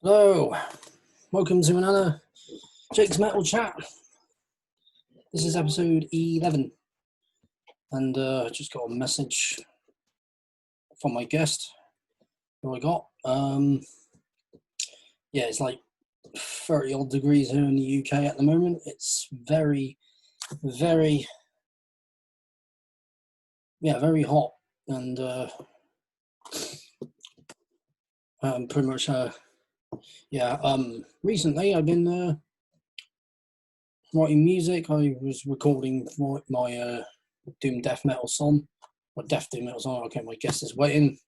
Hello, welcome to another Jake's Metal Chat. This is episode 11, and I just got a message from my guest who I got. Yeah, it's like 30 odd degrees here in the UK at the moment. It's very hot, and pretty much recently I've been writing music. I was recording my doom death metal song, or death doom metal song. Okay, my guest is waiting.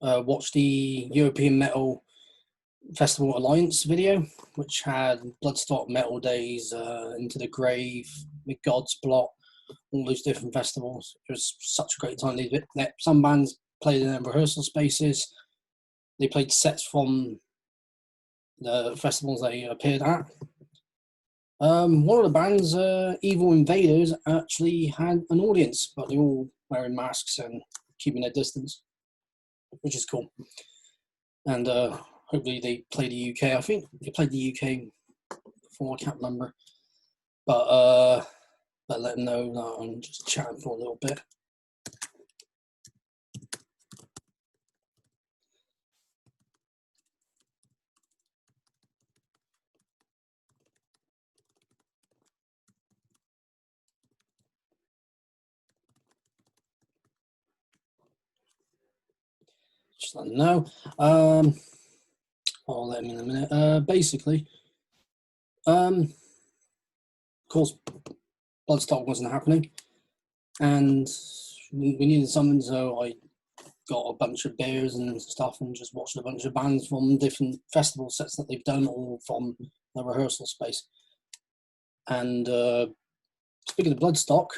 Watched the European Metal Festival Alliance video, which had Bloodstock, Metal Days, Into the Grave, The God's Blot, all those different festivals. It was such a great time. Some bands played in their rehearsal spaces. They played sets from the festivals they appeared at. One of the bands, Evil Invaders, actually had an audience, but they're all wearing masks and keeping their distance, which is cool. And hopefully they play the UK. I think they played the UK before, I can't remember. But let them know that I'm just chatting for a little bit. Just let them know. I'll let them in a minute. Basically, of course, Bloodstock wasn't happening, and we needed something, so I got a bunch of beers and stuff and just watched a bunch of bands from different festival sets that they've done, all from the rehearsal space. And speaking of Bloodstock,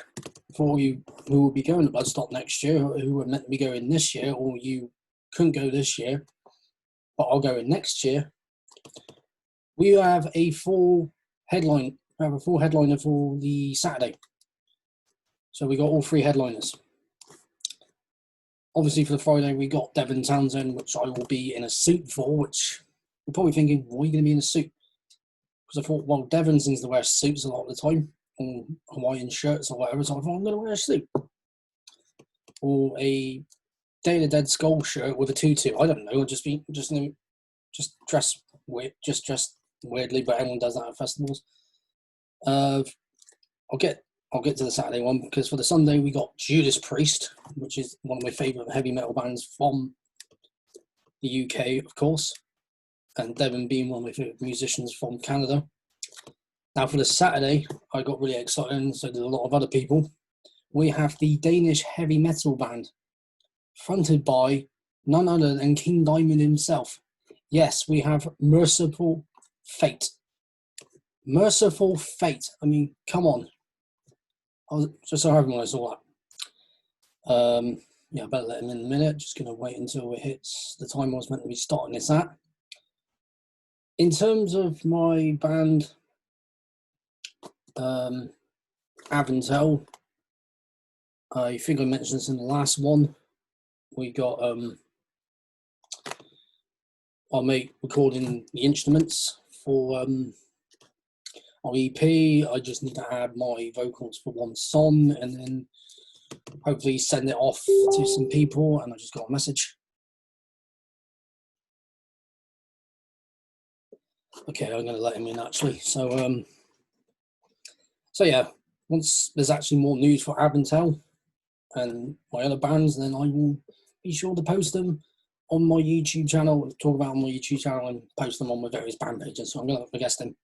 for you who will be going to Bloodstock next year, who were meant to be going this year, or you couldn't go this year, but I'll go in next year, we have a full headliner for the Saturday. So we got all three headliners. Obviously, for the Friday, we got Devin Townsend, which I will be in a suit for, which you're probably thinking, why are you going to be in a suit? Because I thought, well, Devin seems to wear suits a lot of the time, or Hawaiian shirts or whatever, so I thought, I'm going to wear a suit. Or a Day of the Dead Skull shirt with a tutu. I don't know, just dress weird, just dress weirdly, but everyone does that at festivals. I'll get to the Saturday one, because for the Sunday we got Judas Priest, which is one of my favourite heavy metal bands from the UK, of course, and Devin being one of my favourite musicians from Canada. Now for the Saturday, I got really excited, and so did a lot of other people. We have the Danish heavy metal band, fronted by none other than King Diamond himself. Yes, we have Merciful Fate. Merciful Fate. I mean, come on. I was just so happy when I saw that. Yeah, I better let him in a minute. Just going to wait until it hits the time I was meant to be starting this at. In terms of my band, Aventel, I think I mentioned this in the last one. We got our mate recording the instruments for our EP. I just need to add my vocals for one song and then hopefully send it off to some people. And I just got a message. Okay, I'm going to let him in actually. So yeah, once there's actually more news for Aventel and my other bands, then I will be sure to post them on my YouTube channel, talk about on my YouTube channel, and post them on my various band pages. So I'm going to guest them.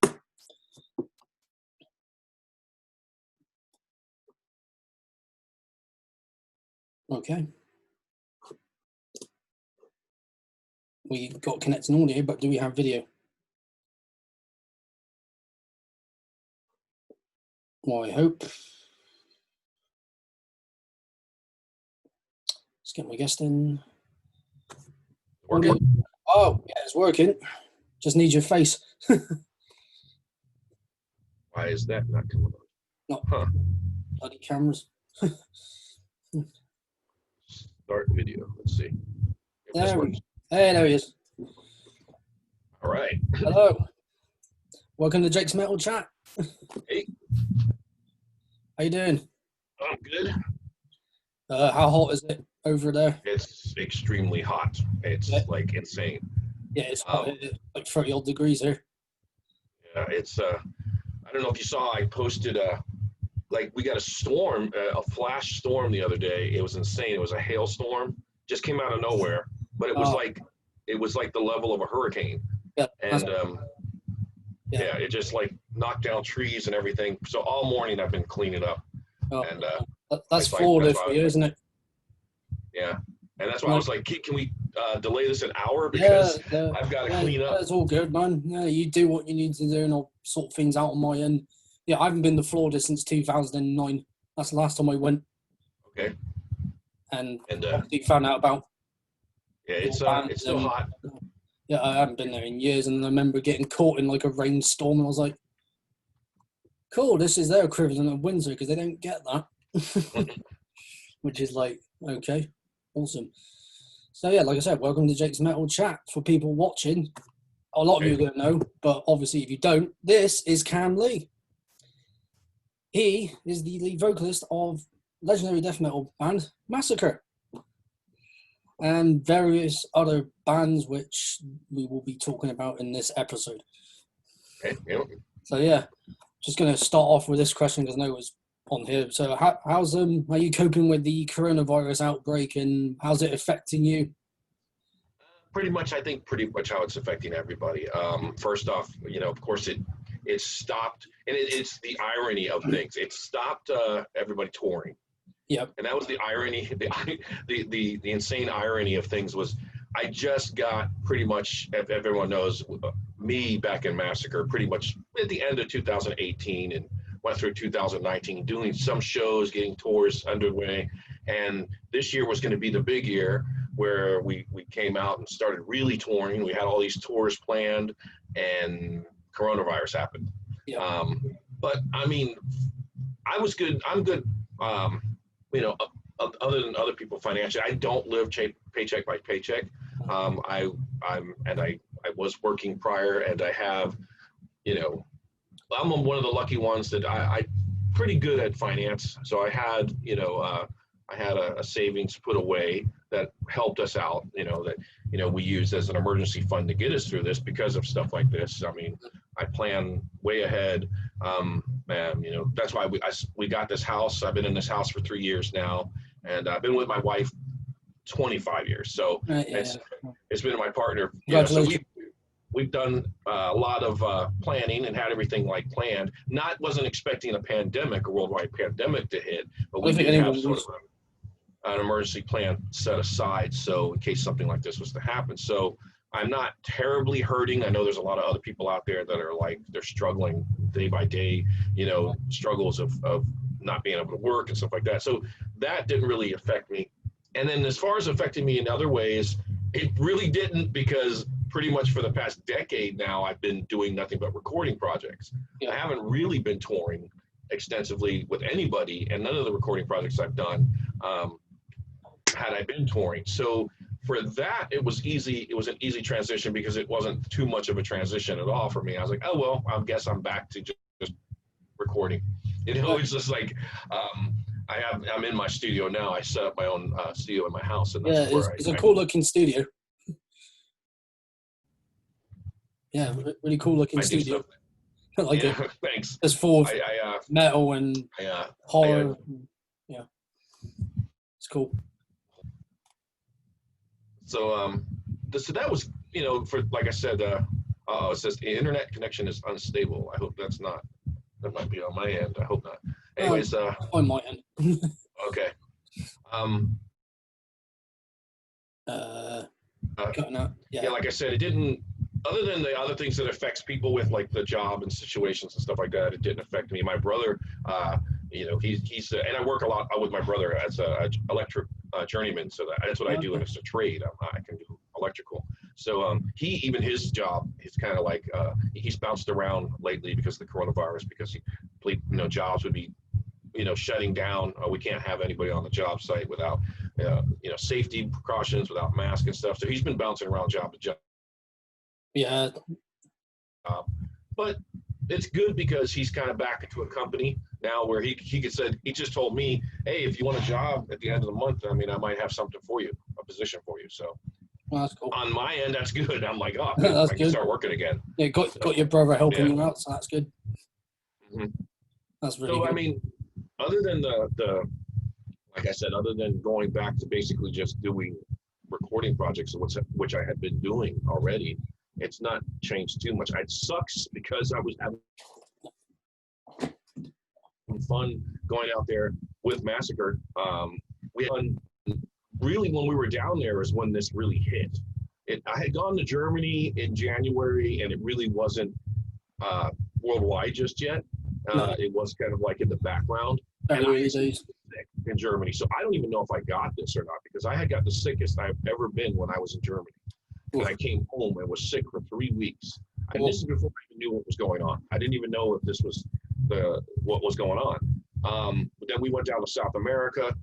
Okay. We got connecting audio, but do we have video? Well, I hope. Let's get my guest in. Working? Oh, yeah, it's working. Just need your face. Why is that not coming on? Not bloody cameras. Start video. Let's see. This There, one. hey, there he is. All right. Hello. Welcome to Jake's Metal Chat. Hey, How you doing? I'm good. How hot is it over there? It's extremely hot. It's Yeah, like insane. yeah, it's hot. Um, It's like 30 odd degrees here. yeah, it's I don't know if you saw. I posted like we got a storm, a flash storm the other day. It was insane. It was a hailstorm. Just came out of nowhere, but Oh, it was like the level of a hurricane, yeah, and yeah. yeah, it just like knocked down trees and everything. So all morning I've been cleaning up, Oh, and that's Florida that's for why you, isn't it? yeah, and that's why I Like, was like, can we delay this an hour yeah, because I've got to yeah, clean up. that's all good, man. Yeah, you do what you need to do, and I'll sort things out on my end. Yeah, I haven't been to Florida since 2009. That's the last time I went, Okay, and and obviously found out about yeah, your it's bands still and hot. yeah, I haven't been there in years, and I remember getting caught in like a rainstorm, and I was like, "Cool, this is their equivalent of winter because they don't get that," which is like, okay, awesome. So yeah, like I said, welcome to Jake's Metal Chat. For people watching, a lot of you are Okay. going to know, but obviously if you don't, this is Cam Lee. He is the lead vocalist of legendary death metal band Massacre and various other bands which we will be talking about in this episode. Okay, yeah. So yeah, just going to start off with this question because I know it was on here. So how's how are you coping with the coronavirus outbreak and how's it affecting you? Pretty much, I think pretty much how it's affecting everybody. First off, of course it stopped, and it's the irony of things. It stopped everybody touring, Yep. and that was the irony. The insane irony of things was I just got pretty much, if everyone knows, me back in Massacre, pretty much at the end of 2018 and went through 2019, doing some shows, getting tours underway, and this year was going to be the big year where we came out and started really touring. We had all these tours planned, and coronavirus happened. Yep. But I mean, I was good. I'm good. You know, other than other people financially, I don't live paycheck by paycheck. I was working prior, and I have, I'm one of the lucky ones that I pretty good at finance. So I had, I had a savings put away that helped us out, we used as an emergency fund to get us through this because of stuff like this. I mean, I plan way ahead. And, that's why we got this house. I've been in this house for 3 years now, and I've been with my wife 25 years. So it's been my partner. So we've done a lot of planning and had everything like planned. Wasn't expecting a pandemic, a worldwide pandemic to hit, but we did have sort of an emergency plan set aside. So in case something like this was to happen. So I'm not terribly hurting. I know there's a lot of other people out there that are like, they're struggling day by day, struggles of not being able to work and stuff like that. So that didn't really affect me. And then as far as affecting me in other ways, it really didn't, because pretty much for the past decade now, I've been doing nothing but recording projects. I haven't really been touring extensively with anybody, and none of the recording projects I've done had I been touring. So for that, it was easy. It was an easy transition because it wasn't too much of a transition at all for me. I was like, oh, well, I guess I'm back to just recording. It's just like, I'm in my studio now. I set up my own studio in my house, and that's where it's a cool looking studio. Yeah, really cool looking studio. Like thanks. It's full of metal and horror. Yeah, it's cool. So so that was, for, like I said, it says the internet connection is unstable. I hope that might be on my end. I hope not. Anyways, on my end. Okay. Cutting out. Yeah, like I said, it didn't. Other than the other things that affects people with like the job and situations and stuff like that, it didn't affect me. My brother, he's and I work a lot with my brother as a electric journeyman, so that's what I do, and it's a trade. I can do electrical. So even his job, he's kind of like he's bounced around lately because of the coronavirus, because jobs would be shutting down. We can't have anybody on the job site without, safety precautions, without masks and stuff. So he's been bouncing around job to job. Yeah. But it's good because he's kind of back into a company now where he just told me, hey, if you want a job at the end of the month, I might have something for you, a position for you. So well, that's cool. On my end, that's good. I'm like, oh, that's I can start working again. Yeah, got your brother helping you out, so that's good. Mm-hmm. That's really good. Other than like I said, other than going back to basically just doing recording projects, which I had been doing already, it's not changed too much. It sucks because I was having fun going out there with Massacre. We had fun. Really, when we were down there is when this really hit. I had gone to Germany in January, and it really wasn't worldwide just yet. No. It was kind of like in the background. And I was sick in Germany, so I don't even know if I got this or not, because I had got the sickest I've ever been when I was in Germany. And I came home and was sick for 3 weeks. And this is before I even knew what was going on. I didn't even know if this was what was going on. But then we went down to South America.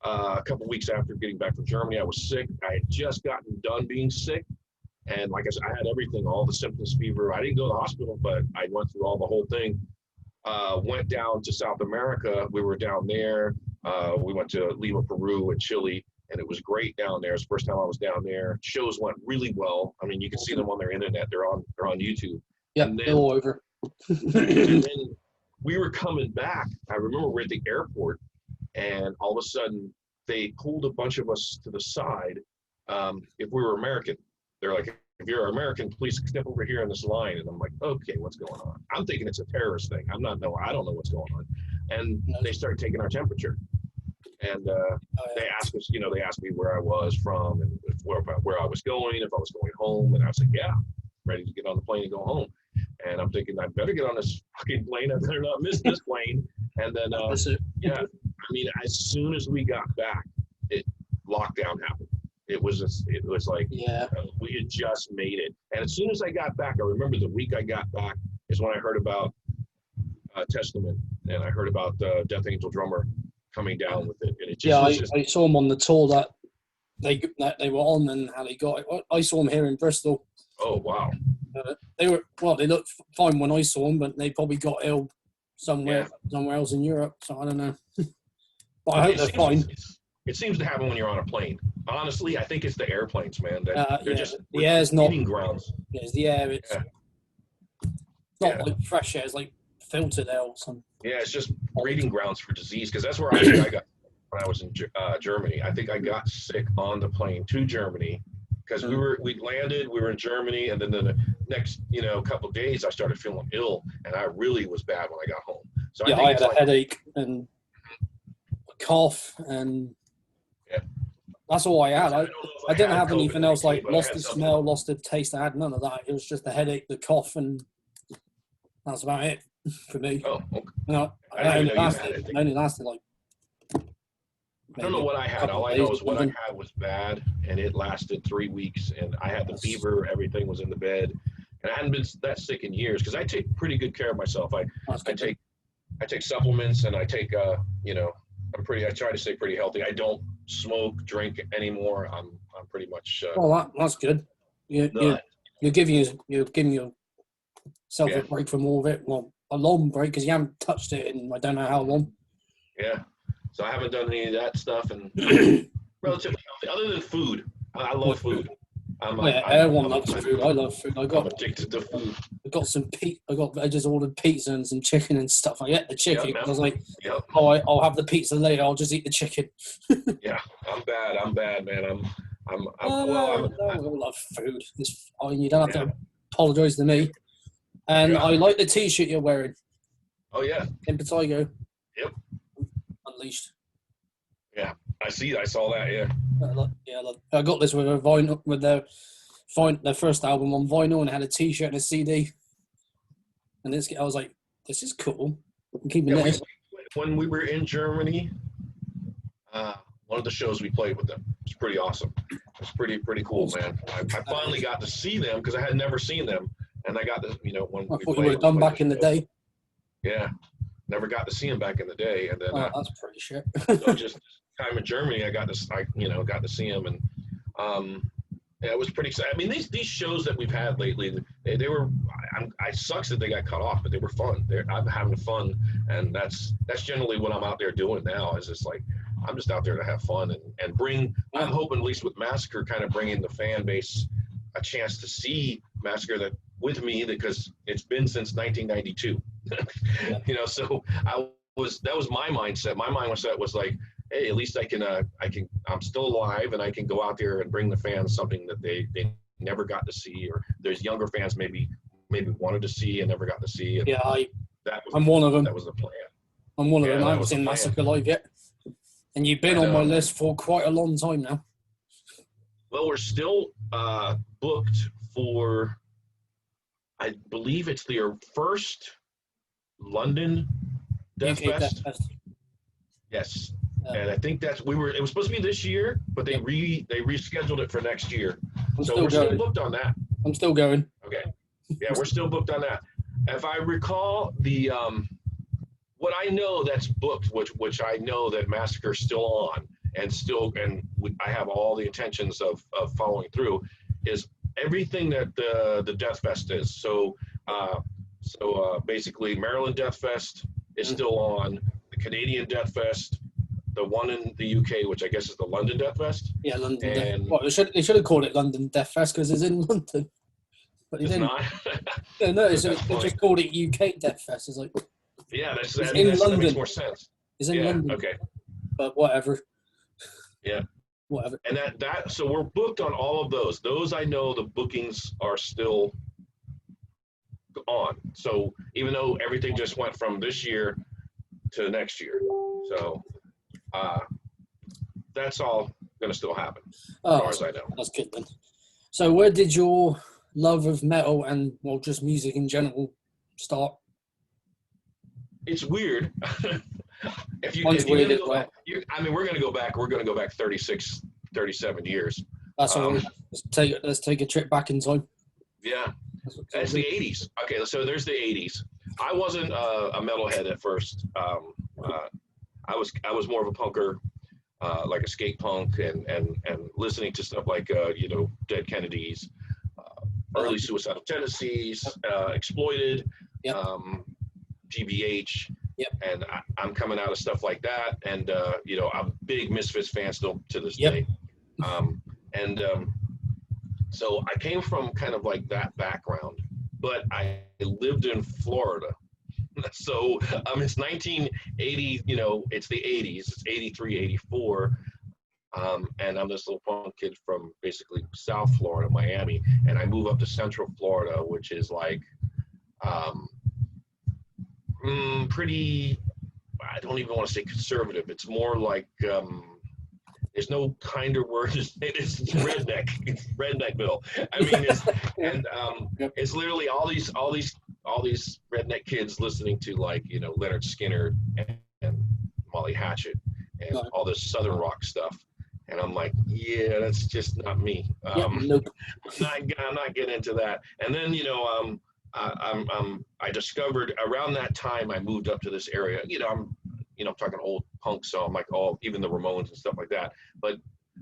A couple weeks after getting back from Germany, I was sick. I had just gotten done being sick. And like I said, I had everything, all the symptoms, fever. I didn't go to the hospital, but I went through all the whole thing. Went down to South America. We were down there. We went to Lima, Peru, and Chile, and it was great down there. It's the first time I was down there. Shows went really well. You can see them on their internet. They're on YouTube. Yeah, they're all over. And then we were coming back. I remember we're at the airport, and all of a sudden they pulled a bunch of us to the side. If we were American, they're like, if you're American, please step over here in this line. And I'm like, okay, what's going on? I'm thinking it's a terrorist thing. I don't know what's going on. And they started taking our temperature. And they asked us, they asked me where I was from and where I was going, if I was going home. And I was like, yeah, ready to get on the plane and go home. And I'm thinking, I better get on this fucking plane. I better not miss this plane. And then, as soon as we got back, lockdown happened. It was like we had just made it. And as soon as I got back, I remember the week I got back is when I heard about Testament, and I heard about Death Angel drummer coming down with it. And it just, I saw them on the tour that they were on and how they got it. I saw them here in Bristol. Oh wow! They looked fine when I saw them, but they probably got ill somewhere else in Europe. So I don't know. But I hope they're fine. It seems to happen when you're on a plane. Honestly, I think it's the airplanes, man. They're just the air's not breeding grounds. Yeah, it's the air. It's not like fresh air. It's like filtered air or something. Yeah, it's just breeding grounds for disease. Because that's where I got when I was in Germany. I think I got sick on the plane to Germany because we landed. We were in Germany, and then the next couple of days I started feeling ill, and I really was bad when I got home. So I had a headache and a cough and. Yeah. That's all I had. I didn't have anything else, like lost the smell, lost the taste. I had none of that. It was just the headache, the cough, and that's about it for me. Oh, okay. I only lasted like. I don't know what I had. All I know is what I had was bad, and it lasted 3 weeks. And I had the fever. Everything was in the bed, and I hadn't been that sick in years because I take pretty good care of myself. I take supplements, and I take I try to stay pretty healthy. I don't smoke, drink anymore. I'm pretty much. That's good. You're giving yourself a break from all of it. Well, a long break because you haven't touched it in I don't know how long. Yeah, so I haven't done any of that stuff and relatively healthy. Other than food, I love food. Everyone loves food. I love food. I'm addicted to food. I just ordered pizza and some chicken and stuff. I get the chicken. I was like, I'll have the pizza later. I'll just eat the chicken. Yeah, I'm bad, man. I love food. You don't have to apologize to me. And I like the T-shirt you're wearing. Oh yeah, Impetigo. Yep. Unleashed. Yeah, I saw that. Yeah. I got this with a vinyl with their first album on vinyl, and it had a T-shirt and a CD. And I was like, "This is cool." I'm keeping this. When we were in Germany, one of the shows we played with them was pretty awesome. It was pretty cool, man. I finally got to see them because I had never seen them, and I got to when I thought you would have done back in the day. Yeah, never got to see him back in the day. And then Oh, that's pretty shit. so just time in Germany, I got to see him, and yeah, it was pretty exciting. I mean, these shows that we've had lately, they were. I sucks that they got cut off, but they were fun. I'm having fun, and that's generally what I'm out there doing now. Is just like I'm just out there to have fun and bring. I'm hoping at least with Massacre, kind of bringing the fan base a chance to see Massacre that with me, because it's been since 1992. So that was my mindset. My mindset was like, hey, at least I'm still alive, and I can go out there and bring the fans something that they never got to see, or there's younger fans maybe wanted to see and never got to see. And I'm one of them. That was the plan. I'm one of them. I haven't seen Massacre live yet. And you've been on my list for quite a long time now. Well, we're still booked for, I believe it's their first London Death Fest. Yes. And I think it was supposed to be this year, but they rescheduled it for next year. So we're still booked on that. I'm still going. Okay. Yeah, we're still booked on that. If I recall the what I know that's booked, which I know that Massacre's still on and I have all the intentions of following through, is everything that the Death Fest is. So basically Maryland Death Fest is still on, the Canadian Death Fest, the one in the UK, which I guess is the London Death Fest. Yeah, London. They should have called it London Death Fest because it's in London. But it's not. Yeah, no, they just called it UK Death Fest. It's like, yeah, that makes more sense. It's in London. Okay. But whatever. Yeah. Whatever. And so we're booked on all of those. Those I know the bookings are still on. So even though everything just went from this year to next year, so that's all going to still happen, as far as I know. That's good then. So where did your love of metal and, well, just music in general start? It's weird. Weird as well. We're going to go back. We're going to go back 36, 37 years. That's all. Let's take a trip back in time. Yeah. It's the 80s. Okay, so there's the 80s. I wasn't a metalhead at first. I was more of a punker, like a skate punk, and listening to stuff like Dead Kennedys, early Suicidal Tendencies, Exploited, GBH, and I'm coming out of stuff like that, and I'm a big Misfits fan still to this day, so I came from kind of like that background, but I lived in Florida. So it's 1980, it's the 80s, it's 83, 84. And I'm this little punk kid from basically South Florida, Miami. And I move up to Central Florida, which is like pretty, I don't even want to say conservative. It's more like, there's no kinder word. It's redneck. It's redneckville. I mean, it's literally all these redneck kids listening to Leonard Skinner and Molly Hatchet and all this Southern rock stuff. And I'm like, yeah, that's just not me. Nope. I'm not getting into that. And then I discovered around that time I moved up to this area. I'm talking old punk, so I'm like, even the Ramones and stuff like that. But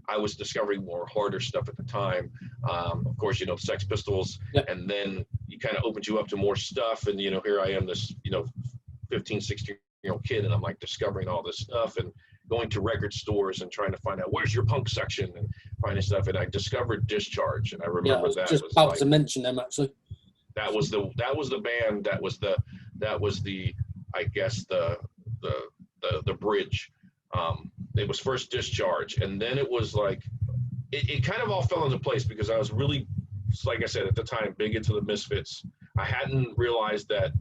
I was discovering more harder stuff at the time. Of course, Sex Pistols, and then you kind of opened you up to more stuff. And, here I am, this, 15, 16-year-old kid, and I'm like discovering all this stuff and going to record stores and trying to find out where's your punk section and finding stuff. And I discovered Discharge, and I remember that just was about to mention them actually. That was the band. That was the I guess the bridge. It was first Discharge, and then it was like it kind of all fell into place because I was really, like I said at the time, big into the Misfits. I hadn't realized that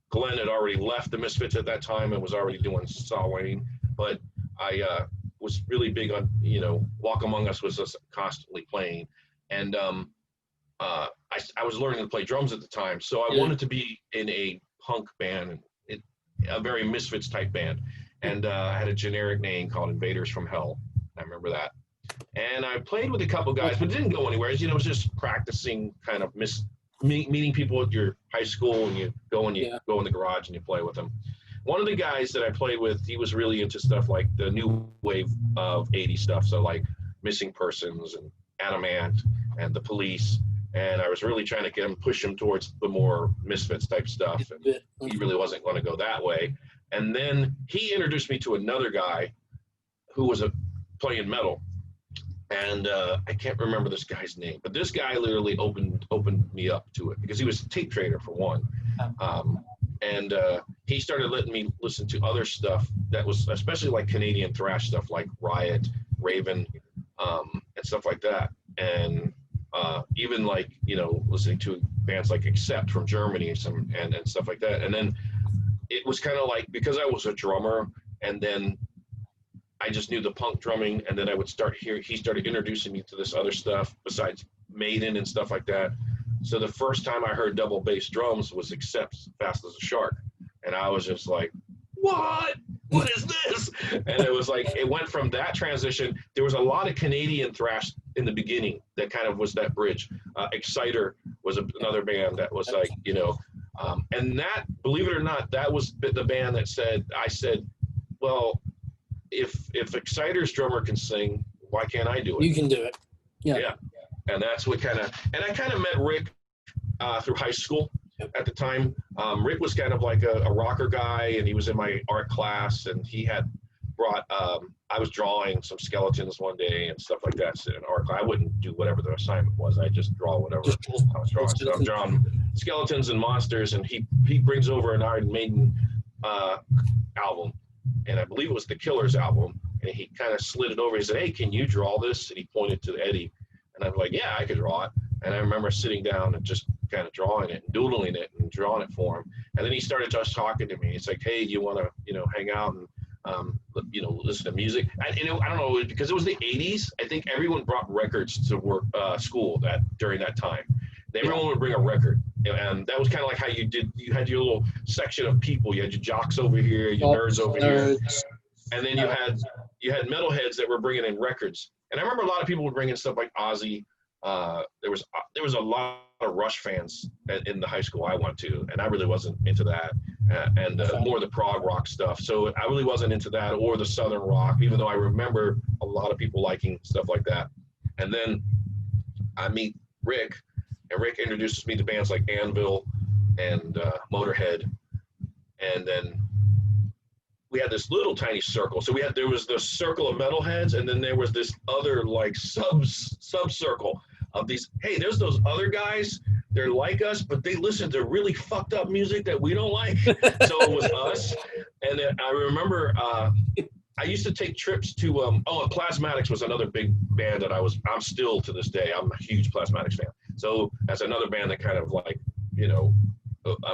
Glenn had already left the Misfits at that time and was already doing soloing, but I was really big on Walk Among Us was just constantly playing, and I was learning to play drums at the time, so I wanted to be in a punk band, a very Misfits type band. And I had a generic name called Invaders from Hell. I remember that. And I played with a couple guys, but it didn't go anywhere. It was just practicing, kind of meeting people at your high school, and you go in the garage and you play with them. one of the guys that I played with, he was really into stuff like the new wave of 80s stuff. So like Missing Persons and Adamant and The Police. And I was really trying to push him towards the more Misfits type stuff. And he really wasn't going to go that way. And then he introduced me to another guy who was playing metal. And I can't remember this guy's name, but this guy literally opened me up to it because he was a tape trader for one. And he started letting me listen to other stuff that was especially like Canadian thrash stuff like Riot, Raven, and stuff like that. And even like, you know, listening to bands like Accept from Germany and stuff like that. And then it was kind of like, because I was a drummer and then I just knew the punk drumming, and then I would start hearing, he started introducing me to this other stuff besides Maiden and stuff like that. So the first time I heard double bass drums was Accept Fast as a Shark. And I was just like, what is this? And it was like, it went from that transition. There was a lot of Canadian thrash in the beginning that kind of was that bridge. Exciter was another band that was like, you know, and that, believe it or not, that was the band that I said, well, if Exciter's drummer can sing, why can't I do it? You can do it. Yeah. And that's what kind of, and I kind of met Rick through high school at the time. Rick was kind of like a rocker guy, and he was in my art class, and he had brought, I was drawing some skeletons one day and stuff like that in art class. I wouldn't do whatever the assignment was. I just draw whatever I was drawing. So I'm drawing skeletons and monsters, and he brings over an Iron Maiden album, and I believe it was the Killers album, and he kind of slid it over. He said, hey, can you draw this? And he pointed to Eddie, and I was like, yeah, I could draw it. And I remember sitting down and just kind of drawing it and doodling it and drawing it for him. And then he started just talking to me. It's like, hey, you want to, you know, hang out and, you know, listen to music? I don't know, because it was the 80s. I think everyone brought records to work, school during that time. Everyone would bring a record. And that was kind of like how you had your little section of people. You had your jocks over here, your nerds over here. And then you had metalheads that were bringing in records. And I remember a lot of people would bring in stuff like Ozzy. There was a lot of Rush fans in the high school I went to, and I really wasn't into that, and more the prog rock stuff. So I really wasn't into that, or the southern rock, even though I remember a lot of people liking stuff like that. And then I meet Rick, and Rick introduces me to bands like Anvil and Motorhead, and then we had this little tiny circle. So there was the circle of metalheads, and then there was this other like sub circle of these, hey, there's those other guys, they're like us, but they listen to really fucked up music that we don't like. So it was us. And then I remember I used to take trips to and Plasmatics was another big band that I'm still to this day, I'm a huge Plasmatics fan. So that's another band that kind of like, you know,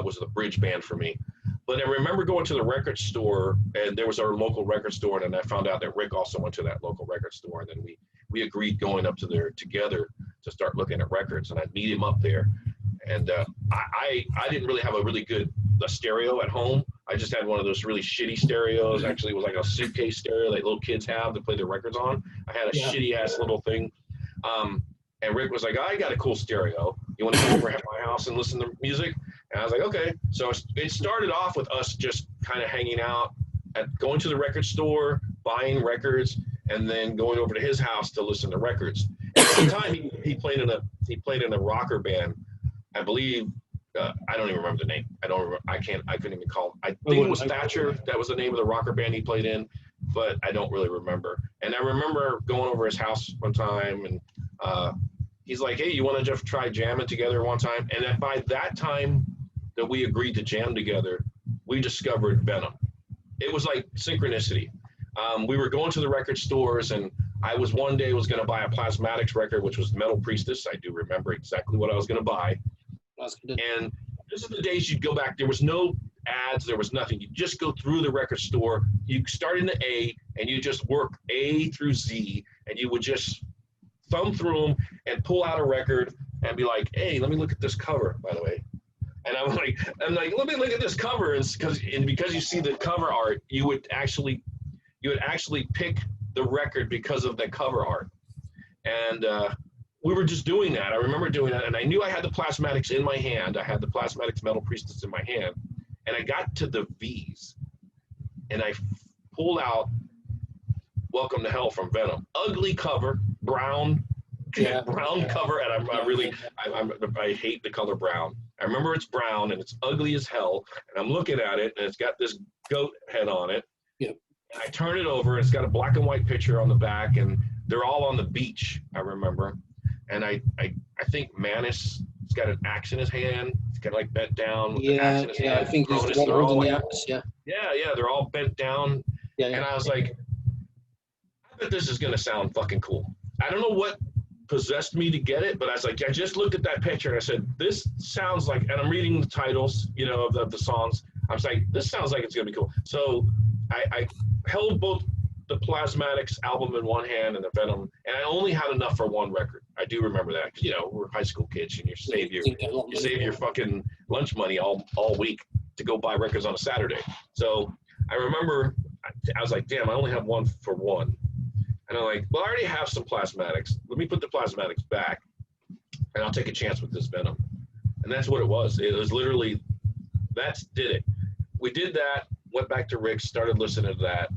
was the bridge band for me. But I remember going to the record store, and there was our local record store, and then I found out that Rick also went to that local record store, and then we agreed going up to there together to start looking at records, and I'd meet him up there. And I didn't really have a really good stereo at home. I just had one of those really shitty stereos. Actually, it was like a suitcase stereo that little kids have to play their records on. I had a shitty-ass little thing. And Rick was like, I got a cool stereo. You want to come over at my house and listen to music? And I was like, okay. So it started off with us just kind of hanging out, going to the record store, buying records, and then going over to his house to listen to records. And at the time, he played in a rocker band. I believe, I don't even remember the name. I couldn't even call. I think it was Thatcher. That was the name of the rocker band he played in, but I don't really remember. And I remember going over his house one time, and he's like, hey, you want to just try jamming together one time? And by that time that we agreed to jam together, we discovered Venom. It was like synchronicity. We were going to the record stores, and I was one day going to buy a Plasmatics record, which was Metal Priestess. I do remember exactly what I was going to buy. And this is the days you'd go back. There was no ads. There was nothing. You just go through the record store. You start in the A, and you just work A through Z, and you would just thumb through them and pull out a record and be like, hey, let me look at this cover, by the way. And I'm like, let me look at this cover, and because you see the cover art, you would actually pick the record because of the cover art. And we were just doing that. I remember doing that, and I knew I had the Plasmatics in my hand. I had the Plasmatics Metal Priestess in my hand, and I got to the V's, and I pulled out Welcome to Hell from Venom. Ugly cover, brown, brown cover, and I hate the color brown. I remember it's brown and it's ugly as hell, and I'm looking at it and it's got this goat head on it. Yep. I turn it over, it's got a black and white picture on the back, and they're all on the beach, I remember. And I think Manus, he's got an axe in his hand. He's kind of like bent down with an axe in his hand. I think he's the one holding the axe, Yeah, they're all bent down. Yeah. And I was like, I bet this is going to sound fucking cool. I don't know what possessed me to get it, but I was like, I just looked at that picture and I said, this sounds like, and I'm reading the titles, you know, of the songs. I was like, this sounds like it's going to be cool. So I held both the Plasmatics album in one hand and the Venom, and I only had enough for one record. I do remember that, because, you know, we're high school kids and you save your fucking lunch money all week to go buy records on a Saturday. So I remember I was like, damn, I only have one for one. And I'm like, well, I already have some Plasmatics. Let me put the Plasmatics back, and I'll take a chance with this Venom. And that's what it was. It was literally, did it. We did that, went back to Rick's, started listening to that.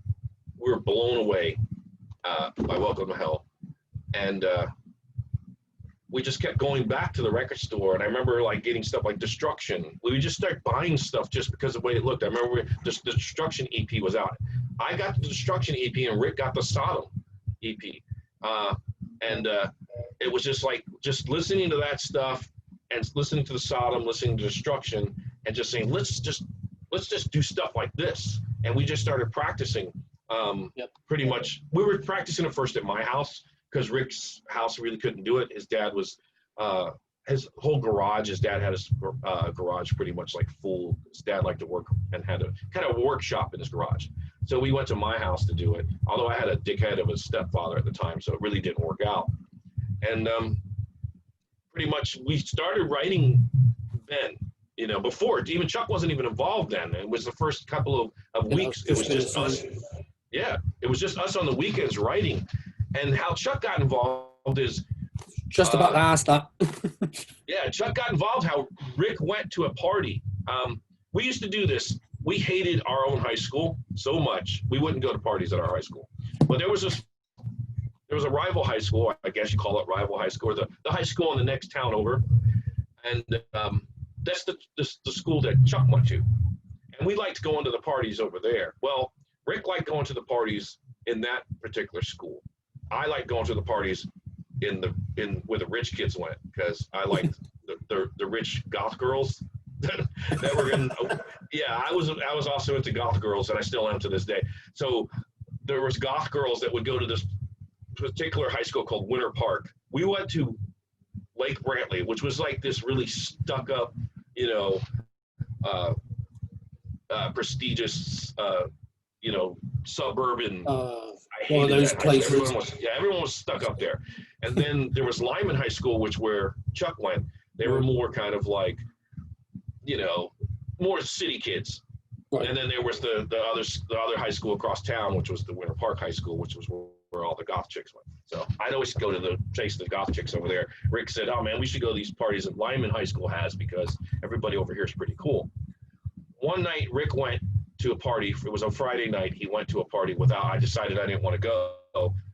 We were blown away by Welcome to Hell. And we just kept going back to the record store. And I remember like getting stuff like Destruction. We would just start buying stuff just because of the way it looked. I remember the Destruction EP was out. I got the Destruction EP and Rick got the Sodom EP. It was just like, just listening to that stuff and listening to the Sodom, listening to Destruction, and just saying, let's just do stuff like this. And we just started practicing. Pretty much, we were practicing it first at my house, because Rick's house really couldn't do it. His dad was, his whole garage, his dad had his garage pretty much like full. His dad liked to work and had a kind of workshop in his garage. So we went to my house to do it, although I had a dickhead of a stepfather at the time, so it really didn't work out. And pretty much we started writing then, you know, before, even Chuck wasn't even involved then. It was the first couple of weeks. It was just us. Yeah, it was just us on the weekends writing. And how Chuck got involved is just about to ask that. Yeah, Chuck got involved. How Rick went to a party. We used to do this. We hated our own high school so much. We wouldn't go to parties at our high school. But there was a rival high school. I guess you call it rival high school, or the high school in the next town over. And that's the school that Chuck went to. And we liked going to the parties over there. Well, Rick liked going to the parties in that particular school. I like going to the parties in where the rich kids went, because I liked the rich goth girls that were in. Yeah, I was also into goth girls, and I still am to this day. So there was goth girls that would go to this particular high school called Winter Park. We went to Lake Brantley, which was like this really stuck up, you know, prestigious, you know, suburban. One of those places. Everyone was stuck up there. And then there was Lyman High School, where Chuck went. They were more kind of like, you know, more city kids. Right. And then there was the other high school across town, which was the Winter Park High School, which was where all the goth chicks went. So I'd always go to the chase the goth chicks over there. Rick said, "Oh man, we should go to these parties that Lyman High School has, because everybody over here is pretty cool." One night, Rick went to a party. It was a Friday night. He went to a party I decided I didn't want to go.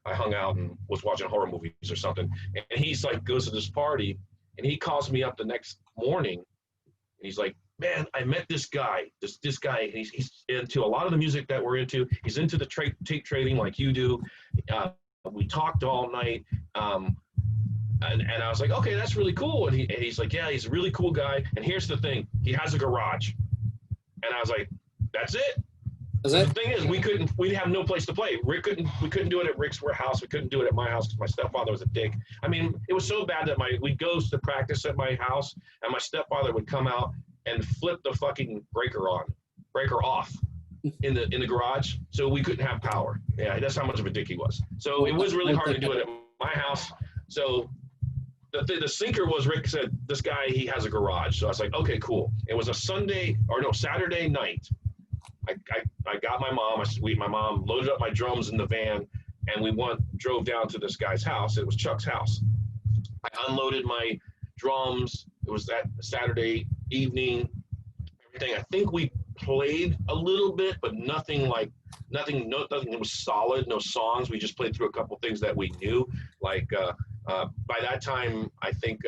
I hung out and was watching horror movies or something. And he's like, goes to this party, and he calls me up the next morning, and he's like, "Man, I met this guy. This guy, and he's into a lot of the music that we're into. He's into the tape trading like you do. We talked all night." And I was like, "Okay, that's really cool." And he's like, "Yeah, he's a really cool guy. And here's the thing, he has a garage." And I was like, "That's it." The thing is, we have no place to play. We couldn't do it at Rick's house. We couldn't do it at my house because my stepfather was a dick. I mean, it was so bad that we'd go to practice at my house, and my stepfather would come out and flip the fucking breaker off in the garage, so we couldn't have power. Yeah, that's how much of a dick he was. So it was really hard to do it at my house. So the sinker was, Rick said, this guy, he has a garage. So I was like, okay, cool. It was a Saturday night. I got my mom. My mom loaded up my drums in the van, and we drove down to this guy's house. It was Chuck's house. I unloaded my drums. It was that Saturday evening. Everything. I think we played a little bit, but nothing that was solid, no songs. We just played through a couple things that we knew. Like by that time, I think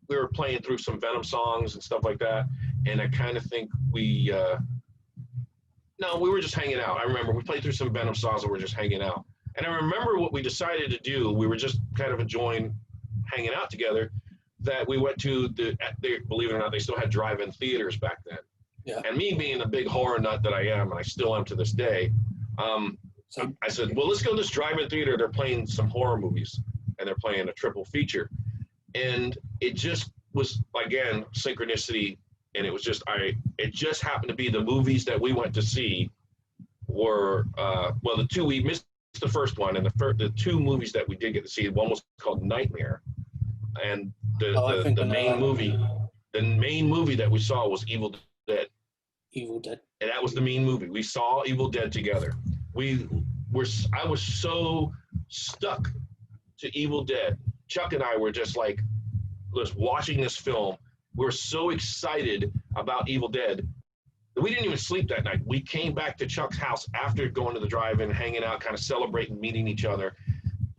we were playing through some Venom songs and stuff like that. And I kind of think we were just hanging out. I remember we played through some Venom songs and we were just hanging out. And I remember what we decided to do. We were just kind of enjoying hanging out together. That we went to believe it or not, they still had drive-in theaters back then. Yeah. And me being the big horror nut that I am, and I still am to this day, I said, well, let's go to this drive-in theater. They're playing some horror movies, and they're playing a triple feature. And it just was, again, synchronicity. And it was just, it just happened to be the movies that we went to see were, the two, we missed the first one, and the two movies that we did get to see, one was called Nightmare. And the main movie that we saw was Evil Dead. Evil Dead. And that was the main movie. We saw Evil Dead together. I was so stuck to Evil Dead. Chuck and I were just watching this film. We were so excited about Evil Dead that we didn't even sleep that night. We came back to Chuck's house after going to the drive-in, hanging out, kind of celebrating, meeting each other,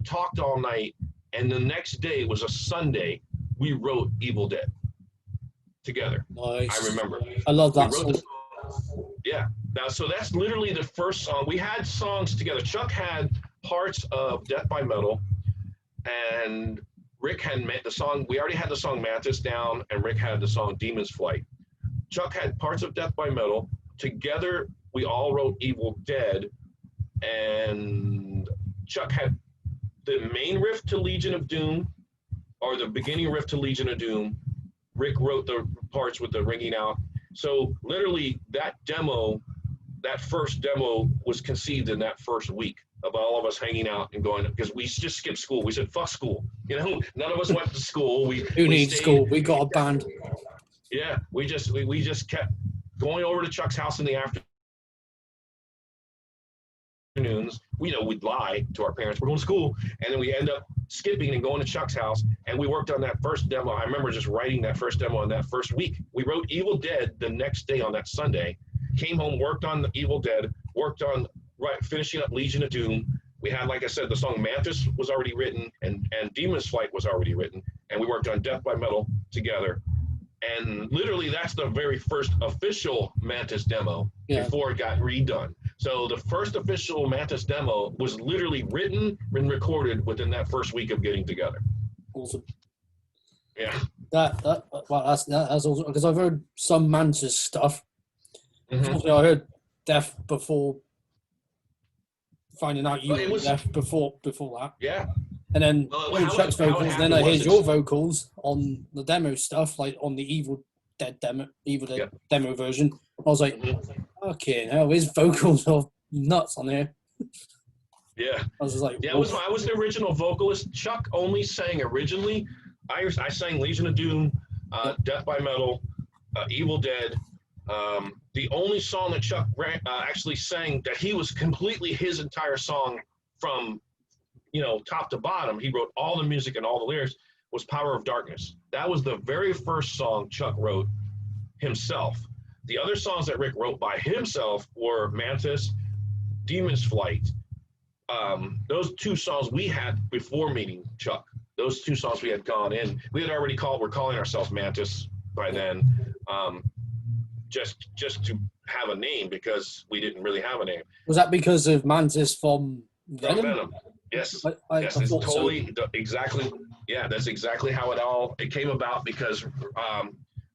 talked all night, and the next day was a Sunday. We wrote Evil Dead together. Nice. I remember. I love that song. Yeah. So that's literally the first song. We had songs together. Chuck had parts of Death by Metal, and Rick had the song. We already had the song Mantis down, and Rick had the song Demon's Flight. Chuck had parts of Death by Metal. Together, we all wrote Evil Dead, and Chuck had the main riff to Legion of Doom, or the beginning riff to Legion of Doom. Rick wrote the parts with the ringing out. So literally that first demo was conceived in that first week of all of us hanging out and going, because we just skipped school. We said, fuck school. None of us went to school. Who needs school? We got a band. Yeah, we just kept going over to Chuck's house in the afternoons. We'd lie to our parents, we're going to school, and then we end up skipping and going to Chuck's house, and we worked on that first demo. I remember just writing that first demo in that first week. We wrote Evil Dead the next day on that Sunday, came home, worked on the Evil Dead, worked on finishing up Legion of Doom. We had, like I said, the song Mantis was already written, and Demon's Flight was already written, and we worked on Death by Metal together. And literally, that's the very first official Mantis demo before it got redone. So the first official Mantis demo was literally written and recorded within that first week of getting together. Awesome. Yeah. That's awesome, because I've heard some Mantis stuff. Mm-hmm. I heard Death before finding out you were Death before that. Yeah. And then Chuck's vocals, then I heard your vocals on the demo stuff, like on the Evil Dead demo version. I was like, okay, now his vocals are nuts on here. Yeah. I was just like, I was the original vocalist. Chuck only sang originally. I sang Legion of Doom, Death by Metal, Evil Dead. The only song that Chuck actually sang that he was completely his entire song from top to bottom, he wrote all the music and all the lyrics, was Power of Darkness. That was the very first song Chuck wrote himself. The other songs that Rick wrote by himself were Mantis, Demon's Flight. Those two songs we had before meeting Chuck. Those two songs we had gone in. We had already we're calling ourselves Mantis by then, just to have a name, because we didn't really have a name. Was that because of Mantis from Venom? Yes. I It's totally exactly. Yeah, that's exactly how it came about, because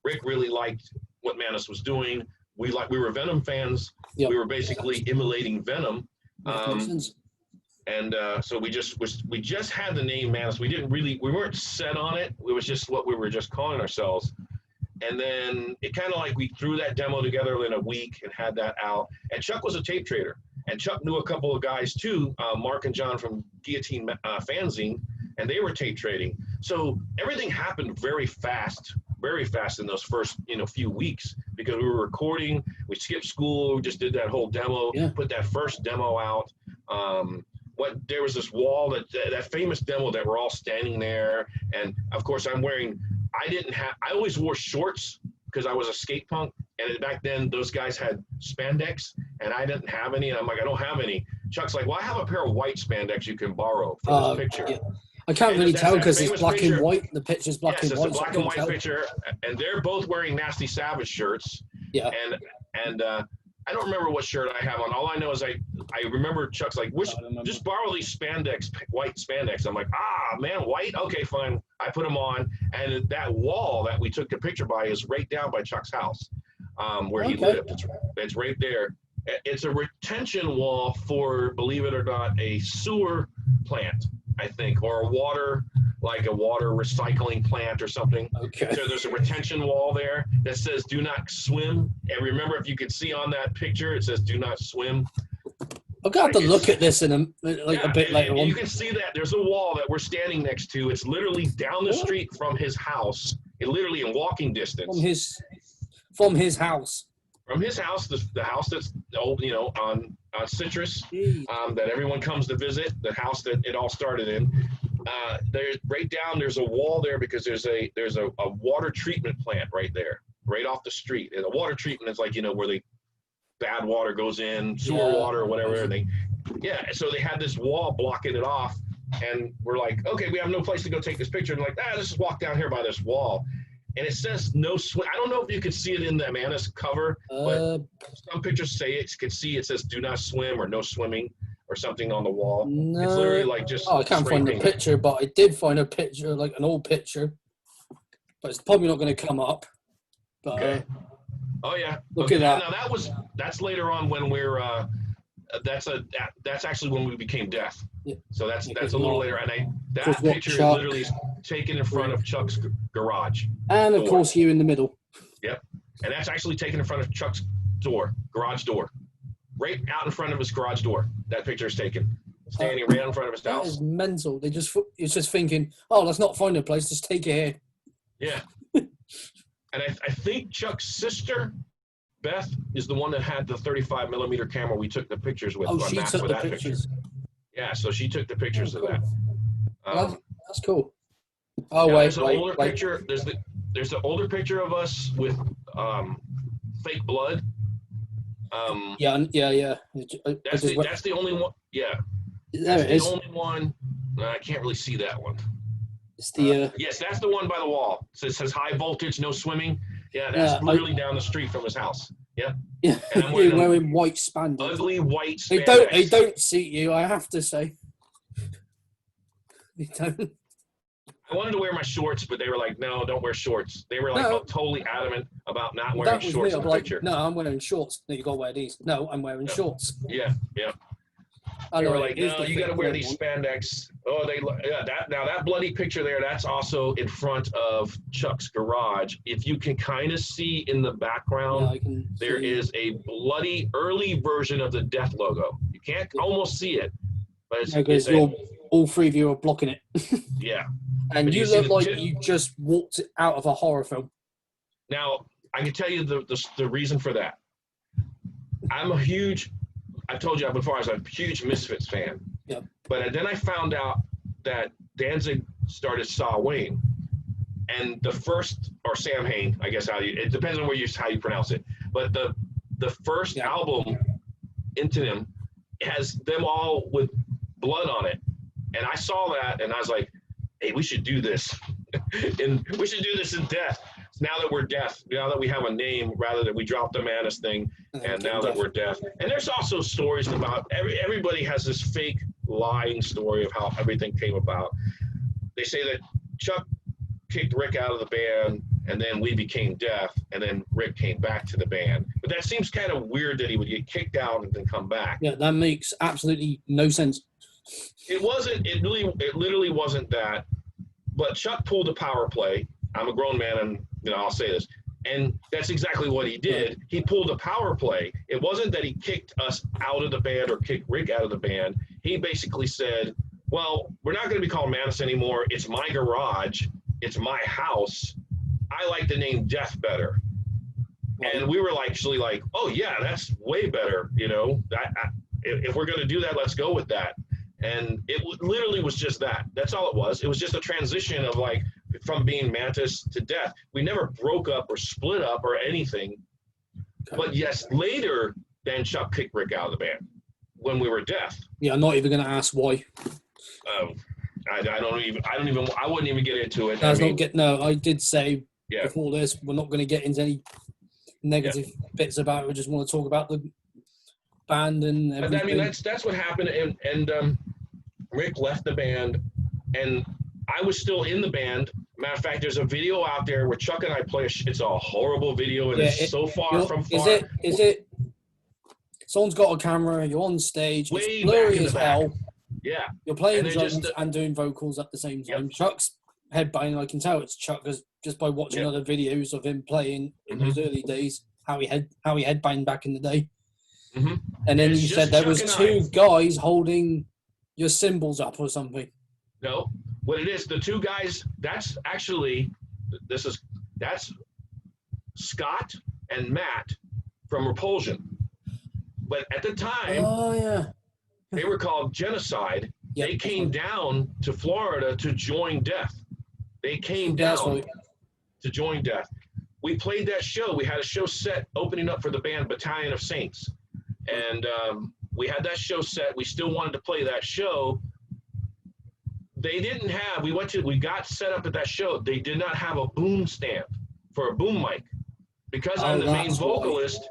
Rick really liked what Mantis was doing. We were Venom fans. Yep. We were basically emulating Venom. And so we just had the name Mantis. We weren't set on it. It was just what we were just calling ourselves. And then it kind of we threw that demo together in a week and had that out. And Chuck was a tape trader. And Chuck knew a couple of guys too, Mark and John from Guillotine Fanzine, and they were tape trading. So everything happened very fast in those first few weeks, because we were recording. We skipped school. We just did that whole demo. Yeah. Put that first demo out. There was this wall that famous demo that we're all standing there, and of course I always wore shorts because I was a skate punk. And back then, those guys had spandex, and I didn't have any. And I'm like, I don't have any. Chuck's like, well, I have a pair of white spandex you can borrow for this picture. Yeah. I can't really tell because it's black and white. The picture's black and white. Yes, it's a black and white picture, and they're both wearing Nasty Savage shirts. Yeah. And I don't remember what shirt I have on. All I know is I remember Chuck's like, just borrow these spandex, white spandex. I'm like, man, white? Okay, fine. I put them on, and that wall that we took the picture by is right down by Chuck's house, where he lived. It's right there. It's a retention wall for, believe it or not, a sewer plant, I think, or a water recycling plant or something. Okay. So there's a retention wall there that says "Do not swim." And remember, if you could see on that picture, it says "Do not swim." I've got to look at this in a bit later on. You can see that there's a wall that we're standing next to. It's literally down the street from his house. Literally in walking distance. From his house. From his house, the house that's old, on Citrus, that everyone comes to visit, the house that it all started in. There's a wall there because there's a water treatment plant right there, right off the street. And the water treatment is like, where the bad water goes in, sewer water or whatever. And so they had this wall blocking it off. And we're like, okay, we have no place to go take this picture. And like, let's just walk down here by this wall. And it says no swim. I don't know if you can see it in the Amanda's cover, but some pictures it says "Do not swim" or "No swimming" or something on the wall. No. It's literally like just. I can't find the picture, but I did find a picture, like an old picture. But it's probably not going to come up. But, okay. Oh yeah. Look at that. Now that's later on when we're. That's actually when we became deaf. Yeah. So that's a little later, and that picture is literally taken in front of Chuck's garage. And of course, you in the middle. Yep, and that's actually taken in front of Chuck's garage door, right out in front of his garage door. That picture is taken, standing right in front of his house. That is mental. It's just thinking, let's not find a place, just take it here. Yeah, and I think Chuck's sister, Beth, is the one that had the 35 millimeter camera we took the pictures with. She took the pictures. Yeah, so she took the pictures of that. That's cool. There's an older picture. There's the older picture of us with fake blood. Yeah. That's the only one. Yeah. That's the only one. I can't really see that one. It's the. Yes, that's the one by the wall. So it says high voltage, no swimming. Yeah, that's literally down the street from his house. Yeah. Yeah. And I'm wearing white spandex. Ugly white spandex. They don't suit you, I have to say. They don't. I wanted to wear my shorts, but they were like, "No, don't wear shorts." They were like totally adamant about not wearing shorts in the picture. No, I'm wearing shorts. No, you got to wear these. No, I'm wearing shorts. Yeah. They were like, "No, you got to wear these spandex." That bloody picture there, that's also in front of Chuck's garage. If you can kind of see in the background, there is a bloody early version of the death logo. You can't almost see it, but it's all three of you are blocking it. Yeah. And you look like you just walked out of a horror film. Now, I can tell you the reason for that. I told you before, I was a huge Misfits fan. Yep. But then I found out that Danzig started Saw Wayne. And the first, or Sam Hain, I guess it depends on how you pronounce it. But the first album, Into Them, has them all with blood on it. And I saw that and I was like, hey, we should do this. And we should do this in death. Now that we're deaf, now that we have a name, rather than we dropped the Manus thing, and now that we're deaf. And there's also stories about, everybody has this fake lying story of how everything came about. They say that Chuck kicked Rick out of the band, and then we became deaf, and then Rick came back to the band. But that seems kind of weird that he would get kicked out and then come back. Yeah, that makes absolutely no sense. It literally wasn't that. But Chuck pulled a power play. I'm a grown man, and I'll say this. And that's exactly what he did. He pulled a power play. It wasn't that he kicked us out of the band or kicked Rick out of the band. He basically said, well, we're not going to be called Manus anymore. It's my garage. It's my house. I like the name Death better. And we were actually like, oh, yeah, that's way better. If we're going to do that, let's go with that. And it literally was just that. That's all it was. It was just a transition of from being Mantis to Death. We never broke up or split up or anything. Okay. But yes, later, then Chuck kicked Rick out of the band when we were Death. Yeah, I'm not even going to ask why. I wouldn't even get into it. I did say Yeah. before this, we're not going to get into any negative bits about it. We just want to talk about the band and everything. But I mean, that's what happened. And Rick left the band, and I was still in the band. Matter of fact, there's a video out there where Chuck and I play. It's a horrible video, and it's so far from far. Is it? Someone's got a camera. You're on stage. Way it's blurry as hell. Yeah. You're playing drums and doing vocals at the same time. Yep. Chuck's headbanging. I can tell it's Chuck just by watching other videos of him playing in those early days. How he headbanged back in the day. Mm-hmm. And then you said there was two guys holding your cymbals up or something. No, what it is, the two guys. That's Scott and Matt from Repulsion. But at the time, they were called Genocide. Yep. They came down to Florida to join Death. They came down to join Death. We played that show. We had a show set opening up for the band Battalion of Saints. And we had that show set. We still wanted to play that show. They didn't have, we got set up at that show. They did not have a boom stand for a boom mic. Because I'm the main vocalist,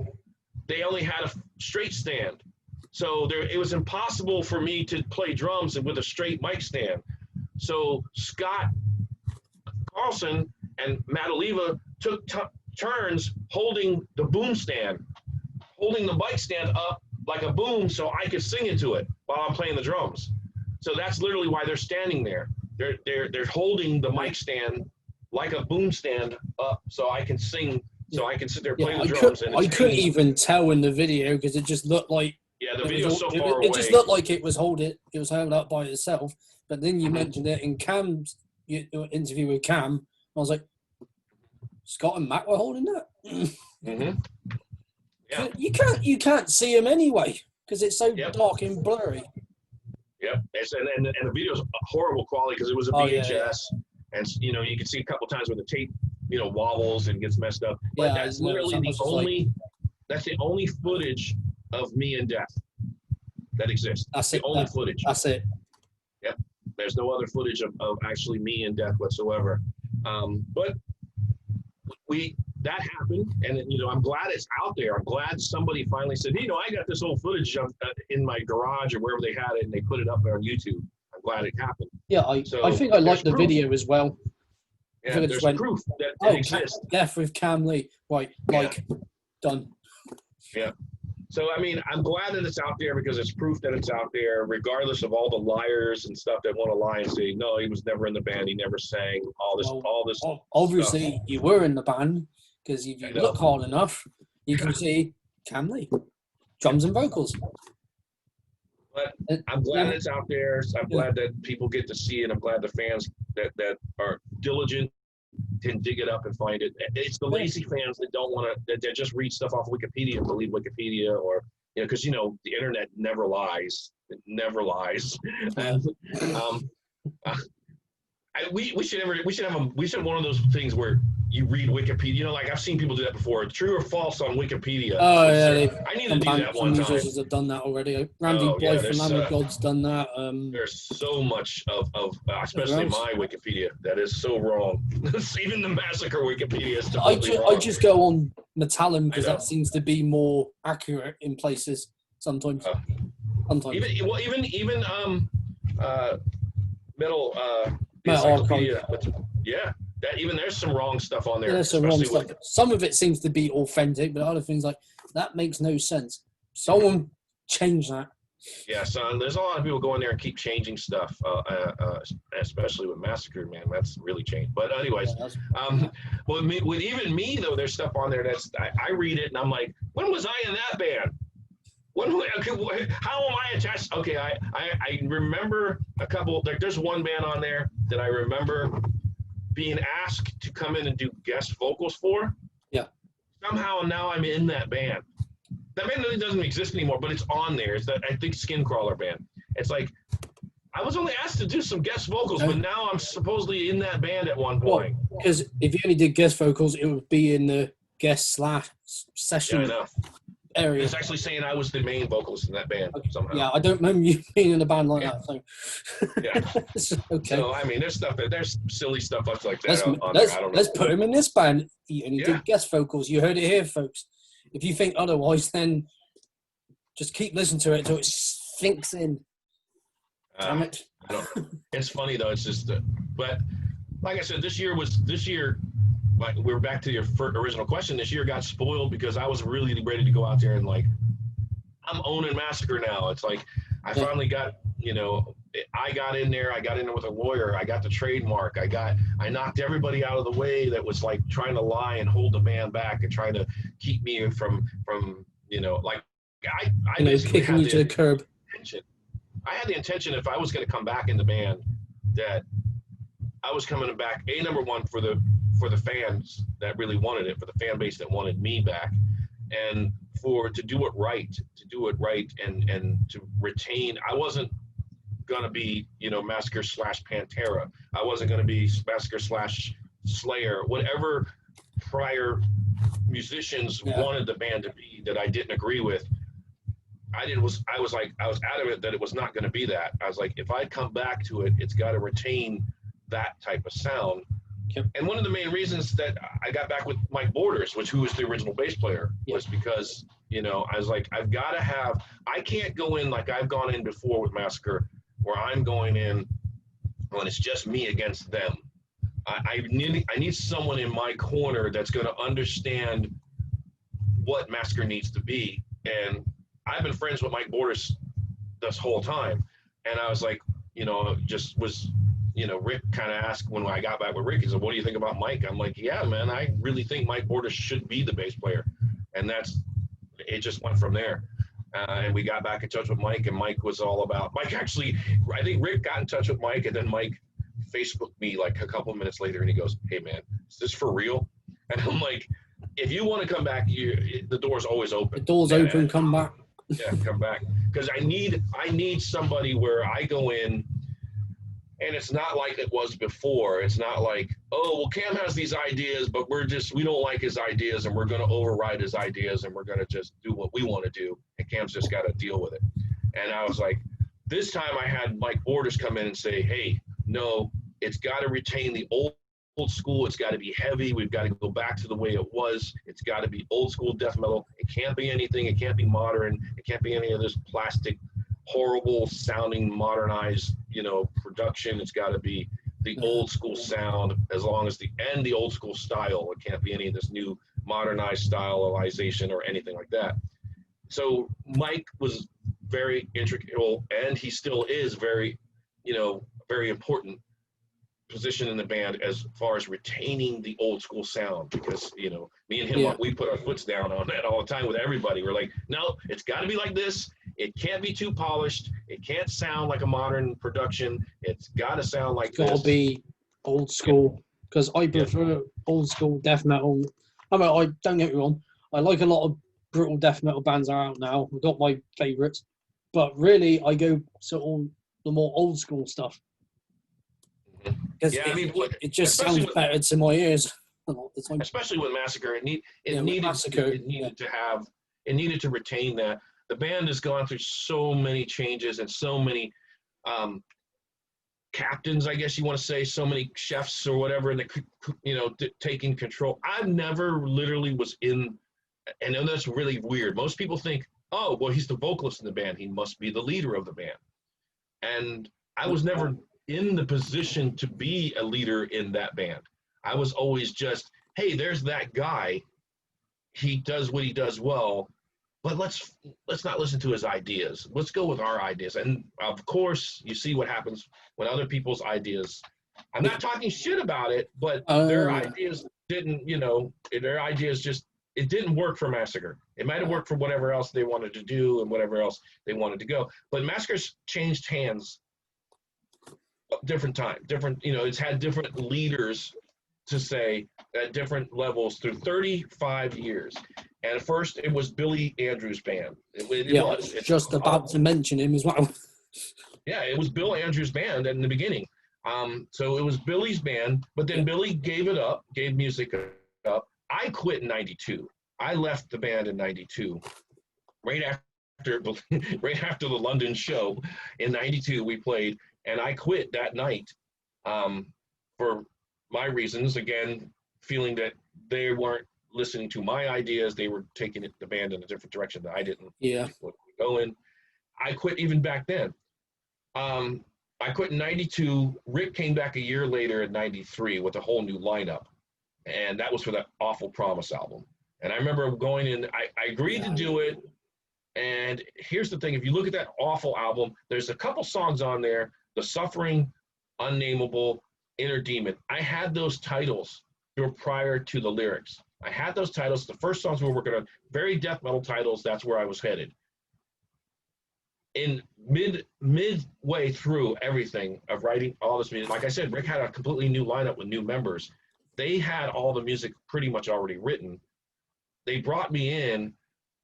they only had a straight stand. So it was impossible for me to play drums with a straight mic stand. So Scott Carlson and Matt Oliva took turns holding the boom stand, holding the mic stand up like a boom so I could sing into it while I'm playing the drums. So that's literally why they're standing there. They're holding the mic stand like a boom stand up so I can sing, so I can sit there playing the drums. I couldn't even tell in the video because it just looked like the video's so far away. It just looked like it was held up by itself. But then you mentioned it in Cam's interview with Cam. I was like, Scott and Matt were holding that. Mm-hmm. Yeah. You can't see them anyway because it's so dark and blurry. Yep. And the video's horrible quality because it was a VHS, and you can see a couple times where the tape wobbles and gets messed up. But that's literally that's the only footage of me and Death that exists. That's the only footage. That's it. Yep. There's no other footage of actually me and Death whatsoever. But that happened, and I'm glad it's out there. I'm glad somebody finally said, I got this old footage in my garage or wherever they had it, and they put it up there on YouTube. I'm glad it happened. Yeah, I think I liked the video as well. Yeah, there's proof that it exists. Death with Cam Lee. Right, done. Yeah. So, I mean, I'm glad that it's out there because it's proof that it's out there, regardless of all the liars and stuff that want to lie and say, no, he was never in the band, he never sang, all this. Obviously, stuff. You were in the band because if you look hard enough, you can see Cam Lee, drums and vocals. But I'm glad it's out there. I'm glad that people get to see it. I'm glad the fans that are diligent can dig it up and find it. It's the lazy fans that don't want to, that just read stuff off Wikipedia and believe Wikipedia, or because the internet never lies. It never lies. We should have one of those things where you read Wikipedia. Like I've seen people do that before. True or false on Wikipedia. Oh yeah, I need to do that one time. Some have done that already. Randy Boy from Lamb of God's done that. There's so much of especially my Wikipedia that is so wrong. Even the Massacre Wikipedia is totally wrong. I just go on Nattravnen because that seems to be more accurate in places sometimes. Sometimes. Even metal encyclopedia. Yeah. That even there's some wrong stuff on there. Yeah, there's some wrong stuff. Some of it seems to be authentic, but other things like that makes no sense. Someone change that. Yeah, son. There's a lot of people going there and keep changing stuff, especially with Massacre, man. That's really changed. But anyways, with even me though, there's stuff on there that's I read it and I'm like, when was I in that band? How am I attached? Okay, I remember a couple. Like, there's one band on there that I remember being asked to come in and do guest vocals for. Yeah. Somehow now I'm in that band. That band really doesn't exist anymore, but it's on there. It's that, I think, Skin Crawler band. It's like, I was only asked to do some guest vocals, but now I'm supposedly in that band at one point. Because if you only did guest vocals, it would be in the guest / session I know. area. It's actually saying I was the main vocalist in that band somehow. Yeah, I don't remember you being in a band like that. So yeah. okay. So I mean, there's silly stuff like that on there. I don't know. Let's put him in this band. He only Yeah. did guest vocals. You heard it here, folks. If you think otherwise, then just keep listening to it until it sinks in. Damn it. I don't, it's funny though. It's just, but like I said, this year, like we're back to your original question. This year got spoiled because I was really ready to go out there and like, I'm owning Massacre now. It's like, I finally got, I got in there with a lawyer. I got the trademark. I knocked everybody out of the way that was like trying to lie and hold the band back and trying to keep me from like, I basically kicking had you to the curb. I had the intention if I was going to come back in the band that I was coming back, number one, for the fans that really wanted it, for the fan base that wanted me back, and to do it right and to retain. I wasn't going to be, Massacre / Pantera. I wasn't going to be Massacre / Slayer, whatever prior musicians wanted the band to be that I didn't agree with. I was adamant that it was not going to be that. I was like, if I come back to it, it's got to retain that type of sound. Yep. And one of the main reasons that I got back with Mike Borders, who was the original bass player, was because, I was like, I can't go in like I've gone in before with Massacre, where I'm going in when it's just me against them. I need someone in my corner that's going to understand what Massacre needs to be. And I've been friends with Mike Borders this whole time. And I was like, Rick kind of asked when I got back with Rick, he said, what do you think about Mike? I'm like, yeah, man, I really think Mike Borders should be the bass player. And it just went from there. And we got back in touch with Mike, and Mike was all about, actually, I think Rick got in touch with Mike, and then Mike Facebooked me like a couple minutes later, and he goes, hey, man, is this for real? And I'm like, if you want to come back, the door's always open. The door's open, come back. Yeah, come back. Because I need somebody where I go in, and it's not like it was before. It's not like, oh, well, Cam has these ideas, but we don't like his ideas, and we're going to override his ideas, and we're going to just do what we want to do, and Cam's just got to deal with it. And I was like, this time I had Mike Borders come in and say, hey, no, it's got to retain the old school. It's got to be heavy. We've got to go back to the way it was. It's got to be old school death metal. It can't be anything. It can't be modern. It can't be any of this plastic, horrible sounding, modernized, production. It's got to be the old school sound, as long as the old school style. It can't be any of this new modernized stylization or anything like that. So Mike was very integral, and he still is very important position in the band as far as retaining the old school sound, because me and him, we put our foots down on that all the time with everybody. We're like, no, it's got to be like this. It can't be too polished. It can't sound like a modern production. It's got to sound like this. Got to be old school, because I prefer old school death metal. I mean, I don't get me wrong, I like a lot of brutal death metal bands are out now. I've got my favourites, but really I go to all the more old school stuff. Because it just sounds better to my ears a lot of the time. Especially with Massacre, it needed to retain that. The band has gone through so many changes and so many captains, I guess you want to say, so many chefs or whatever, and taking control. I've never literally was in, and that's really weird. Most people think, oh, well, he's the vocalist in the band. He must be the leader of the band. And I was never in the position to be a leader in that band. I was always just, hey, there's that guy. He does what he does well, but let's not listen to his ideas. Let's go with our ideas. And of course, you see what happens when other people's ideas. I'm not talking shit about it, but their ideas didn't. Their ideas just it didn't work for Massacre. It might have worked for whatever else they wanted to do and whatever else they wanted to go. But Massacre's changed hands. Different time, it's had different leaders to say at different levels through 35 years. And at first it was Billy Andrews' band. It was just about to mention him as well. Yeah, it was Bill Andrews' band in the beginning. So it was Billy's band, but then Billy gave it up, gave music up, I quit in 92. I left the band in 92. Right after right after the London show in 92 we played, and I quit that night for my reasons, again, feeling that they weren't listening to my ideas. They were taking the band in a different direction that I didn't want to go in. I quit even back then. I quit in 92. Rick came back a year later in 93 with a whole new lineup. And that was for that Awful Promise album. And I remember going in, I agreed to do it. And here's the thing, if you look at that Awful album, there's a couple songs on there, The Suffering, Unnameable, Inner Demon. I had those titles prior to the lyrics. I had those titles. The first songs we were working on, very death metal titles. That's where I was headed. In midway through everything of writing all this music, like I said, Rick had a completely new lineup with new members. They had all the music pretty much already written. They brought me in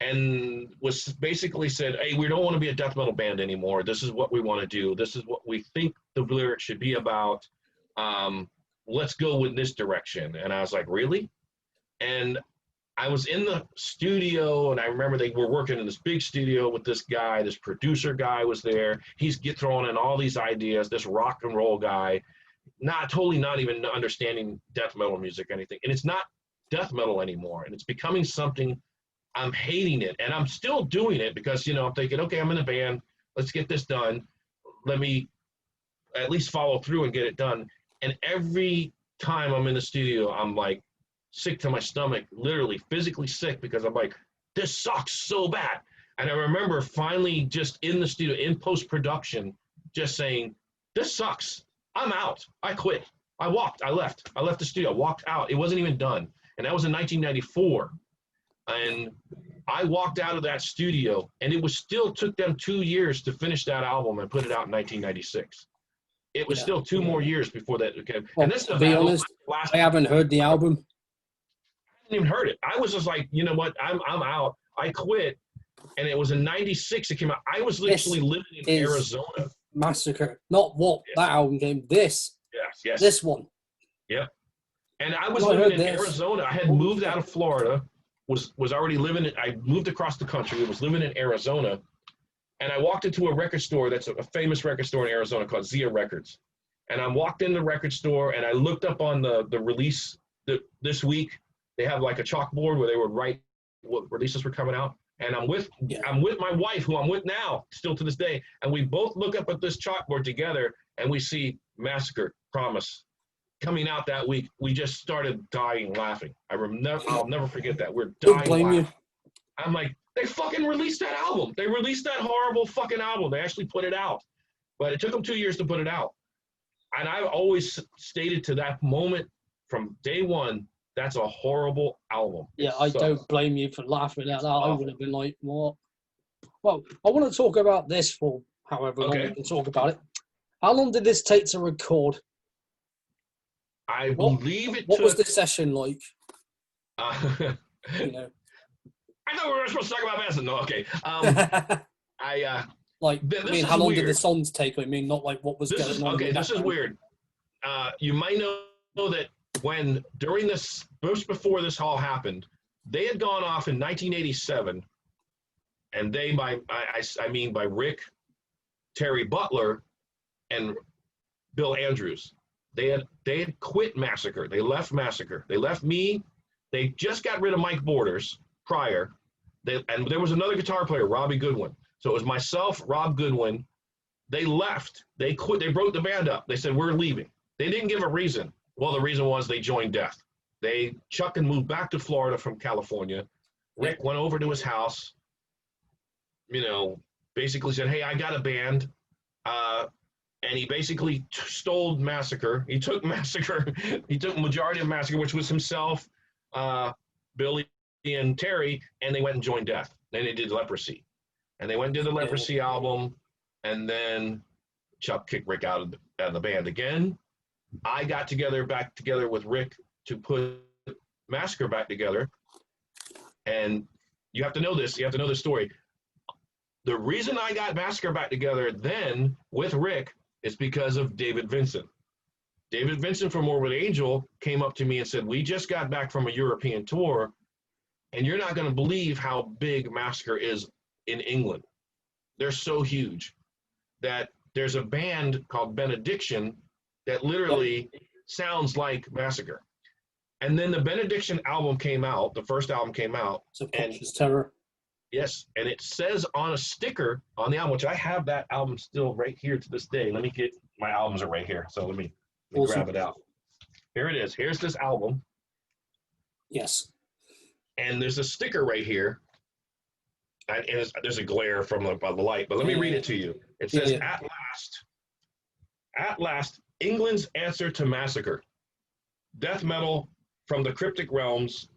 and was basically said, hey, we don't want to be a death metal band anymore. This is what we want to do. This is what we think the lyrics should be about. Let's go with this direction. And I was like, really? And I was in the studio, and I remember they were working in this big studio with this guy, this producer guy was there. He's throwing in all these ideas, this rock and roll guy, not even understanding death metal music or anything. And it's not death metal anymore. And it's becoming something, I'm hating it. And I'm still doing it because, I'm thinking, okay, I'm in a band. Let's get this done. Let me at least follow through and get it done. And every time I'm in the studio, I'm like sick to my stomach, literally physically sick, because I'm like, this sucks so bad. And I remember finally just in the studio, in post-production, just saying, this sucks. I'm out. I quit. I left the studio, walked out. It wasn't even done. And that was in 1994. And I walked out of that studio, and it still took them 2 years to finish that album and put it out in 1996. It was still 2 more years before that. Okay. Well, and this to be honest, I haven't heard the album. I didn't even heard it. I was just like, you know what? I'm out. I quit. And it was in 96 it came out. I was literally living in Arizona. Massacre. Not what that album came. This. Yes. This one. Yep. And I was living in Arizona. I had moved out of Florida. Was already living. I moved across the country. Was living in Arizona. And I walked into a record store that's a famous record store in Arizona called Zia Records. And I walked in the record store and I looked up on the release this week. They have like a chalkboard where they would write what releases were coming out. And I'm with my wife, who I'm with now, still to this day. And we both look up at this chalkboard together and we see Massacre, Promise coming out that week. We just started dying laughing. I'll never forget that. We're dying laughing. I'm like, they fucking released that album. They released that horrible fucking album. They actually put it out. But it took them 2 years to put it out. And I've always stated to that moment from day one, that's a horrible album. Yeah, I don't blame you for laughing at that. I would have been like, what? Well, I want to talk about this for however long we can talk about it. How long did this take to record? I believe it took... What was the session like? I thought we were supposed to talk about Massacre. No, okay. How long did the songs take? I mean, not like what was going on. Okay, this is weird. You might know that during this, just before this all happened, they had gone off in 1987, and I mean by Rick, Terry Butler, and Bill Andrews. They had quit Massacre. They left Massacre. They left me. They just got rid of Mike Borders prior. And there was another guitar player, Robbie Goodwin. So it was myself, Rob Goodwin. They left. They quit. They broke the band up. They said, we're leaving. They didn't give a reason. Well, the reason was they joined Death. Chuck and moved back to Florida from California. Rick went over to his house, basically said, hey, I got a band. And he basically stole Massacre. He took Massacre. He took the majority of Massacre, which was himself, Billy, and Terry, and they went and joined Death. Then they did Leprosy. And they went and did the Leprosy album, and then Chuck kicked Rick out of the band again. I got back together with Rick to put Massacre back together. And you have to know this. You have to know this story. The reason I got Massacre back together then with Rick is because of David Vincent. David Vincent from Morbid Angel came up to me and said, we just got back from a European tour, and you're not going to believe how big Massacre is in England. They're so huge that there's a band called Benediction that literally sounds like Massacre. And then the Benediction album came out, the first album came out. Subconscious Terror. Yes, and it says on a sticker on the album, which I have that album still right here to this day. Let me get, my albums are right here, so let me Awesome. grab it out. Here it is. Here's this album. Yes. And there's a sticker right here. And there's a glare from the light, but let me read it to you. It says, at last, England's answer to Massacre. Death metal from the cryptic realms.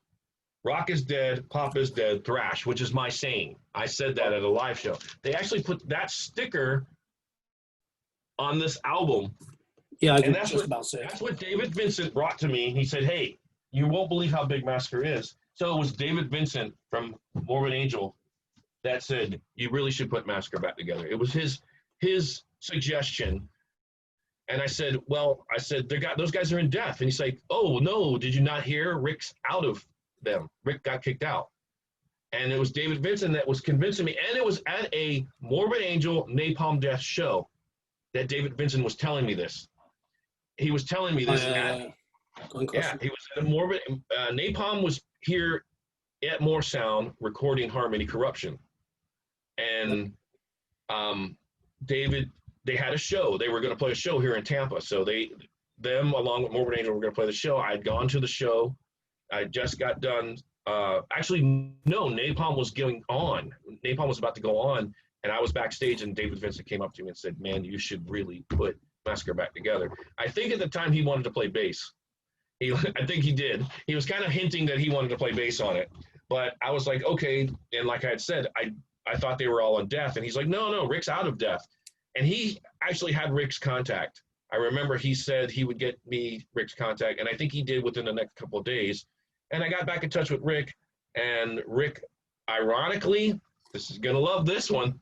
Rock is dead, pop is dead, thrash, which is my saying. I said that at a live show. They actually put that sticker on this album. Yeah, and that's what David Vincent brought to me. He said, hey, you won't believe how big Massacre is. So it was David Vincent from Morbid Angel that said, you really should put Massacre back together. It was his suggestion. And I said, those guys are in death. And he's like, oh, no, did you not hear? Rick's out of them. Rick got kicked out. And it was David Vincent that was convincing me. And it was at a Morbid Angel Napalm Death show that David Vincent was telling me this. He was telling me this. He was at a Morbid. Napalm was here at More Sound recording Harmony Corruption. And they had a show. They were going to play a show here in Tampa. So them along with Morbid Angel were going to play the show. I'd gone to the show. I just got done. Actually, no, Napalm was going on. Napalm was about to go on, and I was backstage, and David Vincent came up to me and said, man, you should really put Massacre back together. I think at the time he wanted to play bass. I think he did. He was kind of hinting that he wanted to play bass on it. But I was like, okay. And like I had said, I thought they were all on death. And he's like, no, Rick's out of death. And he actually had Rick's contact. I remember he said he would get me Rick's contact, and I think he did within the next couple of days. And I got back in touch with Rick, and Rick, ironically, this is going to love this one,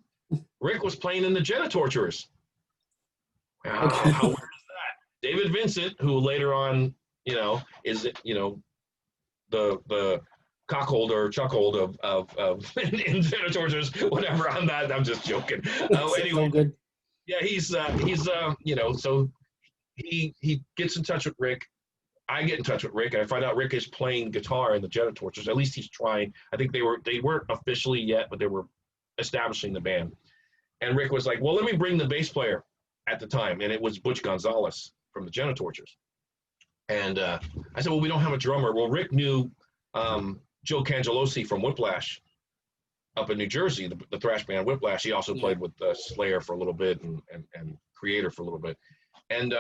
Rick was playing in the Genitorturers. How weird is that? David Vincent, who later on, is, the cockhold or chuckhold of in Genitorturers, whatever, I'm just joking. Anyway, good. Yeah, he's so he gets in touch with Rick. I get in touch with Rick, and I find out Rick is playing guitar in the Genitorturers. At least he's trying. I think they weren't officially yet, but they were establishing the band. And Rick was like, well, let me bring the bass player at the time, and it was Butch Gonzalez from the Genitorturers. And I said, well, we don't have a drummer. Well, Rick knew Joe Cangelosi from Whiplash up in New Jersey, the thrash band Whiplash. He also played with Slayer for a little bit and Creator for a little bit. And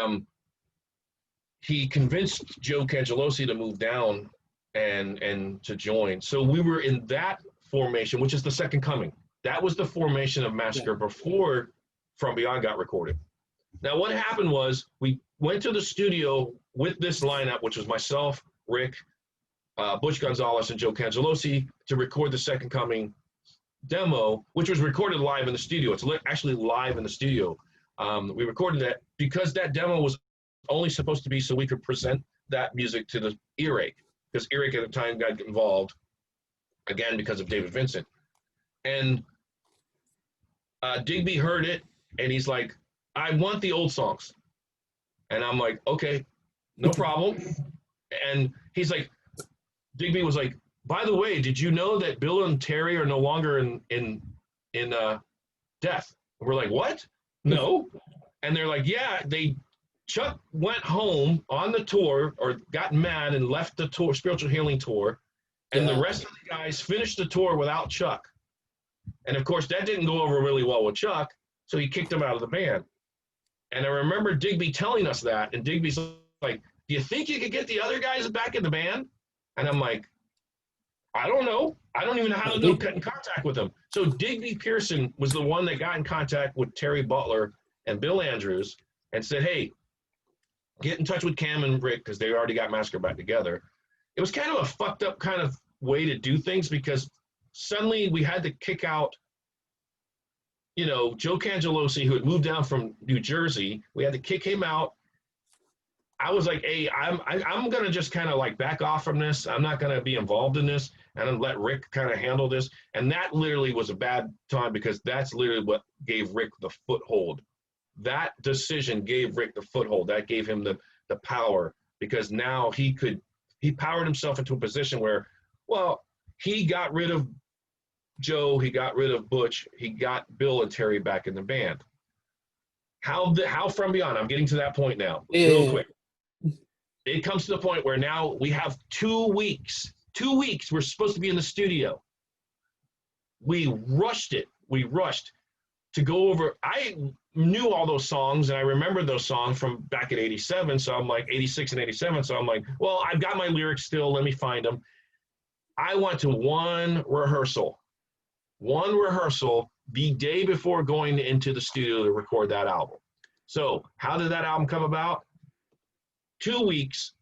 he convinced Joe Cangelosi to move down and to join. So we were in that formation, which is the Second Coming. That was the formation of Massacre before From Beyond got recorded. Now, what happened was we went to the studio with this lineup, which was myself, Rick, Butch Gonzalez, and Joe Cangelosi, to record the Second Coming demo, which was recorded live in the studio. It's actually live in the studio. We recorded that because that demo was only supposed to be so we could present that music to the Earache, because Earache at the time got involved, again, because of David Vincent. And Digby heard it, and he's like, I want the old songs. And I'm like, okay, no problem. And he's like, Digby was like, by the way, did you know that Bill and Terry are no longer in death? And we're like, what? No. And they're like, yeah, Chuck went home on the tour, or got mad and left the tour, spiritual healing tour, and the rest of the guys finished the tour without Chuck. And of course, that didn't go over really well with Chuck, so he kicked him out of the band. And I remember Digby telling us that, and Digby's like, do you think you could get the other guys back in the band? And I'm like, I don't know. I don't even know how to get in contact with them. So Digby Pearson was the one that got in contact with Terry Butler and Bill Andrews and said, hey, get in touch with Cam and Rick, because they already got Massacre back together. It was kind of a fucked up kind of way to do things, because suddenly we had to kick out, Joe Cangelosi, who had moved down from New Jersey. We had to kick him out. I was like, hey, I'm gonna just kind of like back off from this. I'm not gonna be involved in this, and I'm let Rick kind of handle this. And that literally was a bad time because that's literally what gave Rick the foothold. That decision gave Rick the foothold. That gave him the power because now he powered himself into a position where, well, he got rid of Joe, he got rid of Butch, he got Bill and Terry back in the band. How from beyond? I'm getting to that point now, real quick. It comes to the point where now we have 2 weeks. 2 weeks we're supposed to be in the studio. We rushed it. We rushed to go over. I knew all those songs and I remembered those songs from back at 87. So I'm like 86 and 87. So I'm like, well, I've got my lyrics still. Let me find them. I went to one rehearsal the day before going into the studio to record that album. So how did that album come about? 2 weeks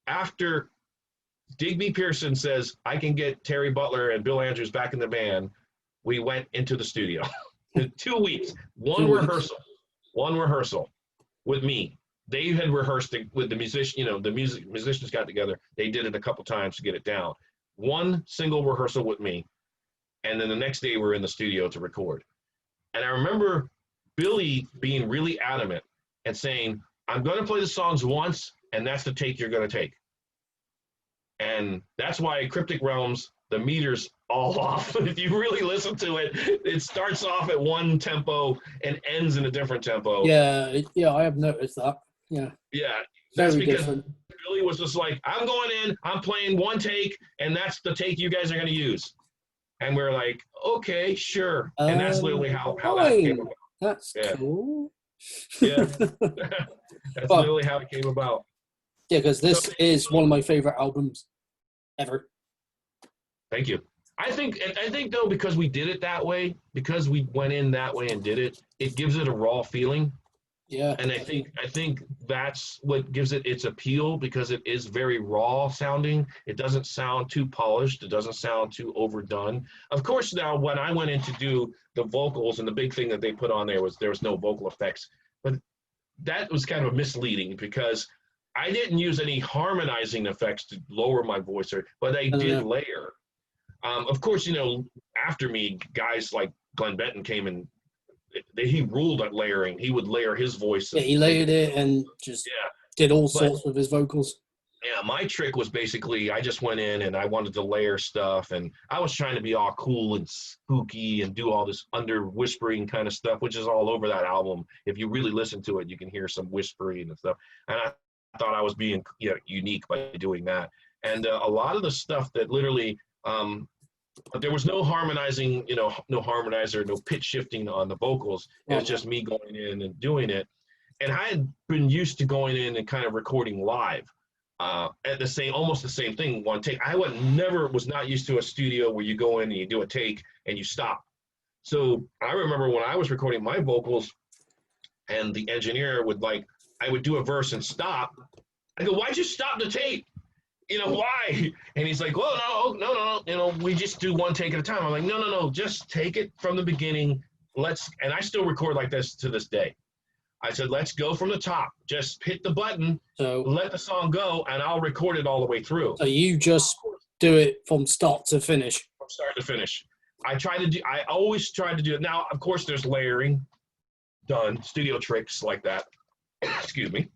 after Digby Pearson says, I can get Terry Butler and Bill Andrews back in the band, we went into the studio. 2 weeks, one rehearsal with me. They had rehearsed it with the musician, the musicians got together. They did it a couple times to get it down. One single rehearsal with me. And then the next day we're in the studio to record. And I remember Billy being really adamant and saying, I'm going to play the songs once, and that's the take you're going to take. And that's why Cryptic Realms, the meter's all off. If you really listen to it, it starts off at one tempo and ends in a different tempo. Yeah, I have noticed that. Yeah. Yeah, that's Very because different. Billy was just like, I'm going in, I'm playing one take, and that's the take you guys are going to use. And we're like, okay, sure. And that's literally how that came about. That's cool. Yeah. That's literally how it came about. Yeah, because this is one of my favorite albums ever. Thank you. I think though, because we did it that way, because we went in that way and did it, it gives it a raw feeling. Yeah. And I think that's what gives it its appeal, because it is very raw sounding. It doesn't sound too polished. It doesn't sound too overdone. Of course, now when I went in to do the vocals, and the big thing that they put on there was no vocal effects, but that was kind of misleading because I didn't use any harmonizing effects to lower my voice, but I did layer. Of course, after me, guys like Glenn Benton came and he ruled at layering. He would layer his voice. Yeah, he layered it and just did all sorts with his vocals. Yeah, my trick was basically I just went in and I wanted to layer stuff, and I was trying to be all cool and spooky and do all this under whispering kind of stuff, which is all over that album. If you really listen to it, you can hear some whispering and stuff. And I thought I was being unique by doing that. And a lot of the stuff that literally, but there was no harmonizing, no harmonizer, no pitch shifting on the vocals. It was just me going in and doing it. And I had been used to going in and kind of recording live. At almost the same thing, one take. I was not used to a studio where you go in and you do a take and you stop. So I remember when I was recording my vocals and the engineer I would do a verse and stop. I go, why'd you stop the tape? Why? And he's like, well, no, we just do one take at a time. I'm like, no, just take it from the beginning. And I still record like this to this day. I said, let's go from the top. Just hit the button, let the song go, and I'll record it all the way through. So you just do it from start to finish? From start to finish. I always try to do it. Now, of course, there's layering done, studio tricks like that. Excuse me.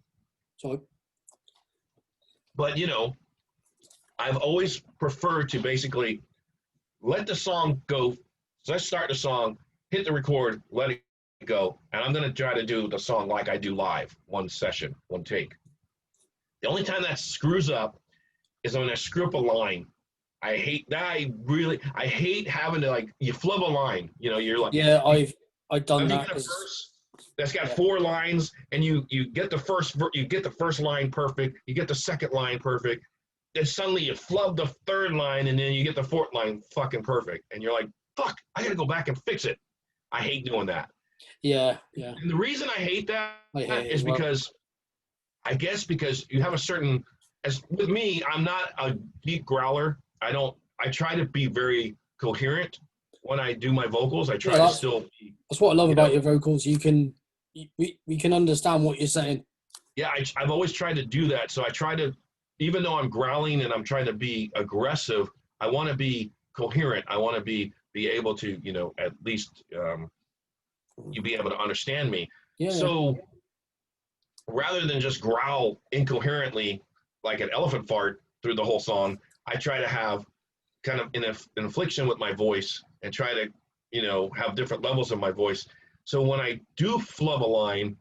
Sorry. But, I've always preferred to basically let the song go. So I start the song, hit the record, let it go, and I'm going to try to do the song like I do live, one session, one take. The only time that screws up is when I screw up a line. I hate that. I hate having to you flub a line. You're like, yeah, I've done that. That's got 4 lines, and you get the first line perfect, you get the second line perfect, then suddenly you flub the third line, and then you get the fourth line fucking perfect, and you're like, fuck, I got to go back and fix it. I hate doing that. Yeah. And the reason I hate that is because you have a certain, as with me, I'm not a deep growler. I try to be very coherent when I do my vocals. I try to still be. That's what I love about your vocals. We can understand what you're saying. Yeah, I've always tried to do that. So I try to, even though I'm growling and I'm trying to be aggressive, I want to be coherent. I want to be able to, at least you be able to understand me. Yeah. So rather than just growl incoherently like an elephant fart through the whole song, I try to have kind of an inflection with my voice and try to, have different levels of my voice. So when I do flub a line,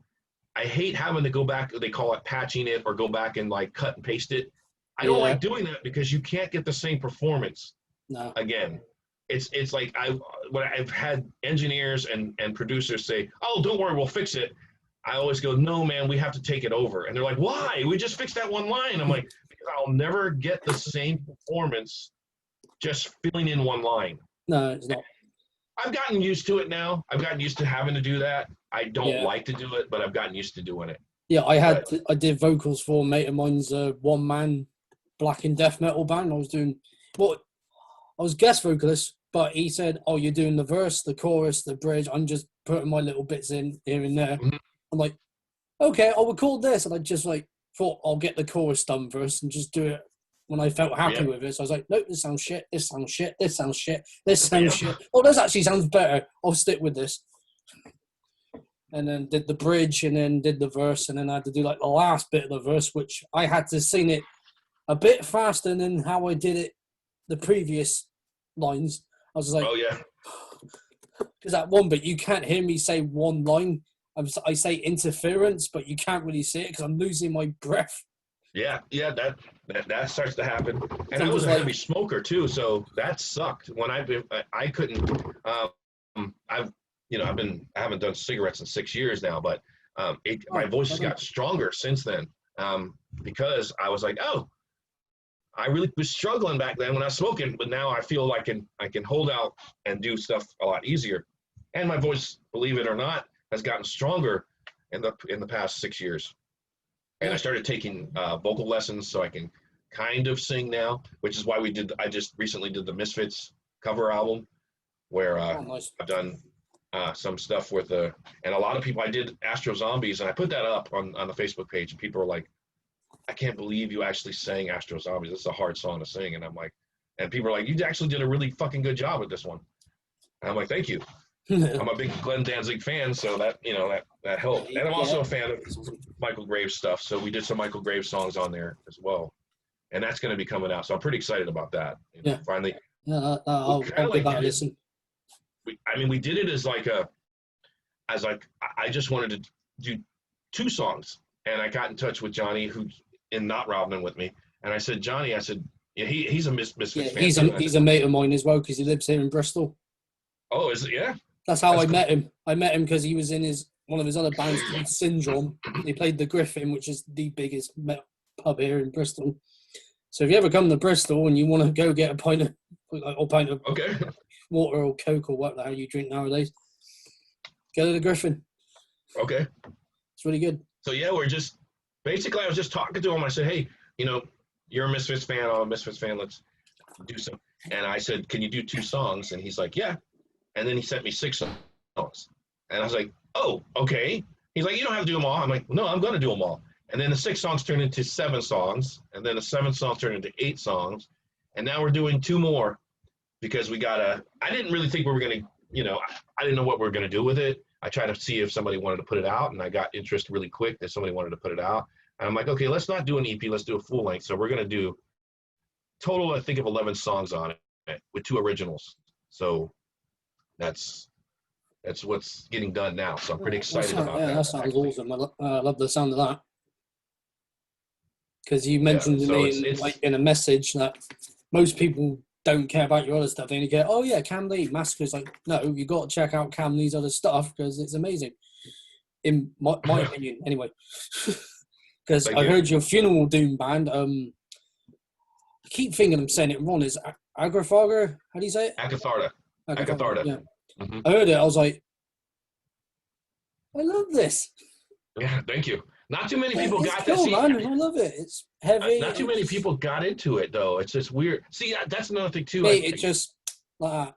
I hate having to go back. They call it patching it, or go back and like cut and paste it. I don't like doing that because you can't get the same performance again. It's like I've had engineers and producers say, "Oh, don't worry, we'll fix it." I always go, "No, man, we have to take it over." And they're like, "Why? We just fixed that one line." I'm like, "Because I'll never get the same performance just filling in one line." No, it's not. I've gotten used to it now. I've gotten used to having to do that. I don't like to do it, but I've gotten used to doing it. Yeah, I did vocals for a mate of mine's one-man black and death metal band. I was guest vocalist, but he said, "Oh, you're doing the verse, the chorus, the bridge. I'm just putting my little bits in here and there." Mm-hmm. I'm like, "Okay, I'll record this," and I just thought I'll get the chorus done first and just do it when I felt happy with it. So I was like, "Nope, this sounds shit. This sounds shit. This sounds shit. This sounds shit. Oh, this actually sounds better. I'll stick with this." And then did the bridge, and then did the verse, and then I had to do the last bit of the verse, which I had to sing it a bit faster than how I did it the previous lines. I was like, "Oh yeah," because that one bit you can't hear me say one line. I say interference, but you can't really see it because I'm losing my breath. Yeah, that starts to happen. And I was a heavy smoker too, so that sucked. When I couldn't. I haven't done cigarettes in 6 years now, but my voice has got stronger since then, because I was like, oh, I really was struggling back then when I was smoking, but now I feel like I can hold out and do stuff a lot easier. And my voice, believe it or not, has gotten stronger in the past 6 years. And I started taking vocal lessons so I can kind of sing now, which is why I just recently did the Misfits cover album, where nice. I've done some stuff with and a lot of people. I did Astro Zombies, and I put that up on the Facebook page, and people are like, "I can't believe you actually sang Astro Zombies. This is a hard song to sing." And I'm like, and people are like, "You actually did a really fucking good job with this one." And I'm like, "Thank you." I'm a big Glenn Danzig fan, so that that helped. And I'm also a fan of Michael Graves stuff, so we did some Michael Graves songs on there as well, and that's going to be coming out. So I'm pretty excited about that. Finally. Yeah, I'll give that a listen. We did it as I just wanted to do 2 songs, and I got in touch with Johnny, who's in Nattravnen with me, and I said, Johnny, he's a Misfits fan. He's a mate of mine as well because he lives here in Bristol. Oh, is it? Yeah. That's how I met him. I met him because he was in one of his other bands called Syndrome. He played the Griffin, which is the biggest metal pub here in Bristol. So if you ever come to Bristol and you want to go get a pint of water or Coke or what the hell you drink nowadays, go to the Griffin. Okay. It's really good. So yeah, I was just talking to him. I said, hey, you're a Misfits fan. I'm a Misfits fan. Let's do some. And I said, can you do 2 songs? And he's like, yeah. And then he sent me 6 songs. And I was like, oh, okay. He's like, you don't have to do them all. I'm like, no, I'm going to do them all. And then the 6 songs turned into 7 songs. And then the 7 songs turned into 8 songs. And now we're doing 2 more because I didn't really think we were going to, I didn't know what we were going to do with it. I tried to see if somebody wanted to put it out, and I got interest really quick that somebody wanted to put it out. And I'm like, okay, let's not do an EP. Let's do a full length. So we're going to do total, I think, of 11 songs on it with 2 originals. So that's what's getting done now. So I'm pretty excited about that. Yeah, that sounds awesome. I love the sound of that. Because you mentioned to me in a message that most people don't care about your other stuff. They only care, oh yeah, Cam Lee, Massacre's like, no, you got to check out Cam Lee's other stuff because it's amazing. In my opinion, anyway. Because I heard your Funeral Doom band. I keep thinking I'm saying it wrong. Is Akatharta? How do you say it? Akatharta. Yeah. Mm-hmm. I heard it. I was like, I love this. Yeah, thank you. Not too many people got cool, to see man. I love it. It's heavy. Not too many people got into it though. It's just weird. See, that's another thing too. It just like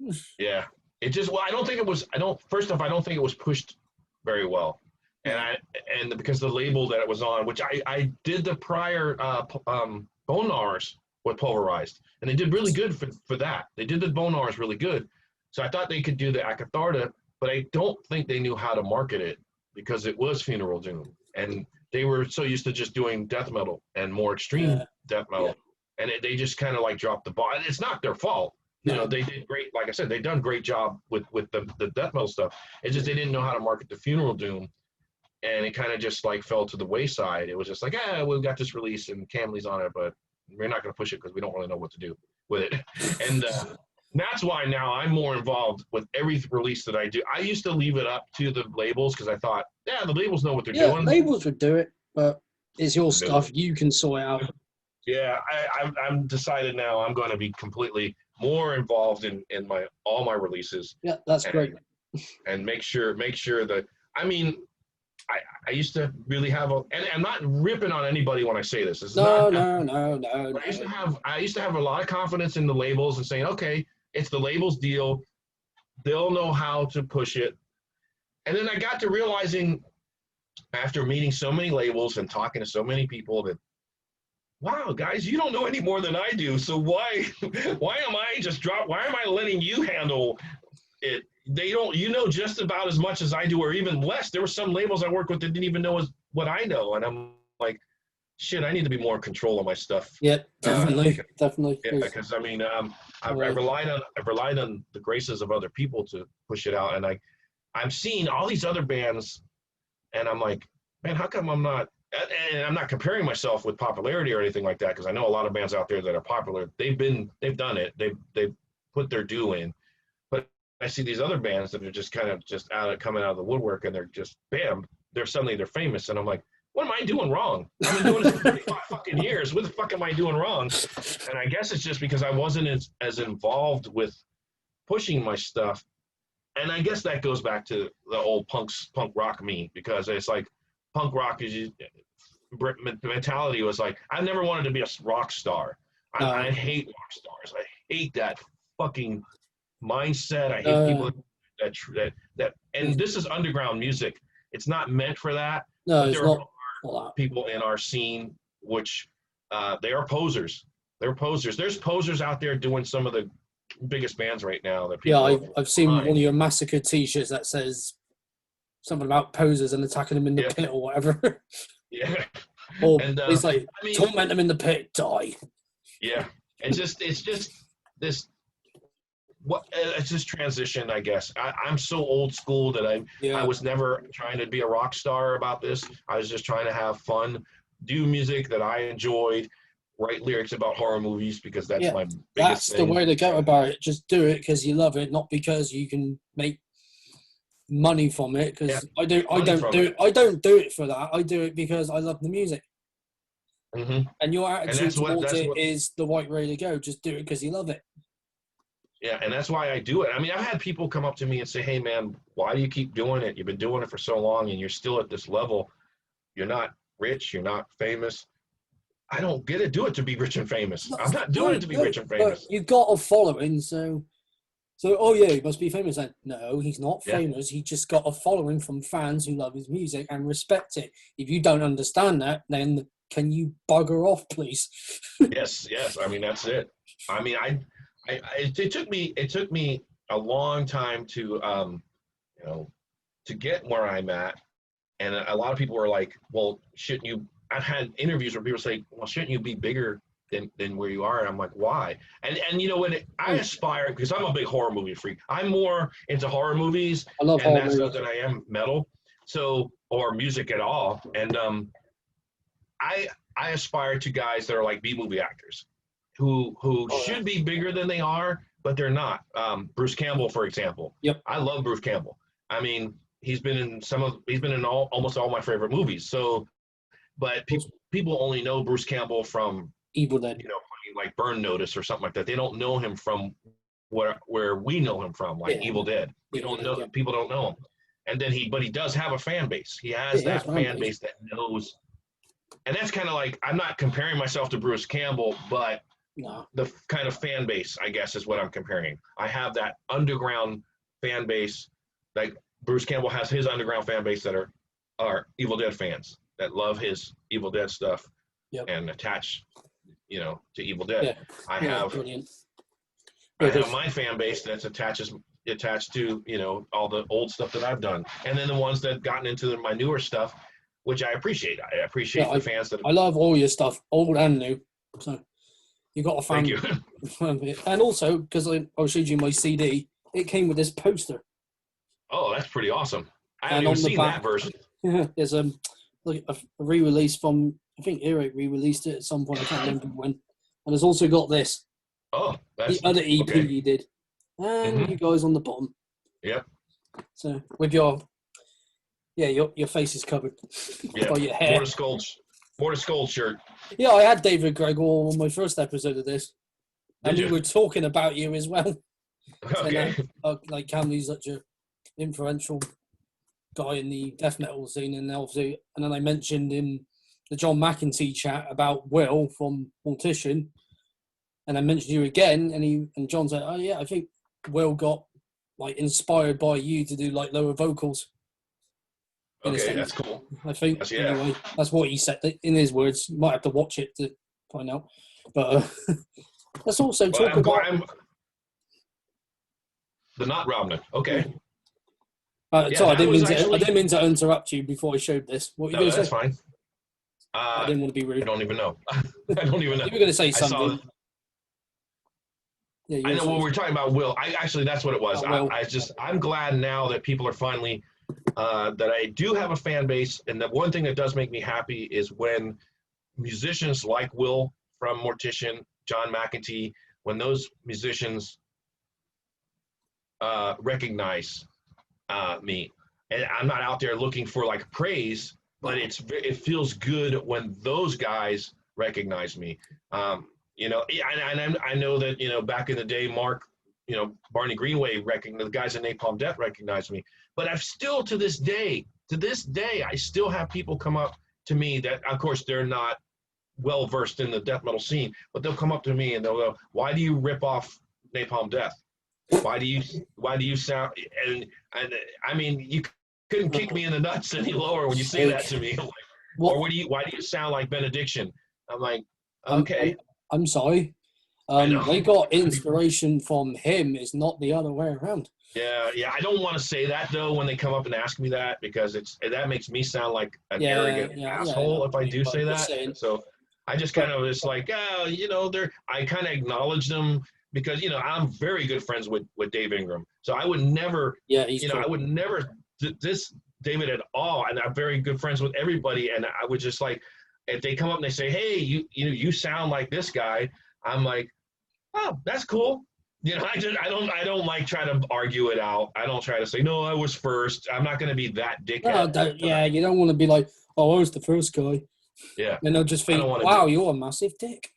that. Yeah. It just I don't think it was pushed very well. and because the label that it was on, which I did the prior bone gnawers with pulverized, and they did really good for that. They did the bone gnawers really good, so I thought they could do the Akatharta, but I don't think they knew how to market it because it was Funeral Doom, and they were so used to just doing death metal and more extreme death metal, and they just kind of like dropped the ball. And it's not their fault. You know, they did great. Like I said, they've done great job with the death metal stuff. It's just they didn't know how to market the Funeral Doom, and it kind of just like fell to the wayside. It was just like, we've got this release and Camley's on it, but we're not going to push it because we don't really know what to do with it. And that's why now I'm more involved with every release that I do. I used to leave it up to the labels because I thought, the labels know what they're doing. Labels would do it, but it's your stuff. You can sort it out. Yeah, I'm decided now I'm going to be completely more involved in all my releases. Yeah, that's great. And make sure that, I mean, I used to really have and I'm not ripping on anybody when I say this. No. I used to have a lot of confidence in the labels and saying, okay, it's the label's deal. They'll know how to push it. And then I got to realizing after meeting so many labels and talking to so many people that, wow, guys, you don't know any more than I do. So why am I letting you handle it? They don't, just about as much as I do, or even less. There were some labels I work with that didn't even know what I know. And I'm like, shit, I need to be more in control of my stuff. Yeah, definitely. Yeah, because I mean, I've relied on the graces of other people to push it out. And I'm seeing all these other bands and I'm like, man, how come I'm not, and I'm not comparing myself with popularity or anything like that, because I know a lot of bands out there that are popular. They've done it. They've put their due in. But I see these other bands that are just kind of coming out of the woodwork, and they're just bam, they're famous, and I'm like, what am I doing wrong? I've been doing this for 35 fucking years. What the fuck am I doing wrong? And I guess it's just because I wasn't as involved with pushing my stuff. And I guess that goes back to the old punk rock me, because it's like punk rock mentality was like, I never wanted to be a rock star. I hate rock stars. I hate that fucking mindset. I hate people that and this is underground music. It's not meant for that. No, but it's there not. are people in our scene which they are posers. They're posers. There's posers out there doing some of the biggest bands right now that people I've seen one of your Massacre t-shirts that says something about posers and attacking them in the pit or whatever. Yeah. Or it's like, torment them in the pit, die. Yeah. It's just this it's this transition, I guess. I'm so old school that I was never trying to be a rock star about this. I was just trying to have fun, do music that I enjoyed, write lyrics about horror movies, because that's my biggest thing. That's the way to go about it. Just do it because you love it, not because you can make money from it. Because I don't do it for that. I do it because I love the music. Mm-hmm. And your attitude towards it is the right way to go. Just do it because you love it. Yeah, and that's why I do it. I mean, I've had people come up to me and say, hey, man, why do you keep doing it? You've been doing it for so long, and you're still at this level. You're not rich. You're not famous. I don't get to do it to be rich and famous. I'm not doing it to be rich and famous. But you've got a following, so oh yeah, he must be famous then. No, he's not famous. He just got a following from fans who love his music and respect it. If you don't understand that, then can you bugger off, please? Yes. I mean, that's it. I mean, it took me a long time to to get where I'm at, and a lot of people were like, well, shouldn't you? I've had interviews where people say, well, shouldn't you be bigger than where you are? And I'm like, why? And when I aspire, because I'm a big horror movie freak. I'm more into horror movies and that stuff than I am metal, or music at all. And I aspire to guys that are like B-movie actors who should be bigger than they are, but they're not. Bruce Campbell, for example. Yep. I love Bruce Campbell. I mean, he's been in almost all my favorite movies. So, but people only know Bruce Campbell from Evil Dead, playing like Burn Notice or something like that. They don't know him from where we know him from, like Evil Dead. People don't know him. And then he does have a fan base. He has that fan base that knows. And that's kind of like, I'm not comparing myself to Bruce Campbell, but the kind of fan base, I guess, is what I'm comparing. I have that underground fan base, like Bruce Campbell has his underground fan base that are are Evil Dead fans that love his Evil Dead stuff Yep. and attach, to Evil Dead. Yeah. I Yeah, have brilliant. I have my fan base that's attached to all the old stuff that I've done, and then the ones that gotten into my newer stuff, which I appreciate. I appreciate the fans that. I love all your stuff, old and new. So you got a fan. Thank you. And also because I showed you my CD, it came with this poster. Oh, that's pretty awesome. I haven't even seen that version. Yeah, there's like a re-release from, I think Eric re-released it at some point. I can't remember when. And it's also got this. Oh, that's the other EP okay. you did, and you guys on the bottom. Yep. So with your face is covered by your hair. More to Skull shirt. Yeah, I had David Gregor on my first episode of this, and we were talking about you as well. Okay. And, like Camley's such a influential guy in the death metal scene, and then I mentioned in the John McEntee chat about Will from Mortician, and I mentioned you again, and John said, "Oh yeah, I think Will got like inspired by you to do like lower vocals." Okay, that's cool. I think anyway, that's what he said in his words. You might have to watch it to find out, but let's also talk about the Nattravnen. Okay. Sorry, I didn't mean to interrupt you before I showed this. What were you going to say? That's fine. I didn't want to be rude. I don't even know. I don't even know. You were going to say something. I know what we're talking about. Will, that's what it was. I'm glad now that people are finally that I do have a fan base, and the one thing that does make me happy is when musicians like Will from Mortician, John McEntee, when those musicians recognize me, and I'm not out there looking for like praise, but it feels good when those guys recognize me. I know that back in the day, Mark, Barney Greenway the guys in Napalm Death recognized me, but I've still to this day, I still have people come up to me that, of course, they're not well versed in the death metal scene, but they'll come up to me and they'll go, "Why do you rip off Napalm Death? Why do you sound?" And I mean, you couldn't kick me in the nuts any lower when you say that to me. Like, or why do you sound like Benediction? I'm like, okay. I'm sorry. They got inspiration from him. It's not the other way around. Yeah. I don't want to say that though when they come up and ask me that, because that makes me sound like an arrogant asshole if I do say that. So I just kind of it's like, I kind of acknowledge them because I'm very good friends with Dave Ingram. So I would never, I would never diss David at all, and I'm very good friends with everybody. And I would just like, if they come up and they say, "Hey, you sound like this guy," I'm like, "Oh, that's cool." I don't like try to argue it out. I don't try to say, "No, I was first." I'm not going to be that dickhead. You don't want to be like, "Oh, I was the first guy." Yeah. And they'll just think, "Wow, you're a massive dick."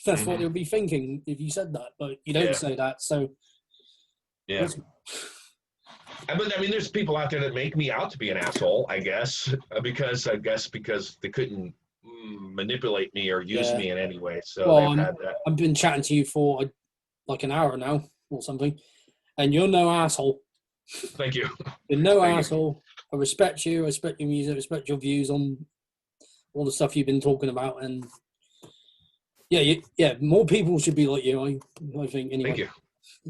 That's what they'll be thinking if you said that, but you don't say that. So. Yeah. But I mean, there's people out there that make me out to be an asshole, I guess, because they couldn't manipulate me or use me in any way. So I've been chatting to you for like an hour now or something, and you're no asshole. Thank you. You're no asshole. I respect you. I respect your music. I respect your views on all the stuff you've been talking about. And more people should be like you. I think anyway. Thank you.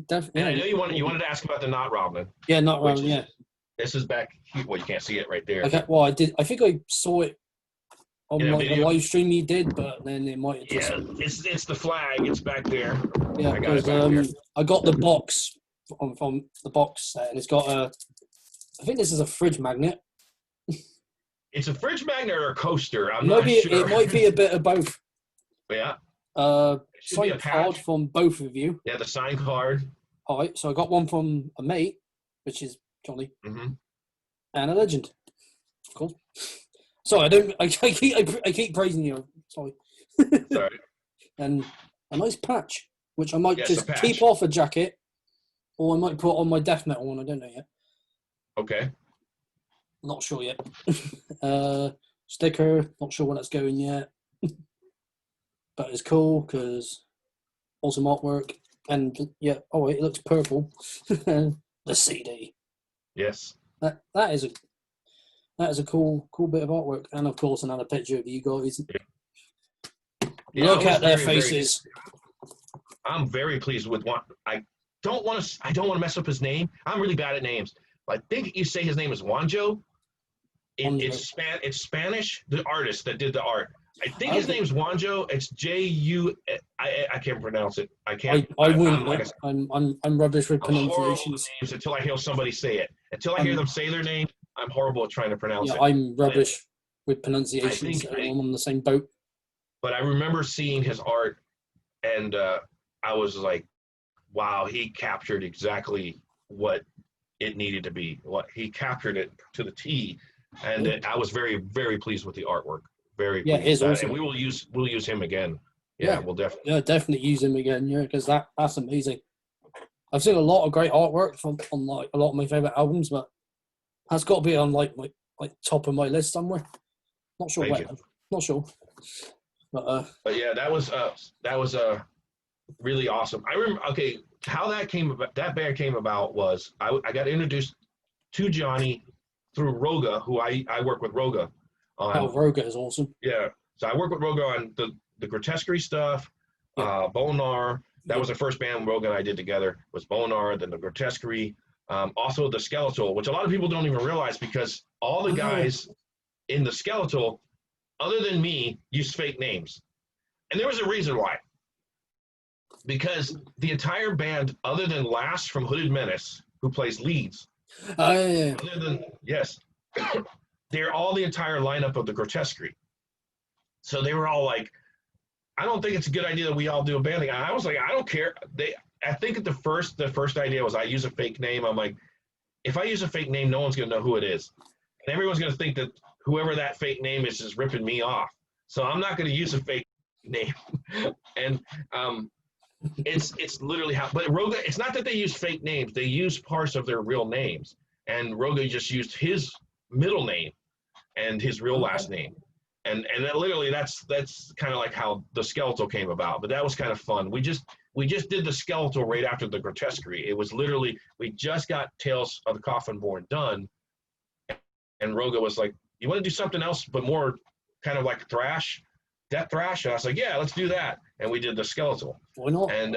Definitely. And I know you wanted to ask about the Nattravnen. Yeah, Nattravnen. Yeah. This is back. Well, you can't see it right there. Okay. Well, I did. I think I saw it on the live stream you did, but then it might have just... Yeah, it's the flag. It's back there. Yeah, because I got the box from the box set, and it's got I think this is a fridge magnet. It's a fridge magnet or a coaster? I'm not sure. It might be a bit of both. Yeah. Signed card from both of you. Yeah, the signed card. All right, so I got one from a mate, which is Johnny, and a legend, of course. Sorry, I keep praising you. Sorry. Sorry. And a nice patch, which I might just keep off a jacket, or I might put on my death metal one. I don't know yet. Okay. Not sure yet. Sticker, not sure when it's going yet. But it's cool because awesome artwork, and it looks purple. The CD. Yes. That is That is a cool bit of artwork, and of course another picture of you guys. Yeah, Look at their faces. I'm very pleased with one. I don't want to mess up his name. I'm really bad at names. I think you say his name is Juanjo. It's Spanish. The artist that did the art. I think his name's Juanjo. It's J-U. I can't pronounce it. I can't. I wouldn't. I'm rubbish with pronunciations. Names until I hear somebody say it. Until I hear them say their name, I'm horrible at trying to pronounce it. I'm rubbish with pronunciations. I'm on the same boat. But I remember seeing his art, and I was like, wow, he captured exactly what it needed to be. What he captured it to the T, and I was very, very pleased with the artwork. Very pleased. It's awesome. And we'll use him again. Yeah, we'll definitely. Yeah, definitely use him again. Yeah, because that's amazing. I've seen a lot of great artwork on like a lot of my favorite albums, but that's got to be on like top of my list somewhere. Not sure where. Not sure. But yeah, that was really awesome. I remember. Okay, how that band came about was I got introduced to Johnny through Roga, who I work with Roga on. Oh, Roga is awesome. Yeah, so I work with Roga on the Grotesquerie stuff, Bonar. That was the first band Roga and I did together. Was Bonar, then the Grotesquerie, also the Skeletal, which a lot of people don't even realize because all the guys in the Skeletal, other than me, used fake names, and there was a reason why. Because the entire band, other than Lass from Hooded Menace, who plays leads, they're all the entire lineup of the Grotesquerie. So they were all like, I don't think it's a good idea that we all do a band together. I was like, I don't care. I think the first idea was I use a fake name. I'm like, if I use a fake name, no one's going to know who it is. And everyone's going to think that whoever that fake name is ripping me off. So I'm not going to use a fake name. And it's literally how, but Roga, it's not that they use fake names. They use parts of their real names. And Roga just used his middle name and his real last name. And that literally that's kind of like how the Skeletal came about. But that was kind of fun. We just did the Skeletal right after the Grotesquerie. It was literally, we just got Tales of the Coffin Born done. And Roga was like, you want to do something else, but more kind of like thrash, death thrash? And I was like, yeah, let's do that. And we did the Skeletal. Why not? And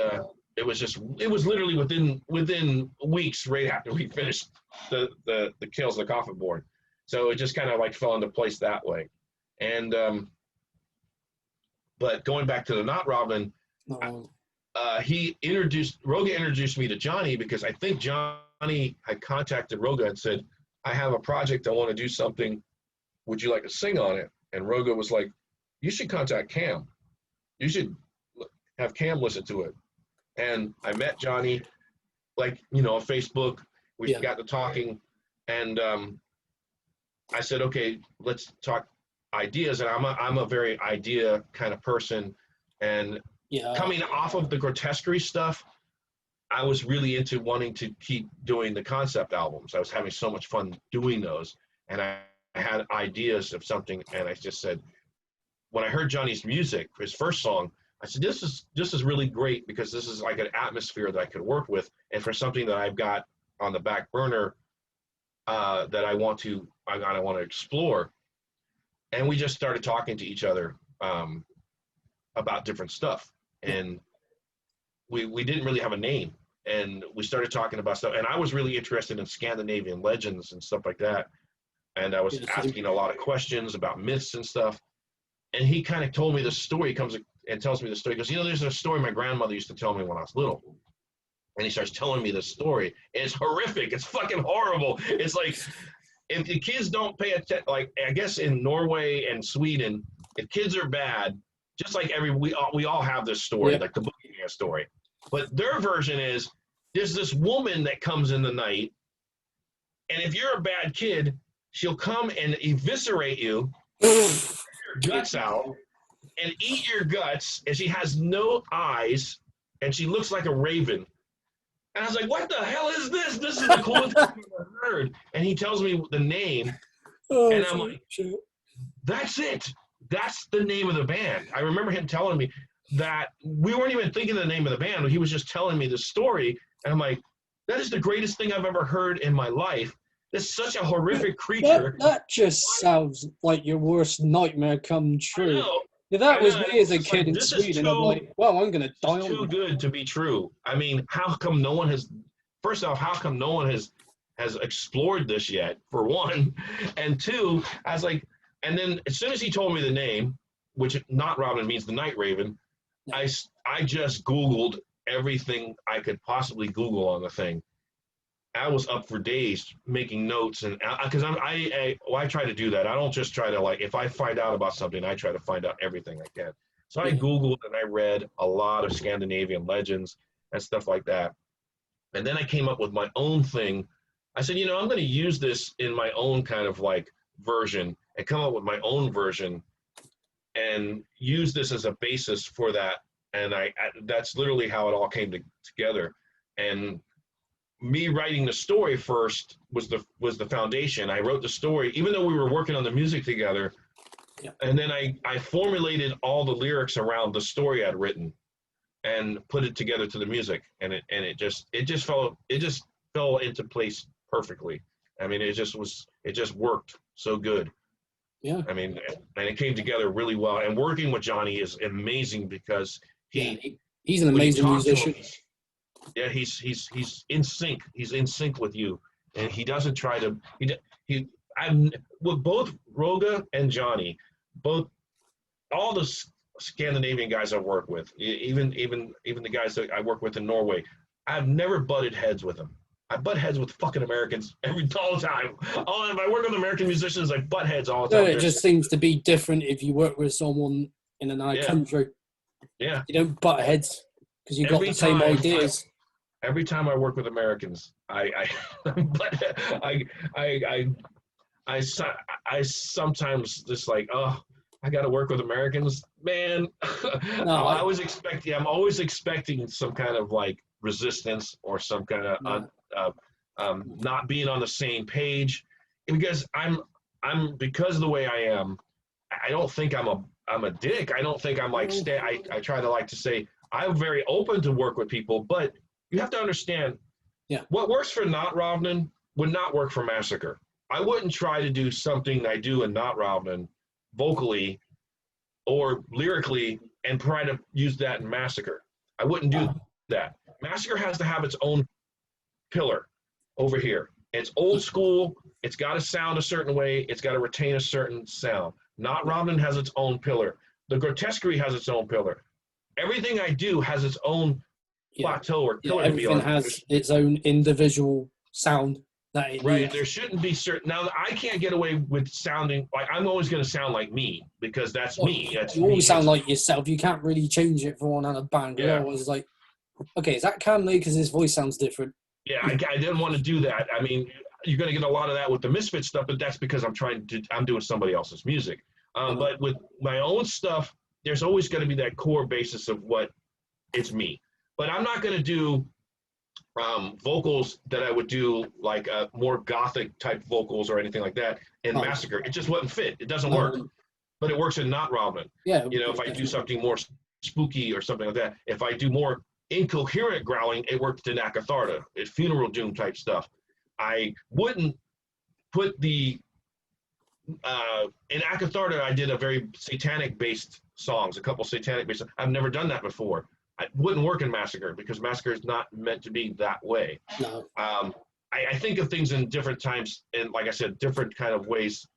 it was literally within weeks right after we finished the Tales of the Coffin Born. So it just kind of like fell into place that way. And but going back to the Nattravnen, Roga introduced me to Johnny because I think Johnny had contacted Roga and said, I have a project, I want to do something, would you like to sing on it? And Roga was like, you should contact Cam, you should have Cam listen to it. And I met Johnny, like, on Facebook, we got to talking, and I said, okay, let's talk ideas. And I'm a very idea kind of person, and coming off of the Grotesquerie stuff, I was really into wanting to keep doing the concept albums. I was having so much fun doing those, and I had ideas of something, and I just said, when I heard Johnny's music, his first song, I said, this is really great because this is like an atmosphere that I could work with, and for something that I've got on the back burner that I want to explore. And we just started talking to each other about different stuff, and we didn't really have a name, and we started talking about stuff. And I was really interested in Scandinavian legends and stuff like that, and I was asking a lot of questions about myths and stuff. And he kind of told me the story. He comes and tells me the story. He goes, there's a story my grandmother used to tell me when I was little. And he starts telling me this story. And it's horrific. It's fucking horrible. It's like, if the kids don't pay attention, like I guess in Norway and Sweden, if kids are bad, just like we all have this story, like the boogeyman story. But their version is, there's this woman that comes in the night, and if you're a bad kid, she'll come and eviscerate you, your guts out, and eat your guts, and she has no eyes, and she looks like a raven. And I was like, what the hell is this? This is the coolest thing I've ever heard. And he tells me the name, and I'm like, that's it. That's the name of the band. I remember him telling me that we weren't even thinking of the name of the band. He was just telling me the story. And I'm like, that is the greatest thing I've ever heard in my life. This is such a horrific creature. That just sounds like your worst nightmare come true. I know. If that was I know, me as a it's kid like, in this is Sweden, I'm like, well, I'm gonna die on too good to be true. I mean, how come no one has? First off, how come no one has explored this yet? For one, and two, I was like, and then as soon as he told me the name, which Nattravnen means the night raven, Yeah. I just Googled everything I could possibly Google on the thing. I was up for days making notes, and because I try to do that. I don't just try to, like, if I find out about something, I try to find out everything I can. So I Googled and I read a lot of Scandinavian legends and stuff like that. And then I came up with my own thing. I said, I'm going to use this in my own kind of like version and come up with my own version and use this as a basis for that. And that's literally how it all came together. And me writing the story first was the foundation. I wrote the story, even though we were working on the music together. Yeah. And then I formulated all the lyrics around the story I'd written and put it together to the music. And it just fell into place perfectly. I mean, it just worked so good. Yeah. I mean, and it came together really well. And working with Johnny is amazing because he's an amazing musician. Yeah, he's in sync. He's in sync with you, and he doesn't try to. I'm with both Roga and Johnny, all the Scandinavian guys I work with, even the guys that I work with in Norway. I've never butted heads with them. I butt heads with fucking Americans all the time. If I work with American musicians, I butt heads all the time. It just seems to be different if you work with someone in another country. Yeah, you don't butt heads because you've got the same ideas. Every time I work with Americans, I sometimes just like, oh, I got to work with Americans, man. No, I'm always expecting some kind of like resistance or some kind of not being on the same page, because because of the way I am, I don't think I'm a dick. I don't think I'm like I try to like to say I'm very open to work with people, but you have to understand, what works for Nattravnen would not work for Massacre. I wouldn't try to do something I do in Nattravnen vocally or lyrically and try to use that in Massacre. I wouldn't do that. Massacre has to have its own pillar over here. It's old school. It's got to sound a certain way. It's got to retain a certain sound. Nattravnen has its own pillar. The grotesquerie has its own pillar. Everything I do has its own plateau or pillar. Everything has its own individual sound that it needs. There shouldn't be certain. Now, I can't get away with sounding like I'm always going to sound like me because that's me. You always sound like yourself. You can't really change it for one other band. You're always like, okay, is that Cam Lee? Because his voice sounds different. Yeah, I didn't want to do that. I mean, you're going to get a lot of that with the Misfit stuff, but that's because I'm doing somebody else's music. But with my own stuff, there's always going to be that core basis of what it's me. But I'm not going to do vocals that I would do like more gothic type vocals or anything like that in Massacre. It just wouldn't fit. It doesn't work. But it works in Nattravnen. Yeah. If I do something more spooky or something like that, if I do more incoherent growling, it worked in Akatharta. It's funeral doom type stuff. I wouldn't put in Akatharta, I did a very satanic based songs, a couple satanic based. I've never done that before. It wouldn't work in Massacre because Massacre is not meant to be that way. No. I think of things in different times and, like I said, different kind of ways.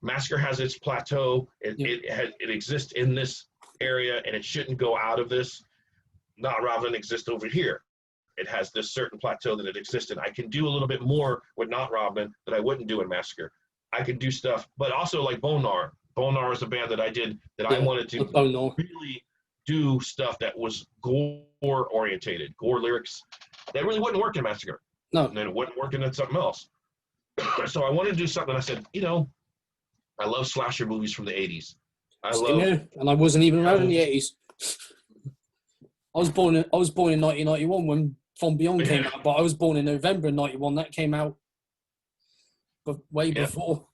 Massacre has its plateau. It exists in this area and it shouldn't go out of this. Nattravnen exists over here. It has this certain plateau that it exists in. I can do a little bit more with Nattravnen that I wouldn't do in Massacre. I could do stuff, but also like Bonar. Bonar is a band that I did that I wanted to really do stuff that was gore orientated, gore lyrics that really wouldn't work in Massacre. No. And then it wouldn't work in something else. So I wanted to do something. I said, I love slasher movies from the 80s. And I wasn't even around in the 80s. I was born in 1991 when From Beyond came out, but I was born in November of 91. That came out way before.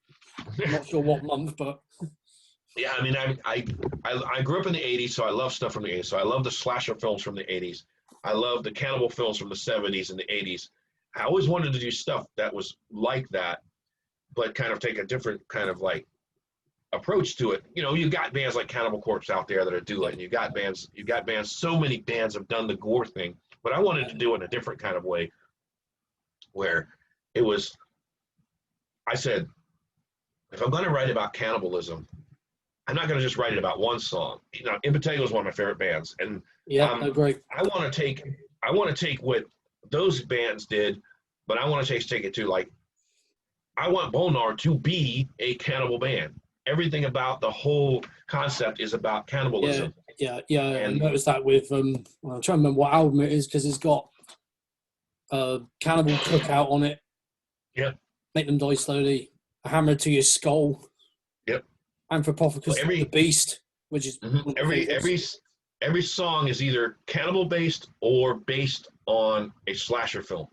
I'm not sure what month, but yeah, I mean, I grew up in the 80s, so I love stuff from the 80s. So I love the slasher films from the 80s. I love the cannibal films from the 70s and the 80s. I always wanted to do stuff that was like that, but kind of take a different kind of like approach to it. You know, you got bands like Cannibal Corpse out there that are doing it. You got bands, so many bands have done the gore thing, but I wanted to do it in a different kind of way where it was, I said, if I'm going to write about cannibalism, I'm not going to just write it about one song. You know, Impetigo is one of my favorite bands, and great. I want to take what those bands did, but I want to take it to like, I want Bonar to be a cannibal band. Everything about the whole concept is about cannibalism. Yeah. I noticed that with I'm trying to remember what album it is because it's got Cannibal Cookout on it. Yep. Make Them Die Slowly. A Hammer to Your Skull. Yep. Anthropophagus the Beast, which is every song is either cannibal based or based on a slasher film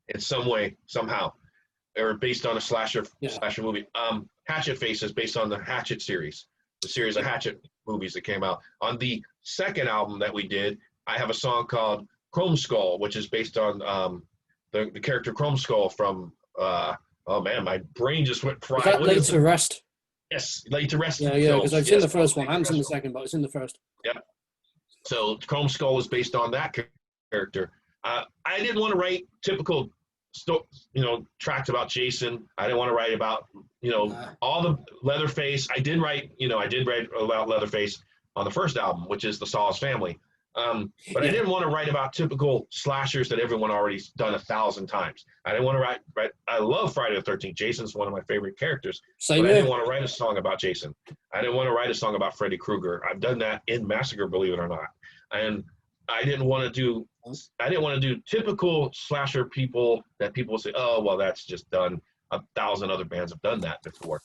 in some way, somehow, or based on a slasher movie. Hatchet Face is based on the Hatchet series, the series of Hatchet movies that came out. On the second album that we did, I have a song called Chrome Skull, which is based on the character Chrome Skull from oh man, my brain just went fried. Is that Laid to Rest? Yes, Laid to Rest. Yeah, because I've seen the first one. I haven't seen the second, but it's in the first. Yeah. So Chrome Skull is based on that character. I didn't want to write typical, tracks about Jason. I didn't want to write about, all the Leatherface. I did write about Leatherface on the first album, which is the Saw's Family. But I didn't want to write about typical slashers that everyone already done 1,000 times. I didn't want to write. I love Friday the 13th. Jason's one of my favorite characters. I didn't want to write a song about Jason. I didn't want to write a song about Freddy Krueger. I've done that in Massacre, believe it or not. And I didn't want to do typical slasher people that people say, oh, well, that's just done. 1,000 other bands have done that before.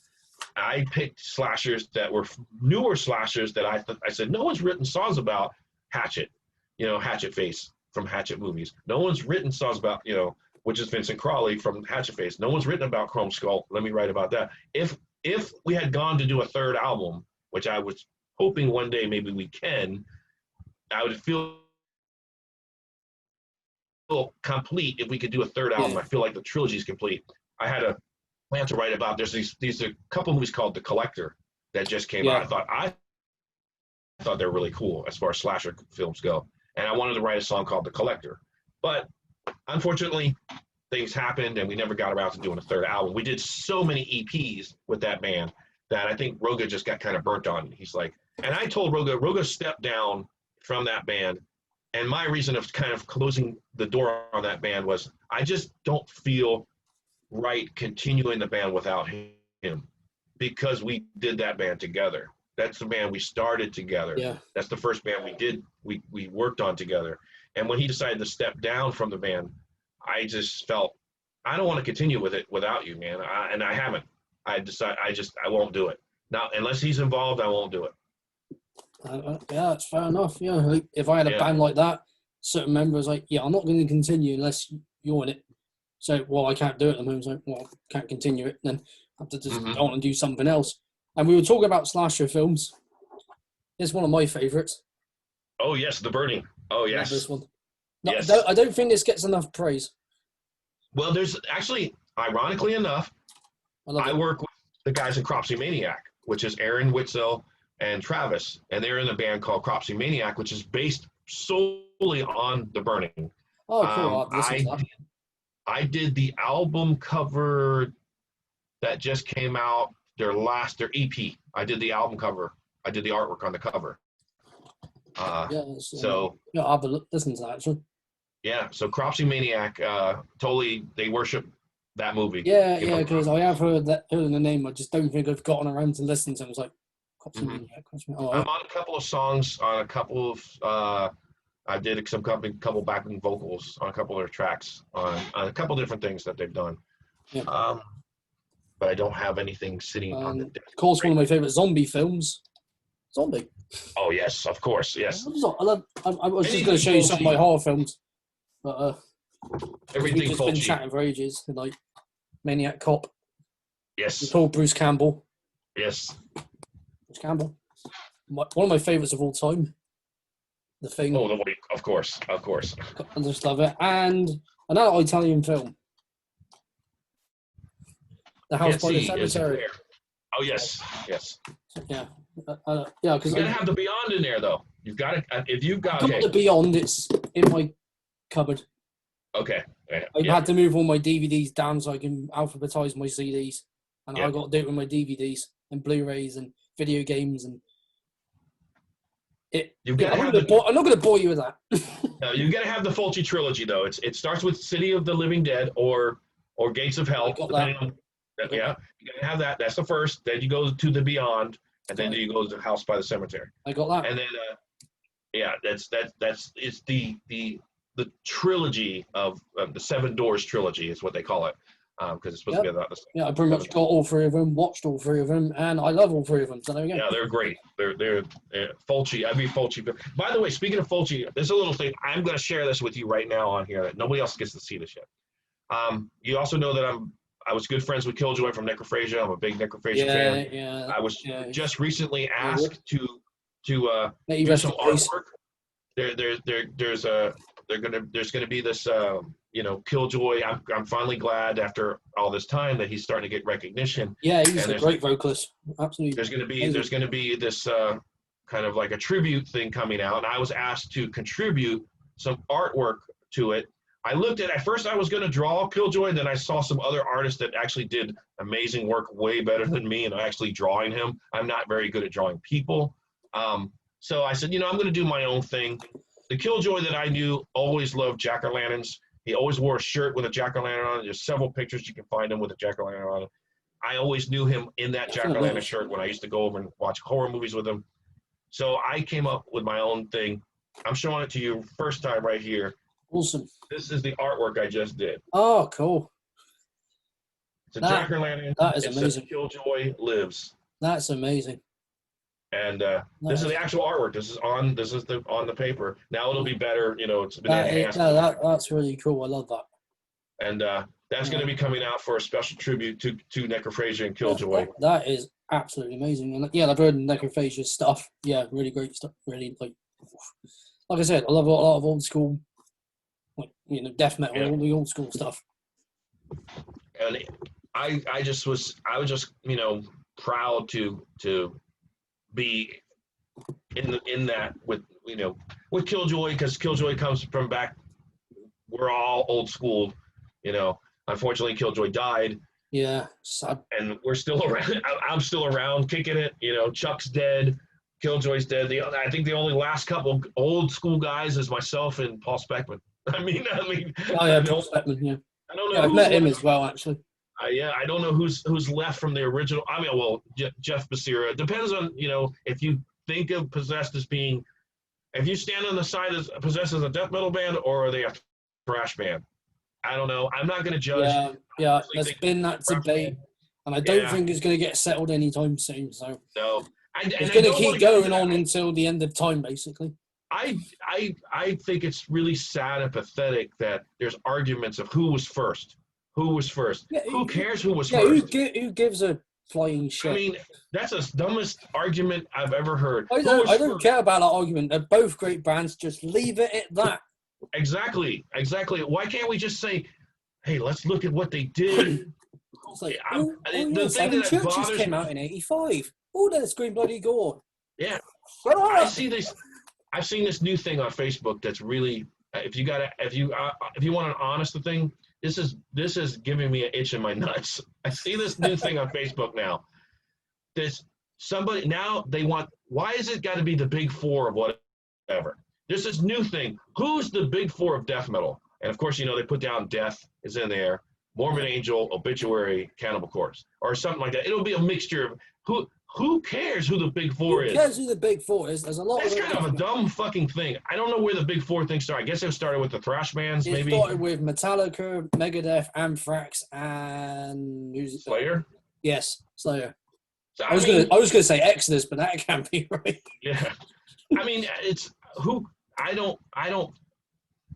I picked slashers that were newer slashers that I said, no one's written songs about Hatchet, Hatchet Face from Hatchet movies. No one's written songs about, which is Vincent Crawley from Hatchet Face. No one's written about Chrome Skull. Let me write about that. If we had gone to do a third album, which I was hoping one day maybe we can, I would feel complete if we could do a third album. I feel like the trilogy is complete. I had a plan to write about. There's these a couple movies called The Collector that just came out. I thought they were really cool as far as slasher films go, and I wanted to write a song called The Collector. But unfortunately, things happened, and we never got around to doing a third album. We did so many EPs with that band that I think Roga just got kind of burnt on. He's like, and I told Roga stepped down from that band, and my reason of kind of closing the door on that band was I just don't feel right continuing the band without him, because we did that band together. That's the band we started together. Yeah. That's the first band we worked on together. And when he decided to step down from the band, I just felt, I don't want to continue with it without you, man. And I haven't. I decided I won't do it. Now, unless he's involved, I won't do it. Yeah, that's fair enough. Yeah, like if I had a band like that, certain members like, yeah, I'm not going to continue unless you're in it. So, well, I can't do it. And I was like, well, can't continue it. Then I have to just go on and do something else. And we were talking about slasher films. It's one of my favourites. Oh, yes, The Burning. Oh, yes. This one. No, yes. I don't think this gets enough praise. Well, there's actually, ironically enough, I work with the guys in Cropsy Maniac, which is Aaron Witzel and Travis. And they're in a band called Cropsy Maniac, which is based solely on The Burning. Oh, cool. I did the album cover that just came out. Their EP. I did the album cover. I did the artwork on the cover. I'll have a listen to that actually. Yeah, so Cropsy Maniac, totally, they worship that movie. Yeah, because I have heard the name. I just don't think I've gotten around to listening to it. I was like, Cropsy Maniac. I'm on a couple of songs, on a couple of, I did a couple backing vocals on a couple of their tracks, on a couple different things that they've done. Yeah. But I don't have anything sitting on the desk. Of course, one of my favorite zombie films, Zombie. Oh, yes, of course, yes. I was just going to show you some of my horror films, but everything we've just been chatting for ages, like Maniac Cop. Yes. We called Bruce Campbell. Yes. Bruce Campbell. One of my favourites of all time. The Thing. Oh, of course. I just love it. And Another Italian film. The House Can't by the see. Is it Cemetery. there? Oh yes, yes. Yeah, yeah. Because You gotta have the Beyond in there though. You've got to. If you've got I've got the Beyond. It's in my cupboard. Okay. I've had to move all my DVDs down so I can alphabetize my CDs, and I got to do it with my DVDs and Blu-rays and video games and it. You've got. I'm not going to bore you with that. No, you got to have the Fulci trilogy though. It starts with City of the Living Dead or Gates of Hell. You gotta have that. That's the first. Then you go to the Beyond, and then you go to House by the Cemetery. I got that. And then it's the trilogy of the Seven Doors trilogy is what they call it, because it's supposed to be about the same. Yeah, I pretty much got all three of them, watched all three of them, and I love all three of them. So there we go. Yeah, they're great. They're Fulci. I mean Fulci. By the way, speaking of Fulci, there's a little thing. I'm going to share this with you right now on here that nobody else gets to see this yet. You also know that I was good friends with Killjoy from Necrophagia. I'm a big Necrophagia fan. Yeah. I was just recently asked to do some artwork. There's gonna be this Killjoy. I'm finally glad after all this time that he's starting to get recognition. Yeah, he's a great vocalist. Absolutely. There's gonna be this kind of like a tribute thing coming out, and I was asked to contribute some artwork to it. I looked at first I was going to draw Killjoy, and then I saw some other artists that actually did amazing work way better than me, and actually drawing him. I'm not very good at drawing people. So I said, I'm going to do my own thing. The Killjoy that I knew always loved jack-o'-lanterns. He always wore a shirt with a jack-o'-lantern on it. There's several pictures you can find him with a jack-o'-lantern on it. I always knew him in that jack-o'-lantern shirt when I used to go over and watch horror movies with him. So I came up with my own thing. I'm showing it to you first time right here. Awesome. This is the artwork I just did. Oh, cool. It's a jack-o'-lantern. That is amazing. Killjoy lives. That's amazing. And this is the actual artwork. This is on the paper. Now it'll be better. It's been enhanced. That's really cool. I love that. And that's going to be coming out for a special tribute to Necrophagia and Killjoy. That is absolutely amazing. And I've heard Necrophagia stuff. Yeah, really great stuff. Really like I said, I love a lot of old school. Death metal, all the old school stuff. And I was just proud to be in that with Killjoy, because Killjoy comes from back. We're all old school, Unfortunately, Killjoy died. Yeah, sad. And we're still around. I'm still around, kicking it. Chuck's dead. Killjoy's dead. I think the only last couple old school guys is myself and Paul Speckman. I mean. Oh yeah, Paul Speckman. Yeah. I don't know. I've met him as well, actually. I don't know who's left from the original. I mean, well, Jeff Becerra. Depends on if you think of Possessed as being, if you stand on the side as Possessed as a death metal band or are they a thrash band? I don't know. I'm not going to judge. Yeah. There's been that debate, and I don't think it's going to get settled anytime soon. So no, it's going to keep going on until the end of time, basically. I think it's really sad and pathetic that there's arguments of who was first. Yeah, who cares who was first? Who gives a flying shit? I mean, that's the dumbest argument I've ever heard. I don't care about that argument. They're both great bands. Just leave it at that. Exactly. Why can't we just say, hey, let's look at what they did? It's like, the thing that Churches came out in '85. Oh, that's Green Bloody Gore. Yeah. I've seen this new thing on Facebook that's really, if you want an honest thing, this is giving me an itch in my nuts. I see this new thing on Facebook now. There's somebody now why is it got to be the big four of whatever? There's this new thing. Who's the big four of death metal? And of course, they put down Death is in there, Morbid Angel, Obituary, Cannibal Corpse, or something like that. It'll be a mixture of who cares who the big four is? Who cares who the big four is? There's a lot. That's kind of a dumb fucking thing. I don't know where the big four thing started. I guess it started with the thrash bands, maybe. It started with Metallica, Megadeth, Anthrax, and Slayer. Yes, Slayer. So, I was gonna say Exodus, but that can't be right. Yeah, I mean it's who. I don't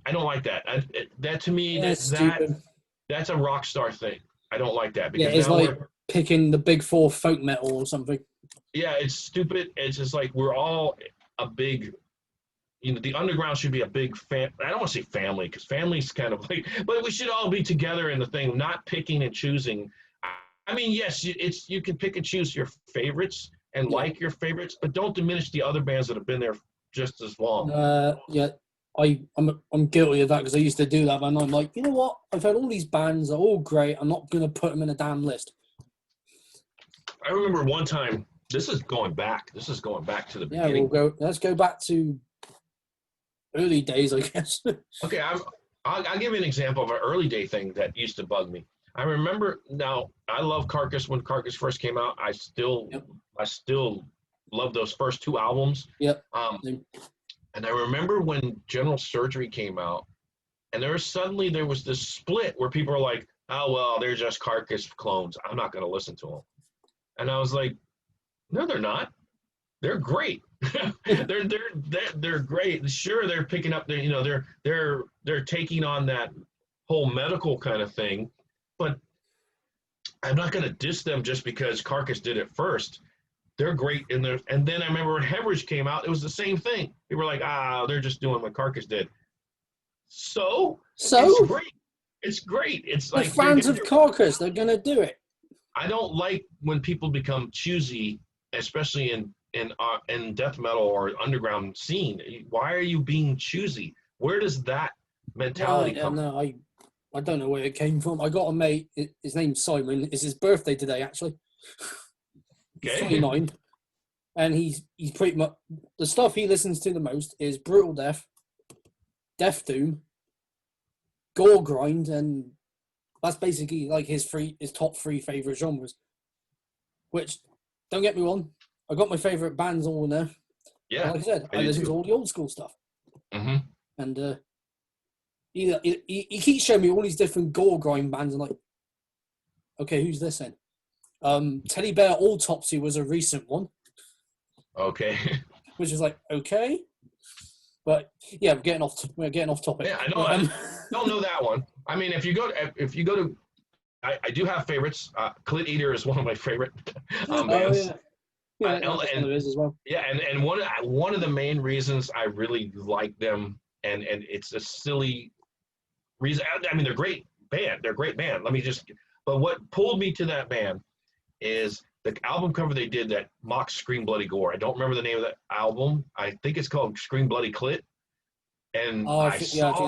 like that. That to me, that's a rock star thing. I don't like that because it's like picking the big four folk metal or something. Yeah, it's stupid. It's just like we're all a big the underground should be a big fan. I don't want to say family because family's kind of like, but we should all be together in the thing, not picking and choosing. I mean, yes, you can pick and choose your favorites and like your favorites, but don't diminish the other bands that have been there just as long. Yeah, I'm guilty of that because I used to do that, and I'm like, you know what? I've had all these bands, they're all great. I'm not gonna put them in a damn list. I remember one time. This is going back to the beginning. Let's go back to early days, I guess. Okay, I'll give you an example of an early day thing that used to bug me. I remember now. I love Carcass when Carcass first came out. I still love those first 2 albums. Yep. And I remember when General Surgery came out, and there was this split where people were like, "Oh well, they're just Carcass clones. I'm not going to listen to them." And I was like, "No, they're not. They're great. they're great. Sure, they're picking up they're taking on that whole medical kind of thing, but I'm not going to diss them just because Carcass did it first. They're great in there." And then I remember when Hemorrhage came out, it was the same thing. People were like, they're just doing what Carcass did. So it's great. It's great. It's like fans of Carcass, they're going to do it. I don't like when people become choosy, especially in death metal or underground scene. Why are you being choosy? Where does that mentality come from? No, I don't know where it came from. I got a mate, his name's Simon. It's his birthday today, actually. Okay. 29. And he's pretty much, the stuff he listens to the most is Brutal Death, Death Doom, Gore Grind, and that's basically like his top 3 favorite genres. Which, don't get me wrong, I got my favorite bands all in there. Yeah. Like I said, I listen to all the old school stuff. Mm-hmm. And he keeps showing me all these different Gore Grind bands, and like, okay, who's this then? Teddy Bear Autopsy was a recent one. Okay. Which is like, okay. But yeah, we're getting off topic. Yeah, I know. I don't know that one. I mean, if you go to, I do have favorites. Clit Eater is one of my favorite bands. Yeah, and it is as well. Yeah, and one of the main reasons I really like them, and it's a silly reason. I mean, they're great band. They're a great band. But what pulled me to that band is the album cover they did that mocks Scream Bloody Gore. I don't remember the name of that album. I think it's called Scream Bloody Clit. And I saw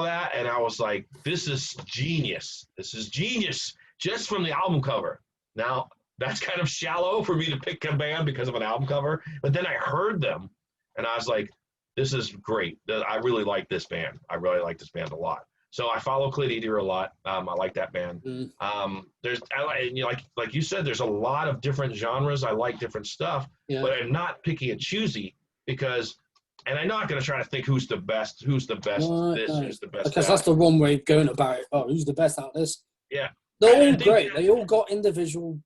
that and I was like, this is genius. This is genius just from the album cover. Now, that's kind of shallow for me to pick a band because of an album cover. But then I heard them and I was like, this is great. I really like this band. I really like this band a lot. So I follow Clit Eater a lot. I like that band. Like you said, there's a lot of different genres. I like different stuff, but I'm not picky and choosy because, and I'm not going to try to think who's the best, who's the best who's the best. Because that's the wrong way of going about it. Oh, who's the best out of this? Yeah. They're all great. They all got individual.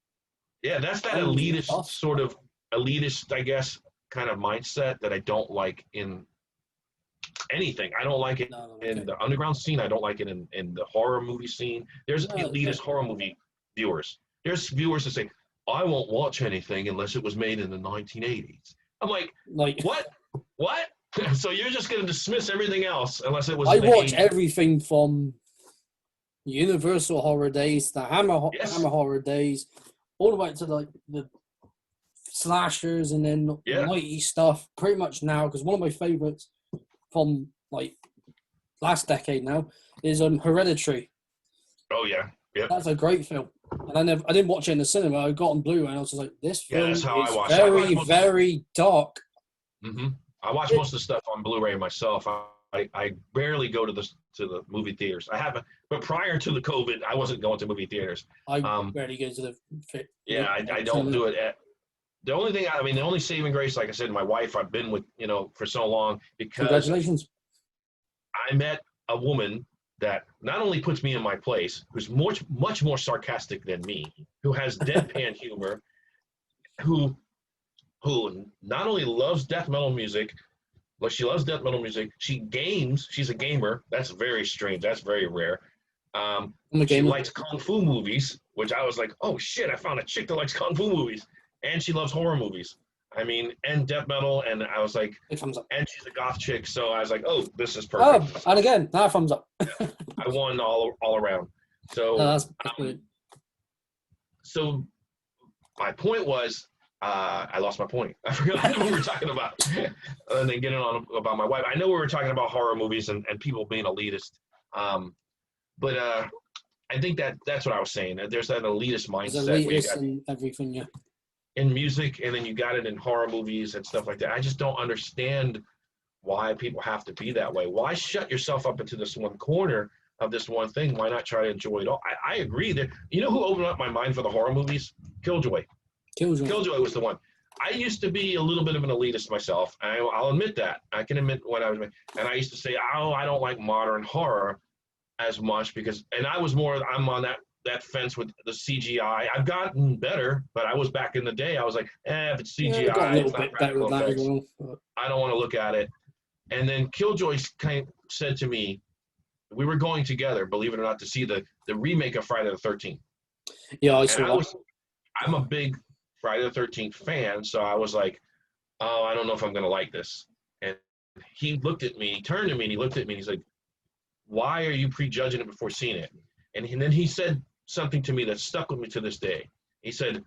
Yeah, that's that elitist sort of I guess, kind of mindset that I don't like in anything. I don't like it in the underground scene. I don't like it in the horror movie scene. There's elitist horror movie viewers. There's viewers that say, I won't watch anything unless it was made in the 1980s. I'm like what? What? So you're just going to dismiss everything else unless it was I watch 80s? Everything from Universal Horror Days, the Hammer Horror Days, all the way to the slashers and then the 90s stuff pretty much now, because one of my favorites from like last decade now is Hereditary. Oh yeah, yeah. That's a great film, and I didn't watch it in the cinema. I got on Blu-ray, and I was just like, this film is very dark. Mm-hmm. I watch most of the stuff on Blu-ray myself. I barely go to the movie theaters. I haven't, but prior to the COVID, I wasn't going to movie theaters. I barely go to the. Yeah, I don't do it. The only thing, the only saving grace, like I said, my wife, I've been with, for so long because congratulations. I met a woman that not only puts me in my place, who's much more sarcastic than me, who has deadpan humor, who not only loves death metal music, but she loves death metal music. She games. She's a gamer. That's very strange. That's very rare. She likes kung fu movies, which I was like, oh shit, I found a chick that likes kung fu movies. And she loves horror movies. I mean, and death metal, and I was like, Big thumbs up. and she's a goth chick, so I was like, oh, this is Oh, perfect. and again, now thumbs up. I won all around. So, No, that's brilliant. so my point was, I lost my point. I forgot what we were talking about. And then getting on about my wife. I know we were talking about horror movies and people being elitist. But I think that's what I was saying. There's that elitist mindset There's where you elitist got and everything, yeah. in music, and then you got it in horror movies and stuff like that. I just don't understand why people have to be that way. Why shut yourself up into this one corner of this one thing? Why not try to enjoy it all? I agree that, you know who opened up my mind for the horror movies? Killjoy. Killjoy was the one. I used to be a little bit of an elitist myself. I'll admit that. I can admit what I was, and I used to say, oh, I don't like modern horror as much because, and I was more, I'm on that fence with the CGI. I've gotten better, but I was back in the day, I was like, if it's CGI, got a little it's not bit better with practical that effects. as well. But... I don't want to look at it. And then Killjoy kind of said to me, we were going together, believe it or not, to see the remake of Friday the 13th. Yeah, I saw that. I'm a big Friday the 13th fan, so I was like, oh, I don't know if I'm going to like this. And he looked at me, he turned to me, and he looked at me, and he's like, why are you prejudging it before seeing it? And then he said something to me that stuck with me to this day. He said,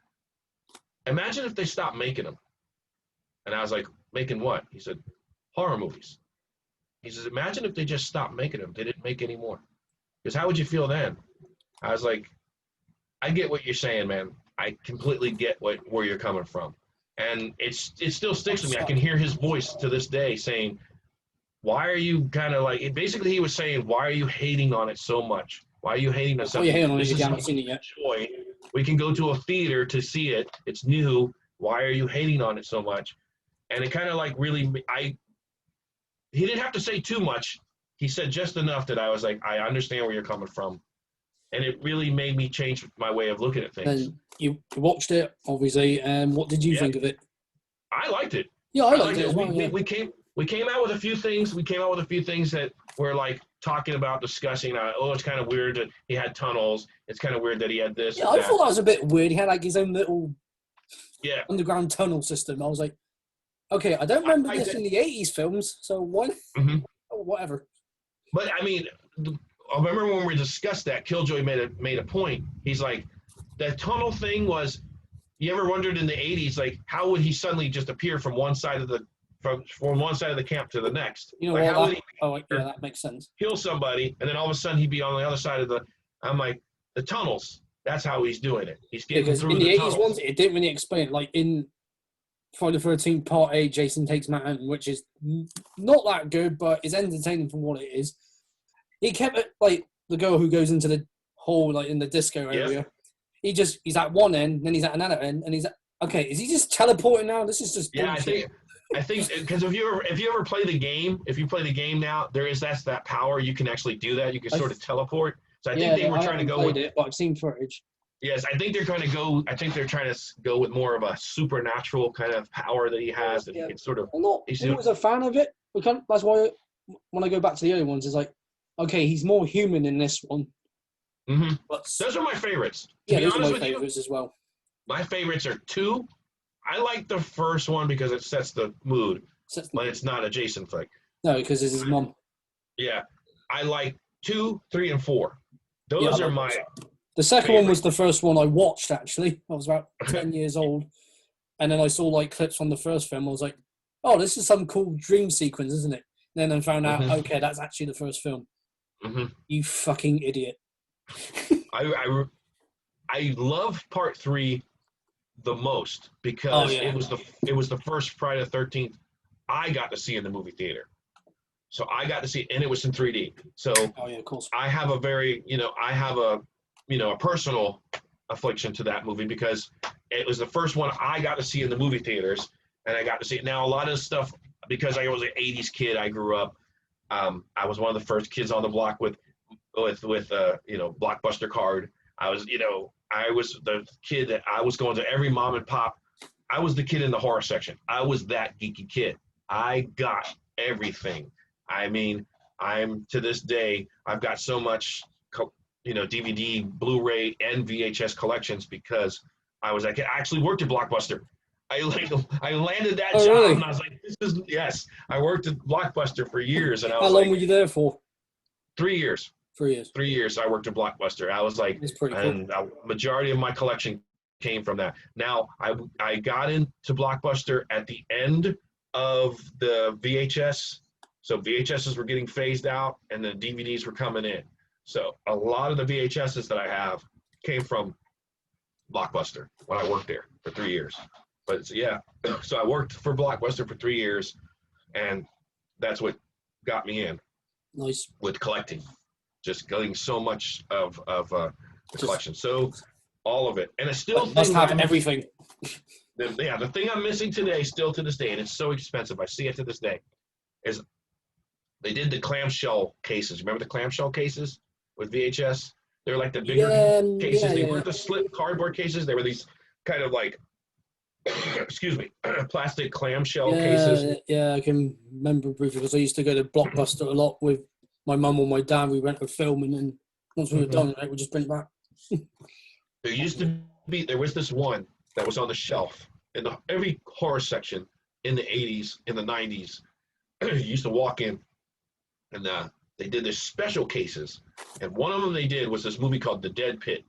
imagine if they stopped making them. And I was like, making what? He said, horror movies. He says, imagine if they just stopped making them. They didn't make any more. Because how would you feel then? I was like, I get what you're saying, man. I completely get where you're coming from. And it still sticks with me. I can hear his voice to this day saying, why are you kind of like, basically he was saying, why are you hating on it so much? Why are you hating on something? Hating on it this if is you haven't seen it yet. Joy. We can go to a theater to see it. It's new. Why are you hating on it so much? And it kind of like really, he didn't have to say too much. He said just enough that I was like, I understand where you're coming from. And it really made me change my way of looking at things. And you watched it, obviously, and what did you think of it? I liked it. Yeah, I liked it as well. We came out with a few things. We came out with a few things that were like talking about, discussing. It's kind of weird that he had tunnels. It's kind of weird that he had this. Yeah, I thought that was a bit weird. He had like his own little underground tunnel system. I was like, okay, I don't remember this in the 80s films, so why? Mm-hmm. Oh, whatever. But I mean, I remember when we discussed that, Killjoy made a point. He's like, the tunnel thing was, you ever wondered in the 80s, like, how would he suddenly just appear from one side of the camp to the next? You know, like, how would he that makes sense. Kill somebody, and then all of a sudden he'd be on the other side of the. I'm like, the tunnels. That's how he's doing it. He's getting through in the 80s tunnels. ones, it didn't really explain. Like in Friday the 13th Part 8, Jason Takes Manhattan, which is not that good, but it's entertaining for what it is. He kept it like the girl who goes into the hole, like in the disco area. Yeah. He's at one end, then he's at another end, and he's at, okay. Is he just teleporting now? This is just bullshit. I think because if you ever play the game, if you play the game now, that's that power. You can actually do that. You can sort of teleport. So I think they were trying to go with it, but I've seen footage. Yes, I think they're trying to go. I think they're trying to go with more of a supernatural kind of power that he has. That he can sort of. I'm not always a fan of it. That's why when I go back to the other ones, it's like, okay, he's more human in this one. Mm-hmm. But those are my favorites. Those are my favorites as well. My favorites are 2. I like the first one because it sets the mood, but it's not a Jason flick. No, because it's his mom. Yeah, I like 2, 3, and 4. Those are my. The second one was the first one I watched. Actually, I was about 10 years old, and then I saw like clips from the first film. I was like, "Oh, this is some cool dream sequence, isn't it?" And then I found out, okay, that's actually the first film. Mm-hmm. You fucking idiot. I love Part 3 the most because it was the first Friday the 13th I got to see in the movie theater. So I got to see it, and it was in 3D. So of course. I have a personal affliction to that movie because it was the first one I got to see in the movie theaters, and I got to see it. Now a lot of stuff, because I was an 80s kid, I grew up. I was one of the first kids on the block with Blockbuster card. I was the kid that I was going to every mom and pop. I was the kid in the horror section. I was that geeky kid. I got everything. I mean, I'm to this day, I've got so much, DVD, Blu-ray, and VHS collections because I actually worked at Blockbuster. I landed that Oh, job, really? and I was like, yes. I worked at Blockbuster for years, and I How was long like, were you there for? 3 years. 3 years. 3 years I worked at Blockbuster. I was like, That's pretty cool. and a majority of my collection came from that. Now, I got into Blockbuster at the end of the VHS. So VHSs were getting phased out, and the DVDs were coming in. So a lot of the VHSs that I have came from Blockbuster when I worked there for 3 years. But yeah, so I worked for Blockbuster for 3 years, and that's what got me in Nice. with collecting, just getting so much of the collection. So all of it, and it's still Must have everything. the thing I'm missing today, still to this day, and it's so expensive. I see it to this day. Is they did the clamshell cases. Remember the clamshell cases with VHS? They were like the bigger cases. They weren't the slip cardboard cases. They were these kind of like, excuse me, plastic clamshell cases. Yeah, I can remember briefly because I used to go to Blockbuster a lot with my mum or my dad. We went to film, and then once we were done, we just bring it back. There used to be, there was this one that was on the shelf in every horror section in the 80s, in the 90s. You used to walk in, and they did this special cases, and one of them they did was this movie called The Dead Pit,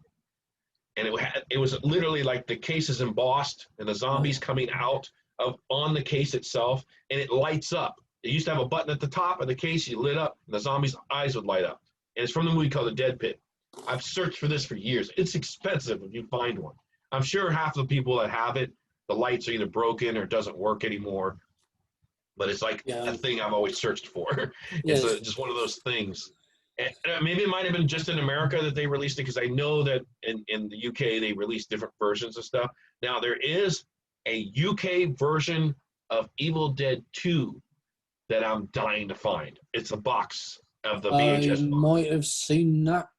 and it was literally like the cases embossed and the zombies coming out of on the case itself, and it lights up. It used to have a button at the top of the case. You lit up, and the zombies' eyes would light up. And it's from the movie called The Dead Pit. I've searched for this for years. It's expensive if you find one. I'm sure half the people that have it, the lights are either broken or doesn't work anymore. But it's like a thing I've always searched for. It's just one of those things. And maybe it might have been just in America that they released it, because I know that in the UK they released different versions of stuff. Now, there is a UK version of Evil Dead 2 that I'm dying to find. It's a box of the VHS. I might have seen that.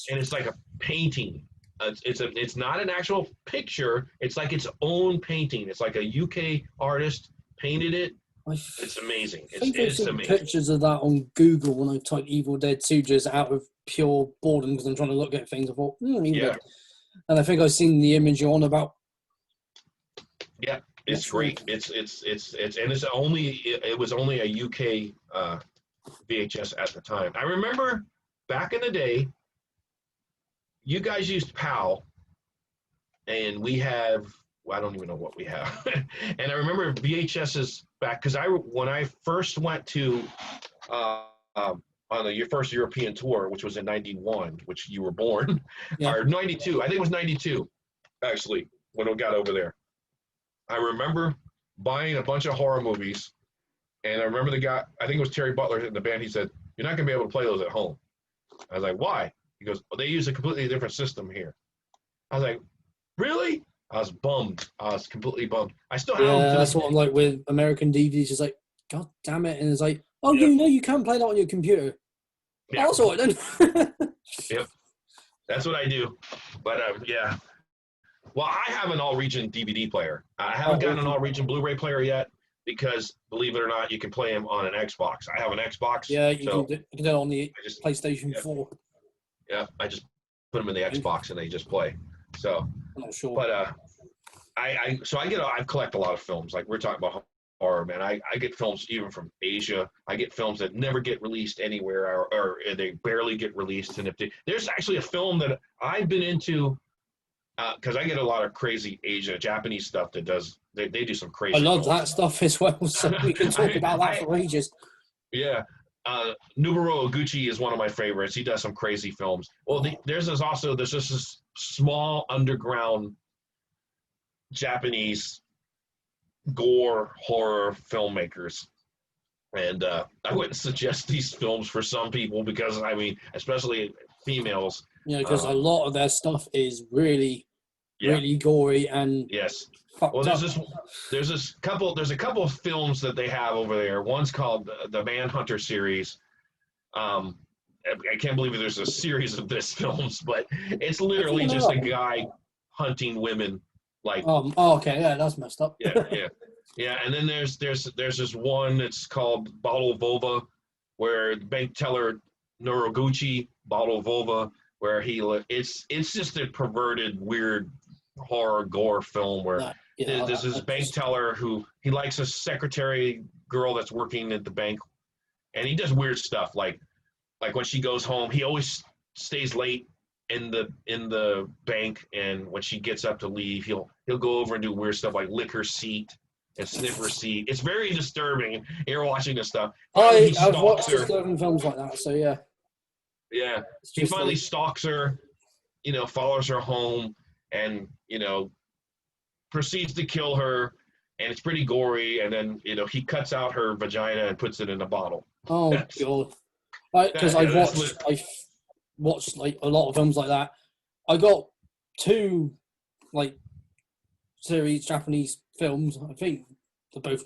And it's like a painting. It's not an actual picture. It's like its own painting. It's like a UK artist painted it. It's amazing. It's amazing. Pictures of that on Google when I typed Evil Dead 2 just out of pure boredom because I'm trying to look at things. I thought, Evil Dead. And I think I've seen the image you're on about. Yeah, it's great. It was only a UK VHS at the time. I remember back in the day, you guys used PAL, and we have, I don't even know what we have. And I remember VHS's back, because when I first went to on your first European tour, which was in '91, which you were born, or '92, I think it was '92, actually, when we got over there. I remember buying a bunch of horror movies, and I remember the guy, I think it was Terry Butler in the band, he said, "You're not going to be able to play those at home." I was like, "Why?" He goes, "Well, they use a completely different system here." I was like, "Really?" I was bummed. I was completely bummed. I still have them. That's what I'm like with American DVDs. It's like, God damn it. And it's like, oh, you can't play that on your computer. Yeah. Oh, that's all right then. Yep. That's what I do. But yeah. Well, I have an all-region DVD player. I haven't gotten an all-region Blu-ray player yet because, believe it or not, you can play them on an Xbox. I have an Xbox. Yeah, you can do it on the PlayStation 4. Yeah, I just put them in the Xbox and they just play. So, I'm not sure. But I collect a lot of films. Like we're talking about horror, man. I get films even from Asia. I get films that never get released anywhere, or they barely get released. And there's actually a film that I've been into, because I get a lot of crazy Japanese stuff that they do some crazy. I love that stuff as well. So we can talk about that for ages. Yeah. Nobuo Oguchi is one of my favorites. He does some crazy films. Well, there's just this small underground Japanese gore horror filmmakers, and I wouldn't suggest these films for some people because, I mean, especially females. Yeah, because a lot of their stuff is really gory and Well, there's a couple of films that they have over there. One's called the Manhunter series. I can't believe there's a series of this films, but it's literally just a guy hunting women. Like, okay, yeah, that's messed up. yeah. And then there's this one that's called Bottle Vova, where the bank teller Noroguchi Bottle Vova, where it's just a perverted, weird horror gore film where Yeah, there's this bank teller who he likes a secretary girl that's working at the bank, and he does weird stuff like when she goes home, he always stays late in the bank, and when she gets up to leave, he'll go over and do weird stuff like lick her seat and sniff her seat. It's very disturbing. You're watching this stuff. I've watched disturbing films like that, so yeah. Yeah, he finally stalks her, follows her home, and proceeds to kill her, and it's pretty gory. And then he cuts out her vagina and puts it in a bottle. Oh god! Because I've watched like a lot of films like that. I got 2 like series Japanese films. I think they're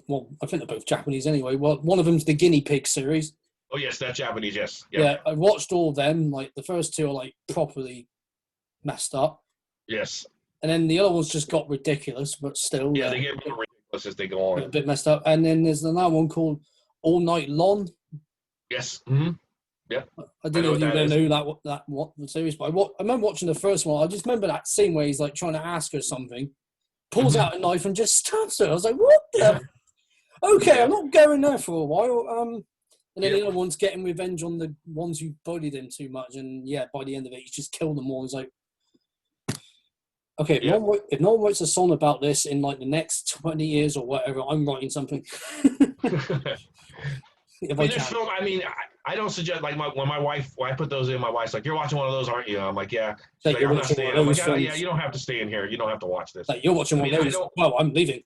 both Japanese anyway. Well, one of them's the Guinea Pig series. Oh yes, that's Japanese. Yes. Yeah, I watched all of them. Like the first 2 are like properly messed up. Yes. And then the other ones just got ridiculous, but still. Yeah, they get more ridiculous as they go on. A bit messed up. And then there's another one called All Night Long. Yes. Mm-hmm. Yep. I don't know if you know what the series, but I remember watching the first one. I just remember that scene where he's like trying to ask her something, pulls out a knife and just stabs her. I was like, what the? Okay, I'm not going there for a while. And then the other one's getting revenge on the ones who bullied him too much. And yeah, by the end of it, he's just killed them all. He's like, okay, if no one writes a song about this in like the next 20 years or whatever, I'm writing something. I don't suggest, like, when I put those in, my wife's like, you're watching one of those, aren't you? I'm like, yeah. She's like, I'm not staying. I'm like, yeah, you don't have to stay in here. You don't have to watch this. Like, you're watching one of those. Well, I'm leaving.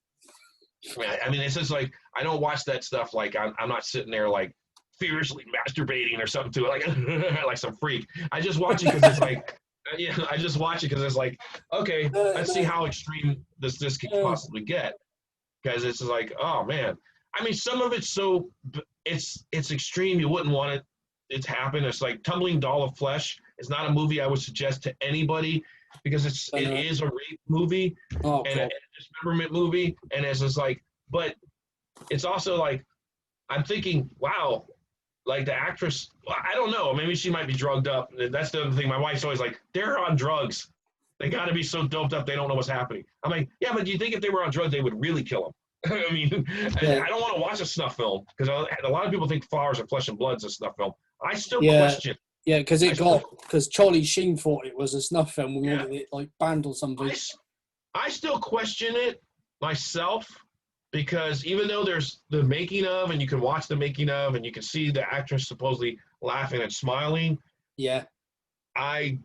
I mean, it's just like, I don't watch that stuff. Like, I'm not sitting there, like, furiously masturbating or something to it, like some freak. I just watch it because it's like, I just watch it because it's like, okay, let's see how extreme this can possibly get. Because it's like, oh, man. I mean, some of it's so, it's extreme. You wouldn't want it to happen. It's like Tumbling Doll of Flesh. It's not a movie I would suggest to anybody because it is a rape movie and a dismemberment movie. And it's just like, but it's also like, I'm thinking, wow, like the actress, I don't know, maybe she might be drugged up. That's the other thing. My wife's always like, they're on drugs. They got to be so doped up they don't know what's happening. I'm like, yeah, but do you think if they were on drugs, they would really kill them? I mean, I don't want to watch a snuff film because a lot of people think Flowers of Flesh and Blood is a snuff film. I still question. Yeah, because Charlie Sheen thought it was a snuff film when we wanted it like banned or something. I still question it myself because even though there's the making of and you can watch the making of and you can see the actress supposedly laughing and smiling. Yeah. I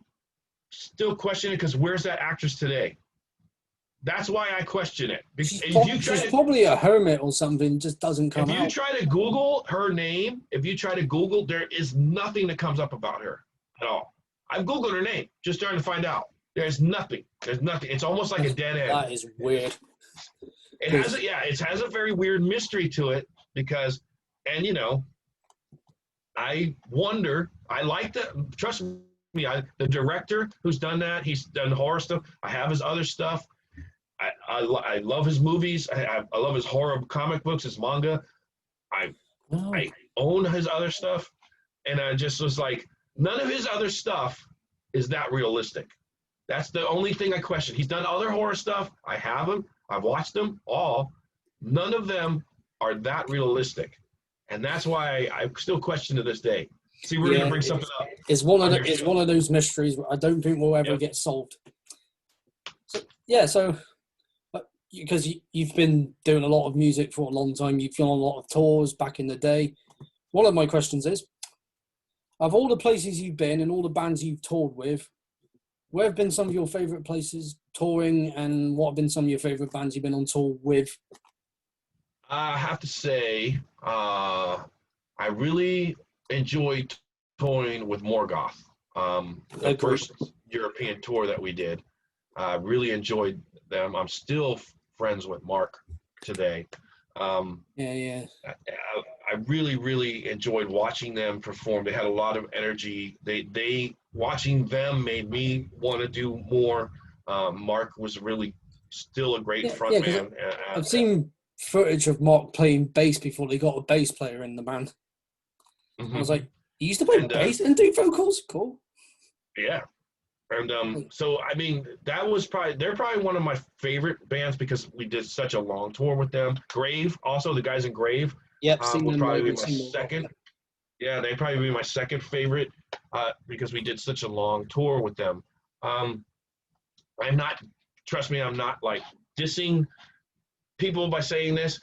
still question it because where's that actress today? That's why I question it. She's probably a hermit or something, just doesn't come out. If you try to Google her name, there is nothing that comes up about her at all. I've Googled her name, just trying to find out. There's nothing. It's almost like a dead end. That is weird. It has a very weird mystery to it because, and I wonder, trust me, the director who's done that, he's done horror stuff. I have his other stuff. I love his movies. I love his horror comic books, his manga. I own his other stuff. And I just was like, none of his other stuff is that realistic. That's the only thing I question. He's done other horror stuff. I have them. I've watched them all. None of them are that realistic. And that's why I still question to this day. See, we're going to bring something up. It's one of those mysteries I don't think will ever get solved. So because you've been doing a lot of music for a long time, you've done a lot of tours back in the day. One of my questions is, of all the places you've been and all the bands you've toured with, where have been some of your favourite places touring and what have been some of your favourite bands you've been on tour with? I have to say, I really enjoyed touring with Morgoth. The first European tour that we did. I really enjoyed them. I'm still friends with Mark today. I really, really enjoyed watching them perform. They had a lot of energy. They watching them made me want to do more. Mark was really still a great frontman. I've seen footage of Mark playing bass before they got a bass player in the band. Mm-hmm. I was like, he used to play bass and do vocals? Cool. Yeah. And so I mean, they're probably one of my favorite bands because we did such a long tour with them. Grave, also the guys in Grave, Yep, seen will them probably live, be my second. Yeah, they'd probably be my second favorite because we did such a long tour with them. Trust me, I'm not like dissing people by saying this.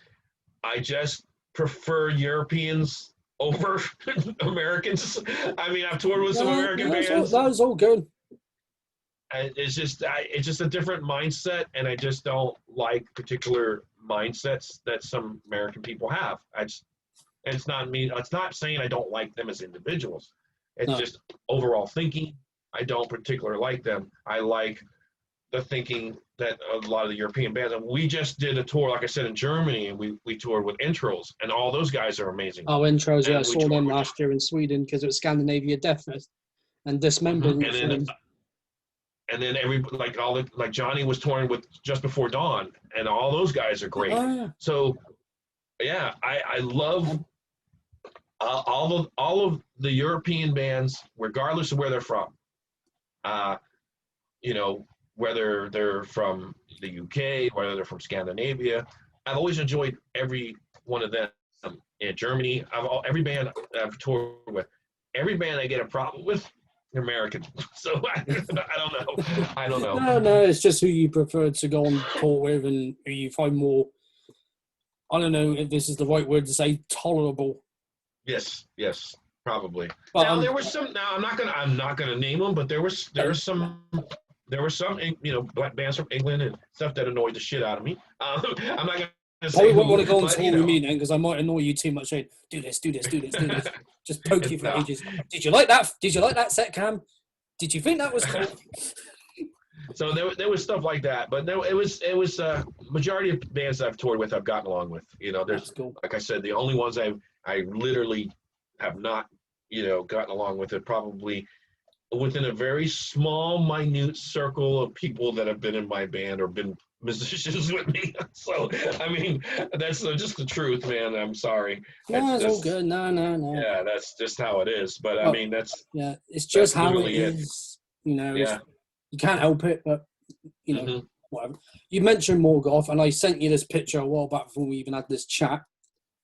I just prefer Europeans over Americans. I mean, I've toured with some American bands. That was all good. And it's just a different mindset, and I just don't like particular mindsets that some American people have. It's not me. It's not saying I don't like them as individuals. It's just overall thinking. I don't particularly like them. I like the thinking that a lot of the European bands. And we just did a tour, like I said, in Germany, and we toured with Intros, and all those guys are amazing. Oh, Intros, yeah, I saw them last year in Sweden because it was Scandinavia Death Fest, and Dismembered. And then like Johnny was touring with Just Before Dawn, and all those guys are great. So yeah, I love all of the European bands, regardless of where they're from. Whether they're from the UK, whether they're from Scandinavia, I've always enjoyed every one of them. In Germany, every band I've toured with, every band I get a problem with, they're American. So I don't know. No, it's just who you prefer to go on tour with and who you find more, I don't know if this is the right word to say, tolerable. Yes, probably. But now there was some. Now I'm not gonna name them, but there were some black bands from England and stuff that annoyed the shit out of me. I'm not gonna. I won't want to go on tour with me then because I might annoy you too much. Saying, do this. Just poke you for ages. Did you like that? Did you like that set, Cam? Did you think that was cool? So there was stuff like that, but no, it was majority of bands I've toured with, I've gotten along with. There's cool. Like I said, the only ones I literally have not gotten along with it probably within a very small, minute circle of people that have been in my band or been musicians with me. So I mean, that's just the truth, man. I'm sorry. No, it's all good. No. Yeah, that's just how it is. But I mean, it's just how it is. You can't help it. But whatever. You mentioned Morgoth, and I sent you this picture a while back before we even had this chat.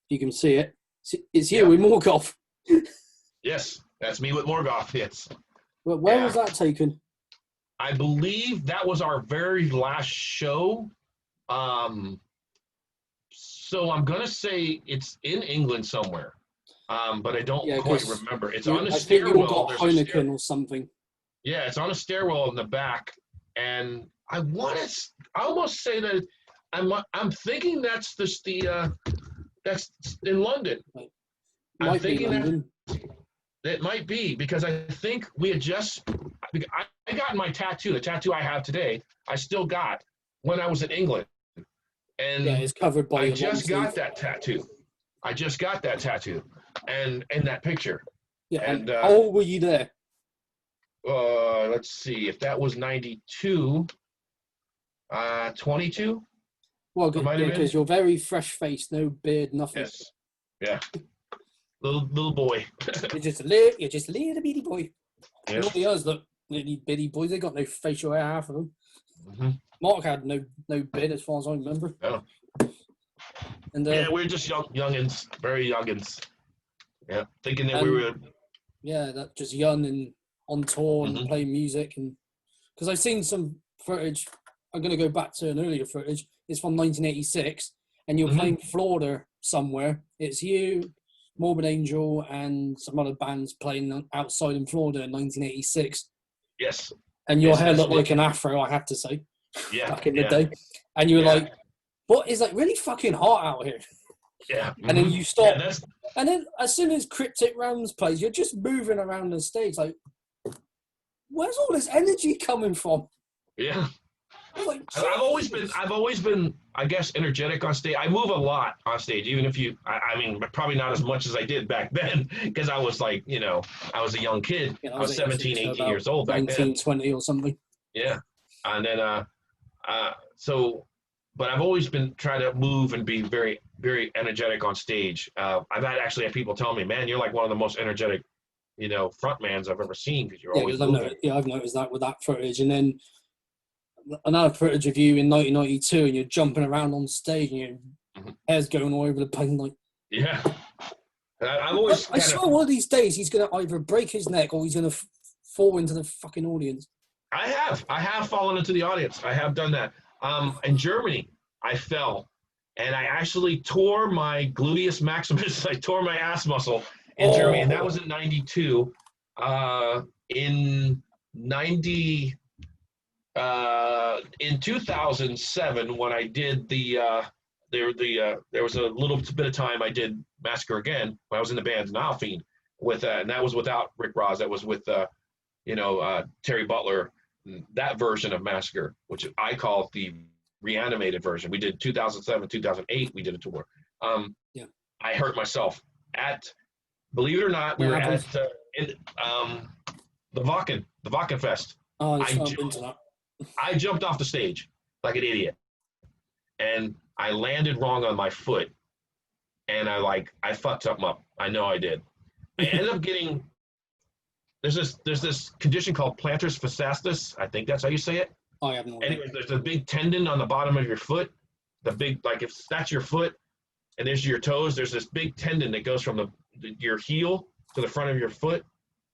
You can see it. It's here with Morgoth. Yes, that's me with Morgoth. Yes. Well, where was that taken? I believe that was our very last show. So I'm gonna say it's in England somewhere, but I don't quite remember. It's on a stairwell. I think you got Heineken or something. Yeah, it's on a stairwell in the back, and I almost say that I'm thinking that's that's in London. I'm thinking that it might be because I think we had I got my tattoo. The tattoo I have today, I still got when I was in England. And it's covered by I just got that tattoo. And in that picture. Yeah, and how old were you there? Let's see. If that was 92, 22? Well, because you're very fresh-faced, no beard, nothing. Yes. Yeah. Little boy. You're just a little bitty boy. Yep. All the others look little bitty boys. They got no facial hair, half of them. Mm-hmm. Mark had no beard as far as I remember. Oh. And we're just youngins, very youngins. Yeah, thinking that we were. Yeah, that just young and on tour and playing music, and because I've seen some footage. I'm going to go back to an earlier footage. It's from 1986, and you're playing Florida somewhere. It's you, Morbid Angel, and some other bands playing outside in Florida in 1986. Yes. And your hair looked like an afro, I have to say. Yeah. Back in the day. And you were like, what is really fucking hot out here? Yeah. And then you stop. Yeah, and then as soon as Cryptic Realms plays, you're just moving around the stage. Like, where's all this energy coming from? Yeah. Like, I've always been, I guess, energetic on stage. I move a lot on stage, even if I mean, probably not as much as I did back then, because I was I was a young kid. I was 17, 18 years old back 19, then. 20 or something. Yeah. And then, but I've always been trying to move and be very, very energetic on stage. I've actually had people tell me, man, you're like one of the most energetic frontmans I've ever seen, because you're Yeah, always because moving. I've noticed that with that footage, and then another footage of you in 1992, and you're jumping around on stage, and your hair's going all over the place. Like, Yeah. I'm always I swear one of these days he's going to either break his neck or he's going to fall into the fucking audience. I have fallen into the audience. I have done that. In Germany, I fell, and I actually tore my gluteus maximus. I tore my ass muscle in Germany, and that was in '92. In 2007, when I did there was a little bit of time I did Massacre again when I was in the band Nattravnen and that was without Rick Ross. That was with Terry Butler, that version of Massacre, which I call the reanimated version. We did 2007, 2008. We did a tour. I hurt myself believe it or not, we were at the Wacken Fest. I jumped off the stage like an idiot, and I landed wrong on my foot, and I fucked something up. I know I did. I ended up getting there's this condition called plantar fasciitis. I think that's how you say it. I have no idea. Anyway, there's a big tendon on the bottom of your foot. If that's your foot, and there's your toes. There's this big tendon that goes from your heel to the front of your foot.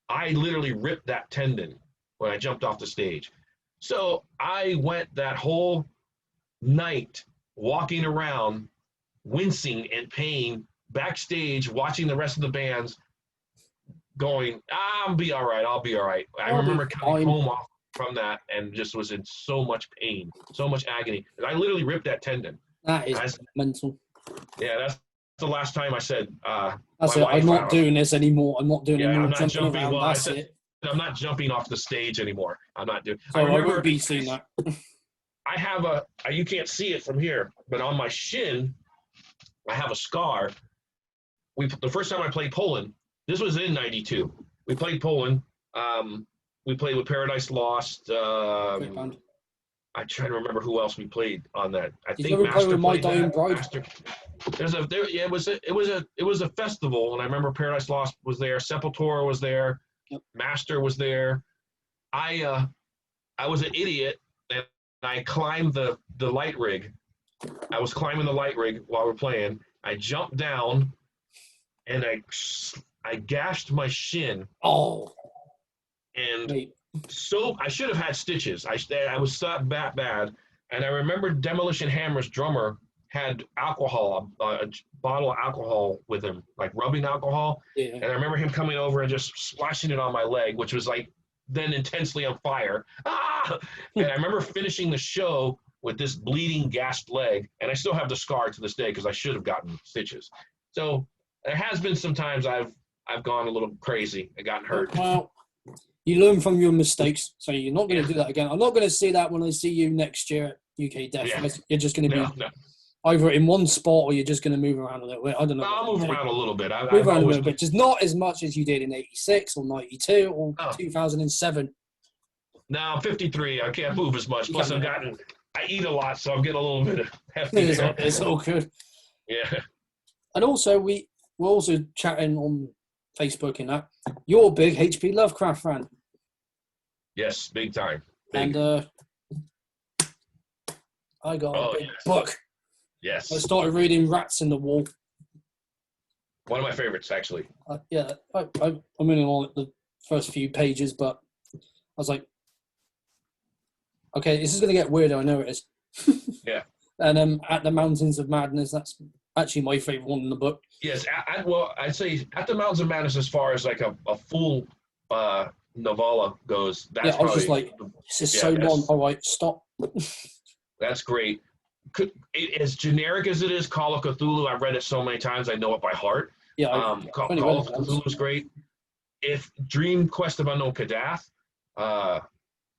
I literally ripped that tendon when I jumped off the stage. So I went that whole night walking around, wincing in pain, backstage, watching the rest of the bands, going, I'll be all right. I remember coming home from that and just was in so much pain, so much agony. I literally ripped that tendon. That is mental. Yeah, that's the last time I said, I'm not doing this anymore. I'm not doing any more jumping around. Well, that's it. I'm not jumping off the stage anymore. I'm not doing. So I won't be seeing that. I have you can't see it from here, but on my shin, I have a scar. The first time I played Poland, this was in '92. We played Poland. We played with Paradise Lost. I try to remember who else we played on that. I think Master played that. It was a festival, and I remember Paradise Lost was there. Sepultura was there. Yep. Master was there. I was an idiot, and I climbed the light rig. I was climbing the light rig while we're playing. I jumped down, and I gashed my shin. Oh. And so I should have had stitches. I was so bad. And I remember Demolition Hammer's drummer had alcohol, a bottle of alcohol with him, like rubbing alcohol. Yeah. And I remember him coming over and just splashing it on my leg, which was then intensely on fire. Ah! And I remember finishing the show with this bleeding, gasped leg. And I still have the scar to this day because I should have gotten stitches. So there has been some times I've gone a little crazy. I gotten hurt. Well, you learn from your mistakes, so you're not going to do that again. I'm not going to see that when I see you next year at UK Death Fest. You're just going to be either in one spot or you're just going to move around a little bit. I don't know. I'll move around a little bit. Move around a little bit, just not as much as you did in '86 or '92 or 2007. No, I'm 53. I can't move as much. Plus, I eat a lot, so I'm getting a little bit hefty. It's all good. Yeah. And also, we're also chatting on Facebook and that. You're a big H.P. Lovecraft fan. Yes, big time. Big. And I got a big book. Yes. I started reading Rats in the Wall. One of my favorites, actually. I'm only on the first few pages, but I was like, okay, this is going to get weirder. I know it is. Yeah. And At the Mountains of Madness, that's actually my favorite one in the book. Yes, I'd say At the Mountains of Madness, as far as like a full novella goes, that's I was just like, this is so long. All right, stop. That's great. As generic as it is, Call of Cthulhu, I've read it so many times, I know it by heart. Yeah, Call of Cthulhu is great. If Dream Quest of Unknown Kadath,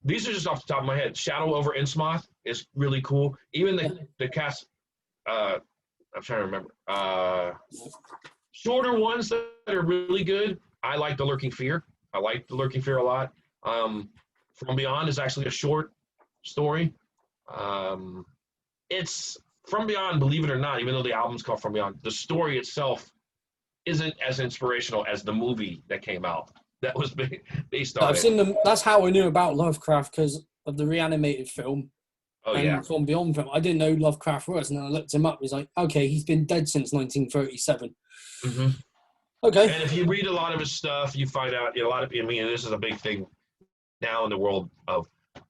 these are just off the top of my head. Shadow over Innsmouth is really cool. Even the cast, I'm trying to remember. Shorter ones that are really good. I like The Lurking Fear. I like The Lurking Fear a lot. From Beyond is actually a short story. It's From Beyond, believe it or not, even though the album's called From Beyond, the story itself isn't as inspirational as the movie that came out. that was based on I've it. seen them. That's how I knew about Lovecraft, because of the reanimated film Oh and yeah. From Beyond film. I didn't know who Lovecraft was, and then I looked him up. He's like, okay, he's been dead since 1937. Hmm. Okay. And if you read a lot of his stuff, you find out, you know, a lot of people. I mean, this is a big thing now in the world of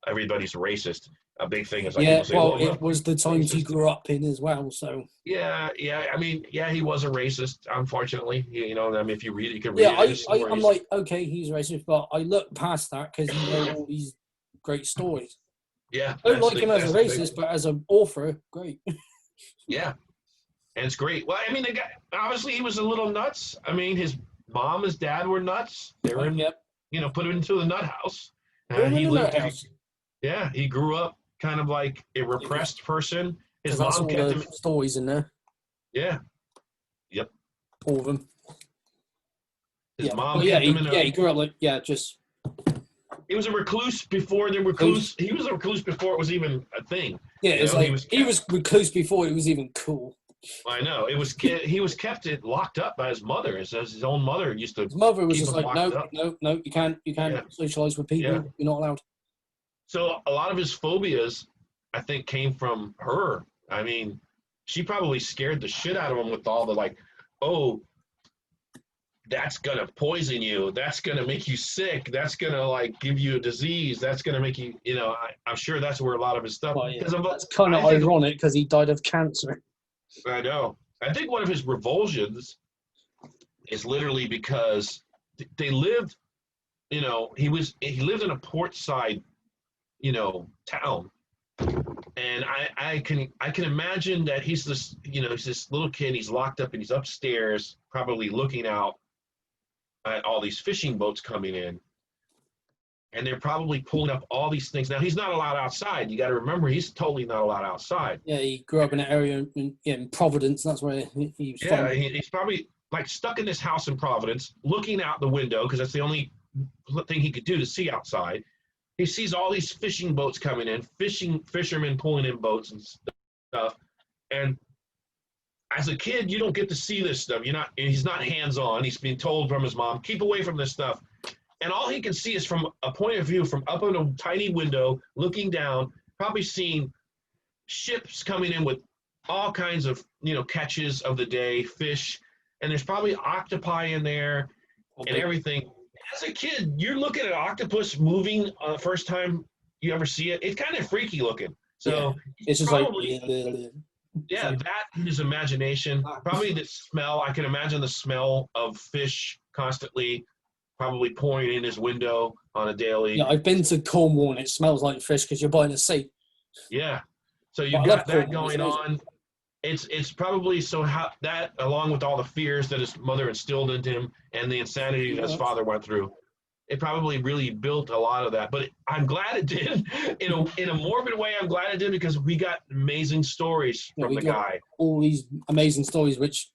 everybody's racist. A big thing is like Yeah, people say, well, "Oh, it was the times he racist." grew up in as well, so. Yeah, yeah. I mean, yeah, he was a racist. Unfortunately, you know. I mean, if you read it, you can read Yeah, it in his I'm stories. like, okay, he's racist, but I look past that because he wrote all these great stories. Yeah, I don't like him as a that's the thing. racist, but as an author, great. Yeah, and it's great. Well, I mean, the guy obviously he was a little nuts. I mean, his mom, his dad were nuts. They were in, Yep. you know, put him into the nut house. Put him in He the lived. nut house. Yeah, he grew up kind of like a repressed person. His Because that's mom all kept the him. stories in there, Yeah, yep. all of them. His Yeah, mom but yeah, kept him in a. he grew up like, just. He was a recluse before the recluse. He was a recluse before it was even a thing. Yeah, it's like he was recluse before it was even cool. I know it was. He was kept it locked up by his mother. His own mother used to His mother was keep just him like, locked up. no, you can't Yeah. socialize with people. Yeah. You're not allowed. So a lot of his phobias, I think, came from her. I mean, she probably scared the shit out of him with all the like, oh, that's gonna poison you. That's gonna make you sick. That's gonna like give you a disease. That's gonna make you, you know. I'm sure that's where a lot of his stuff. Well, yeah, Because that's kind of ironic because he died of cancer. I know. I think one of his revulsions is literally because they lived. You know, he lived in a port side, you know, town. And I can imagine that he's this, you know, he's this little kid. He's locked up and he's upstairs, probably looking out at all these fishing boats coming in, and they're probably pulling up all these things. Now he's not allowed outside. You got to remember, he's totally not allowed outside. Yeah, he grew up in an area in Providence. That's where he was Yeah, from. he's probably like stuck in this house in Providence, looking out the window because that's the only thing he could do to see outside. He sees all these fishing boats coming in, fishermen pulling in boats and stuff. And as a kid, you don't get to see this stuff. He's not hands-on. He's being told from his mom, keep away from this stuff. And all he can see is from a point of view from up in a tiny window, looking down, probably seeing ships coming in with all kinds of, you know, catches of the day, fish, and there's probably octopi in there and everything. As a kid, you're looking at an octopus moving first time you ever see it. It's kind of freaky looking. So yeah. It's just probably, like, yeah, that and his imagination. Probably the smell. I can imagine the smell of fish constantly, probably pouring in his window on a daily. Yeah, I've been to Cornwall and it smells like fish because you're by the sea. Yeah. So you've got that going on. It's probably so how that along with all the fears that his mother instilled into him and the insanity that his father went through, it probably really built a lot of that. But I'm glad it did. In a morbid way, I'm glad it did because we got amazing stories from the guy. All these amazing stories, which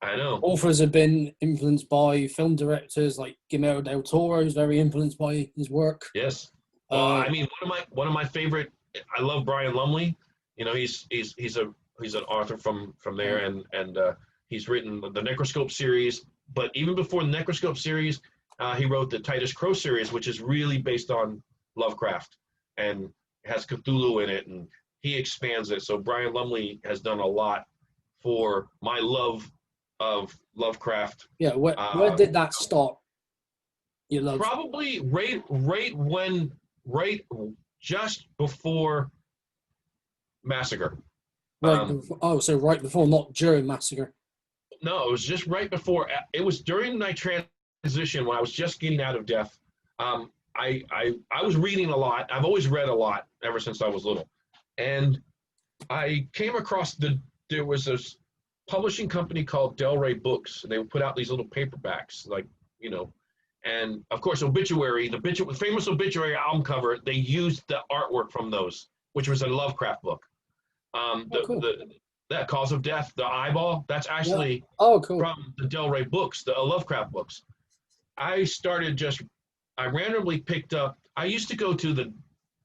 I know authors have been influenced by film directors like Guillermo del Toro is very influenced by his work. Yes. Well, I mean, one of my favorite. I love Brian Lumley. You know, he's an author from there, and he's written the Necroscope series. But even before the Necroscope series, he wrote the Titus Crow series, which is really based on Lovecraft and has Cthulhu in it, and he expands it. So Brian Lumley has done a lot for my love of Lovecraft. Yeah, where did that start? You love probably right just before Massacre. Right. So right before, not during Massacre. No, it was just right before. It was during my transition when I was just getting out of death. I was reading a lot. I've always read a lot ever since I was little, and I came across there was this publishing company called Del Rey Books, and they would put out these little paperbacks, like, you know, and of course the famous obituary album cover. They used the artwork from those, which was a Lovecraft book. Cool. That Cause of Death, the eyeball, that's actually cool. from the Del Rey books, the Lovecraft books. I randomly picked up, I used to go to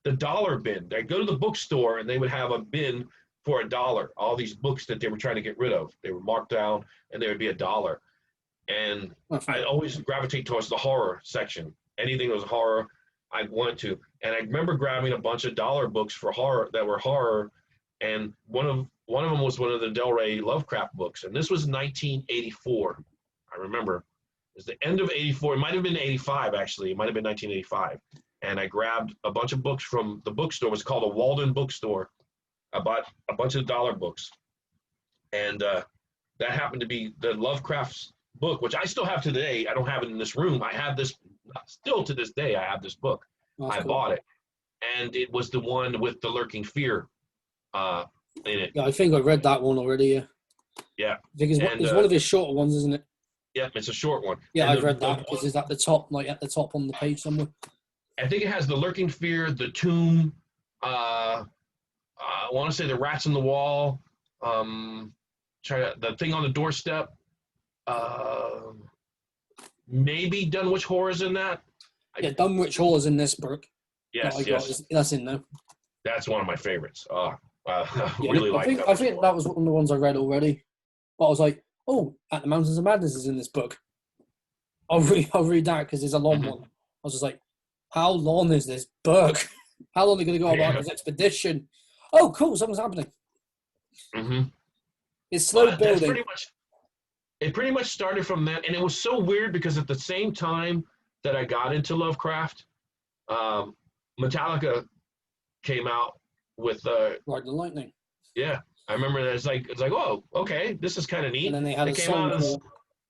the dollar bin. I'd go to the bookstore and they would have a bin for $1, all these books that they were trying to get rid of. They were marked down and they would be $1. And Okay. I always gravitate towards the horror section. Anything that was horror, I wanted to. And I remember grabbing a bunch of dollar books for horror that were horror, and one of them was one of the Del Rey Lovecraft books, and this was 1984. I remember it was the end of 84. It might have been 85 actually. It might have been 1985. And I grabbed a bunch of books from the bookstore. It was called a Walden bookstore. I bought a bunch of dollar books, and that happened to be the Lovecraft's book, which I still have to today. I don't have it in this room. I have this still to this day. I have this book. That's cool. Bought it, and it was the one with the lurking fear in it. Yeah, I think I read that one already. Yeah. Yeah. I think it's one of his shorter ones, isn't it? Yeah, it's a short one. Yeah, I've read that because it's at the top, like at the top on the page somewhere. I think it has the lurking fear, the tomb. I want to say the rats in the wall. The thing on the doorstep. Maybe Dunwich Horror's in that. Yeah, Dunwich Horror's in this book. Yes, that's in there. That's one of my favorites. Really like that. I think that was one of the ones I read already. But I was like, oh, At the Mountains of Madness is in this book. I'll read that because it's a long one. I was just like, how long is this book? How long are they going to go about this expedition? Oh, cool, something's happening. Mm-hmm. It's slow building. It pretty much started from that, and it was so weird because at the same time that I got into Lovecraft, Metallica came out with Ride the Lightning. Yeah, I remember that. It's like, oh, okay, this is kind of neat. And then they had a song.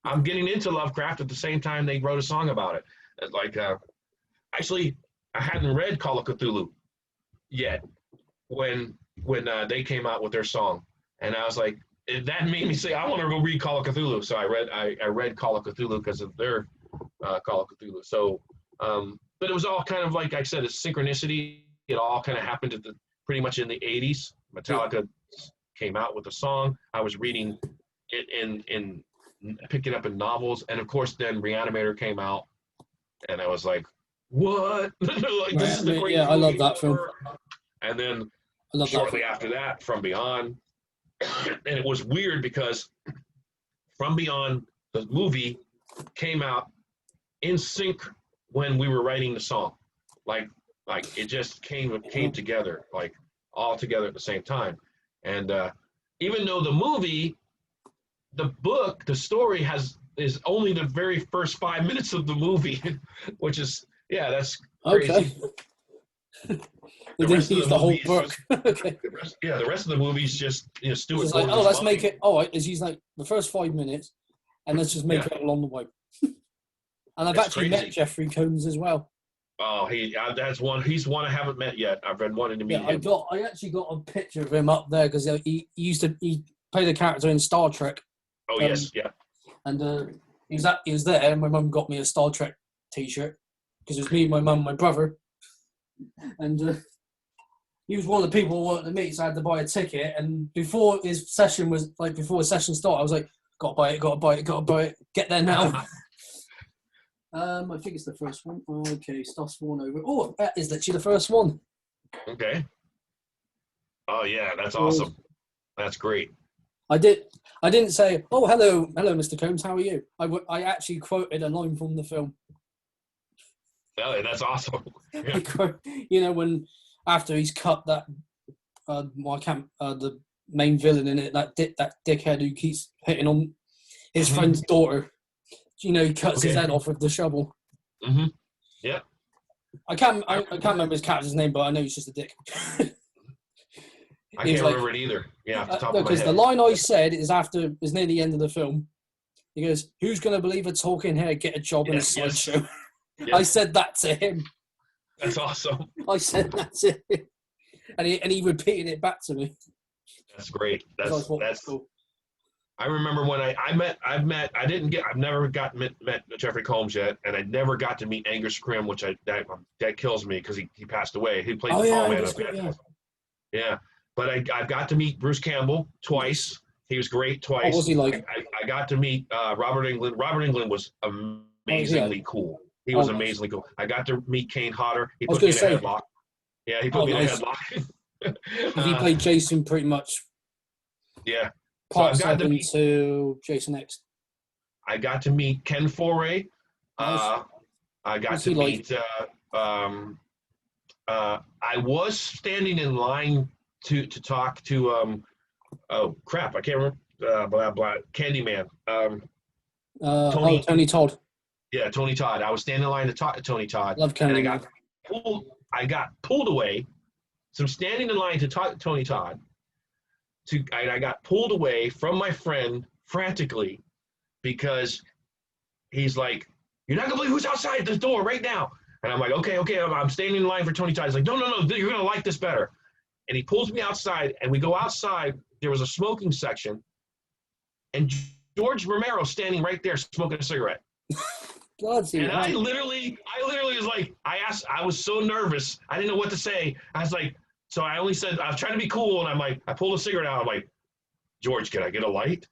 I'm getting into Lovecraft at the same time they wrote a song about it. Like, actually, I hadn't read Call of Cthulhu yet when they came out with their song, and I was like, that made me say I want to go read Call of Cthulhu. So I read Call of Cthulhu because of their Call of Cthulhu. So, but it was all kind of like I said, it's synchronicity. It all kind of happened pretty much in the 80s. Metallica came out with a song. I was reading it in picking up in novels, and of course then Reanimator came out, and I was like, what? Like, this is the greatest I love that film. And then shortly after that, From Beyond. And it was weird because From Beyond, the movie, came out in sync when we were writing the song. Like it just came together, like all together at the same time. And even though the book, the story is only the very first 5 minutes of the movie, which is, that's crazy. Okay. They didn't use the whole book. Okay. The rest of the movie is just Stuart. It's like, let's make it. Oh, it's used like the first 5 minutes, and let's just make it along the way. And I've actually met Jeffrey Combs as well. Oh, that's one. He's one I haven't met yet. I've been wanting to meet him. I actually got a picture of him up there because he played a character in Star Trek. Oh yes, yeah. And he was there, and my mum got me a Star Trek T-shirt because it was me, my mum, my brother, and he was one of the people who wanted to meet, so I had to buy a ticket. And before his session started, I was like, gotta buy it, get there now. I think it's the first one. Okay, stuff's fallen over. Oh, that is literally the first one. Okay. Oh yeah, that's awesome. That's great. I didn't say, oh, hello, Mr. Combs, how are you? I actually quoted a line from the film. Oh, that's awesome. Yeah. When after he's cut that, the main villain in it, that dickhead who keeps hitting on his friend's daughter. He cuts his head off with the shovel. Mm-hmm. Yeah. I can't remember his character's name, but I know he's just a dick. I can't remember it either. Yeah, off the top of my head. Because the line I said is near the end of the film. He goes, "Who's going to believe a talking head get a job in a sideshow?" Yes. I said that to him. That's awesome. I said that to him, and he repeated it back to me. That's great. That's cool. I remember when I've never met Jeffrey Combs yet, and I never got to meet Angus Scrimm, which that kills me because he passed away. He played the Tall Man. Yeah. But I got to meet Bruce Campbell twice. He was great twice. What was he like? I got to meet Robert Englund. Robert Englund was amazingly cool. He was amazingly cool. I got to meet Kane Hodder. He put me in a headlock. Yeah, he put me in a headlock. He played Jason pretty much. Yeah. Part 7 to Jason X. I got to meet Ken Foray. Nice. I got What's to he like? meet. I was standing in line to talk to. Oh crap! I can't remember. Blah blah. Candyman. Tony. Tony Todd. Yeah, Tony Todd. I was standing in line to talk to Tony Todd, Love and Candyman. I got pulled away. So I'm standing in line to talk to Tony Todd. I got pulled away from my friend frantically because he's like, "You're not gonna believe who's outside this door right now." And I'm like, "Okay, I'm standing in line for Tony Todd." He's like, "No, you're gonna like this better." And he pulls me outside, and we go outside. There was a smoking section, and George Romero standing right there smoking a cigarette. And I literally was like, I was so nervous, I didn't know what to say. I was like, so I only said, I was trying to be cool, and I'm like, I pulled a cigarette out. I'm like, "George, can I get a light?"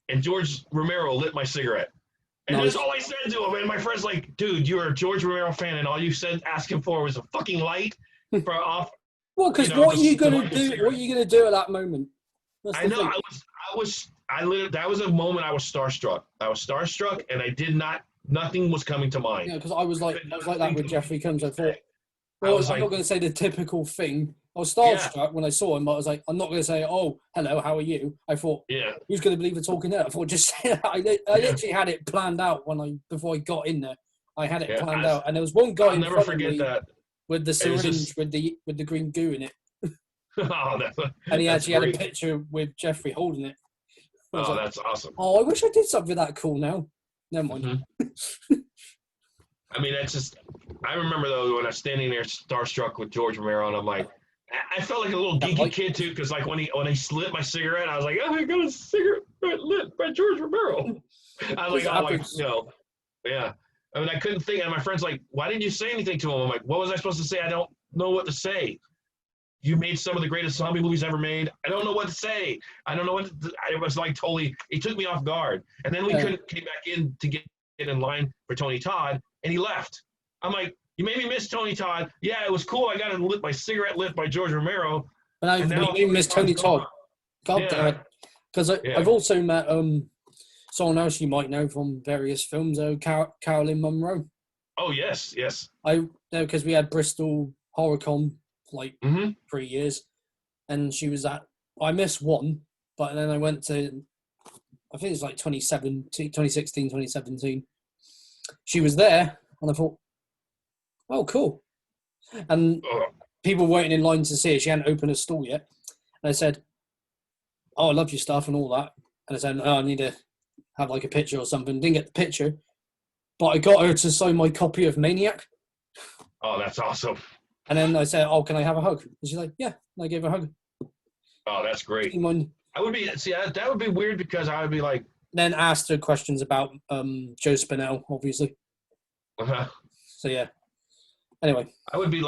And George Romero lit my cigarette. And Nice. that's all I said to him. And my friend's like, "Dude, you're a George Romero fan, and all you said asking for was a fucking light for off." Well, because what are you gonna do? What are you gonna do at that moment? I know. That was a moment I was starstruck. And nothing was coming to mind. Yeah, because I was like that with Jeffrey Combs. I thought, well, I'm not going to say the typical thing. I was starstruck when I saw him, but I was like, I'm not going to say, "Oh, hello, how are you?" I thought, who's going to believe we're talking there? I thought, just say that. I literally had it planned out before I got in there. I had it planned out, and there was one guy in front of me with the syringe with the green goo in it. And he actually had a picture with Jeffrey holding it. That's awesome. Oh, I wish I did something that cool now. Never mind. Mm-hmm. I mean, that's just. I remember though when I was standing there starstruck with George Romero, and I'm like, I felt like a little geeky kid too, because like when he lit my cigarette, I was like, "Oh, I got a cigarette lit by George Romero." I was like, yeah. I mean, I couldn't think, and my friend's like, "Why didn't you say anything to him?" I'm like, "What was I supposed to say? I don't know what to say. You made some of the greatest zombie movies ever made. I don't know what to say. I don't know what to, I was like totally, it took me off guard. And then we came back in to get in line for Tony Todd, and he left. I'm like, "You made me miss Tony Todd. Yeah, it was cool. I got my cigarette lit by George Romero." But now you miss Tony Todd. God damn it. Because I've also met someone else you might know from various films, Carolyn Munro. Oh, yes. Because we had Bristol HorrorCon for like 3 years, and she was I missed one, but then I went to, I think it's like 2016, 2017. She was there, and I thought, oh, cool. And people waiting in line to see her. She hadn't opened a store yet. And I said, "Oh, I love your stuff and all that." And I said, "Oh, I need to have like a picture or something." Didn't get the picture, but I got her to sign my copy of Maniac. Oh, that's awesome. And then I said, "Oh, can I have a hug?" And she's like, "Yeah." And I gave her a hug. Oh, that's great. That would be weird because I would be like. Then asked her questions about Joe Spinell, obviously. Uh-huh. So yeah. Anyway, I'd be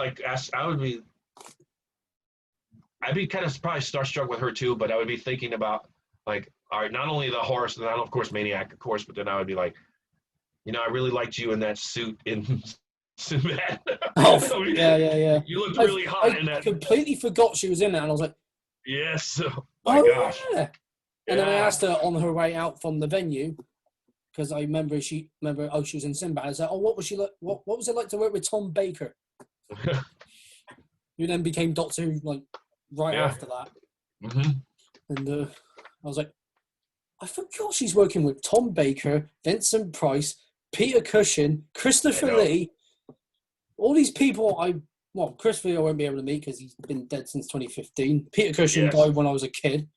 kind of probably starstruck with her too, but I would be thinking about like, all right, not only the horror, not of course Maniac, of course, but then I would be like, I really liked you in that suit in Sinbad. Oh, yeah. You looked really hot in that. I completely forgot she was in that, and I was like, yes, my gosh. Yeah. And then I asked her on her way out from the venue, because I remember she was in Sinbad. I said, "Oh, what was she like? What was it like to work with Tom Baker?" You then became Doctor Who like right after that. Mm-hmm. And I was like, I forgot she's working with Tom Baker, Vincent Price, Peter Cushing, Christopher Lee. All these people Christopher Lee I won't be able to meet because he's been dead since 2015. Peter Cushing died when I was a kid.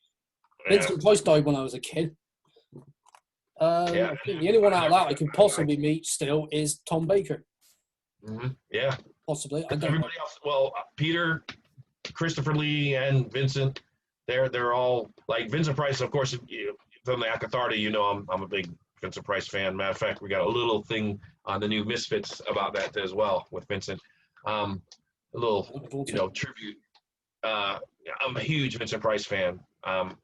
Vincent Price died when I was a kid. I think the only one out of that I could possibly meet still is Tom Baker. Mm-hmm. Yeah. Possibly. Everybody else, Peter, Christopher Lee, and Vincent, they're all like Vincent Price, of course, from the Akatharta, I'm a big Vincent Price fan. Matter of fact, we got a little thing on the new Misfits about that as well with Vincent. A little, tribute. I'm a huge Vincent Price fan. I'm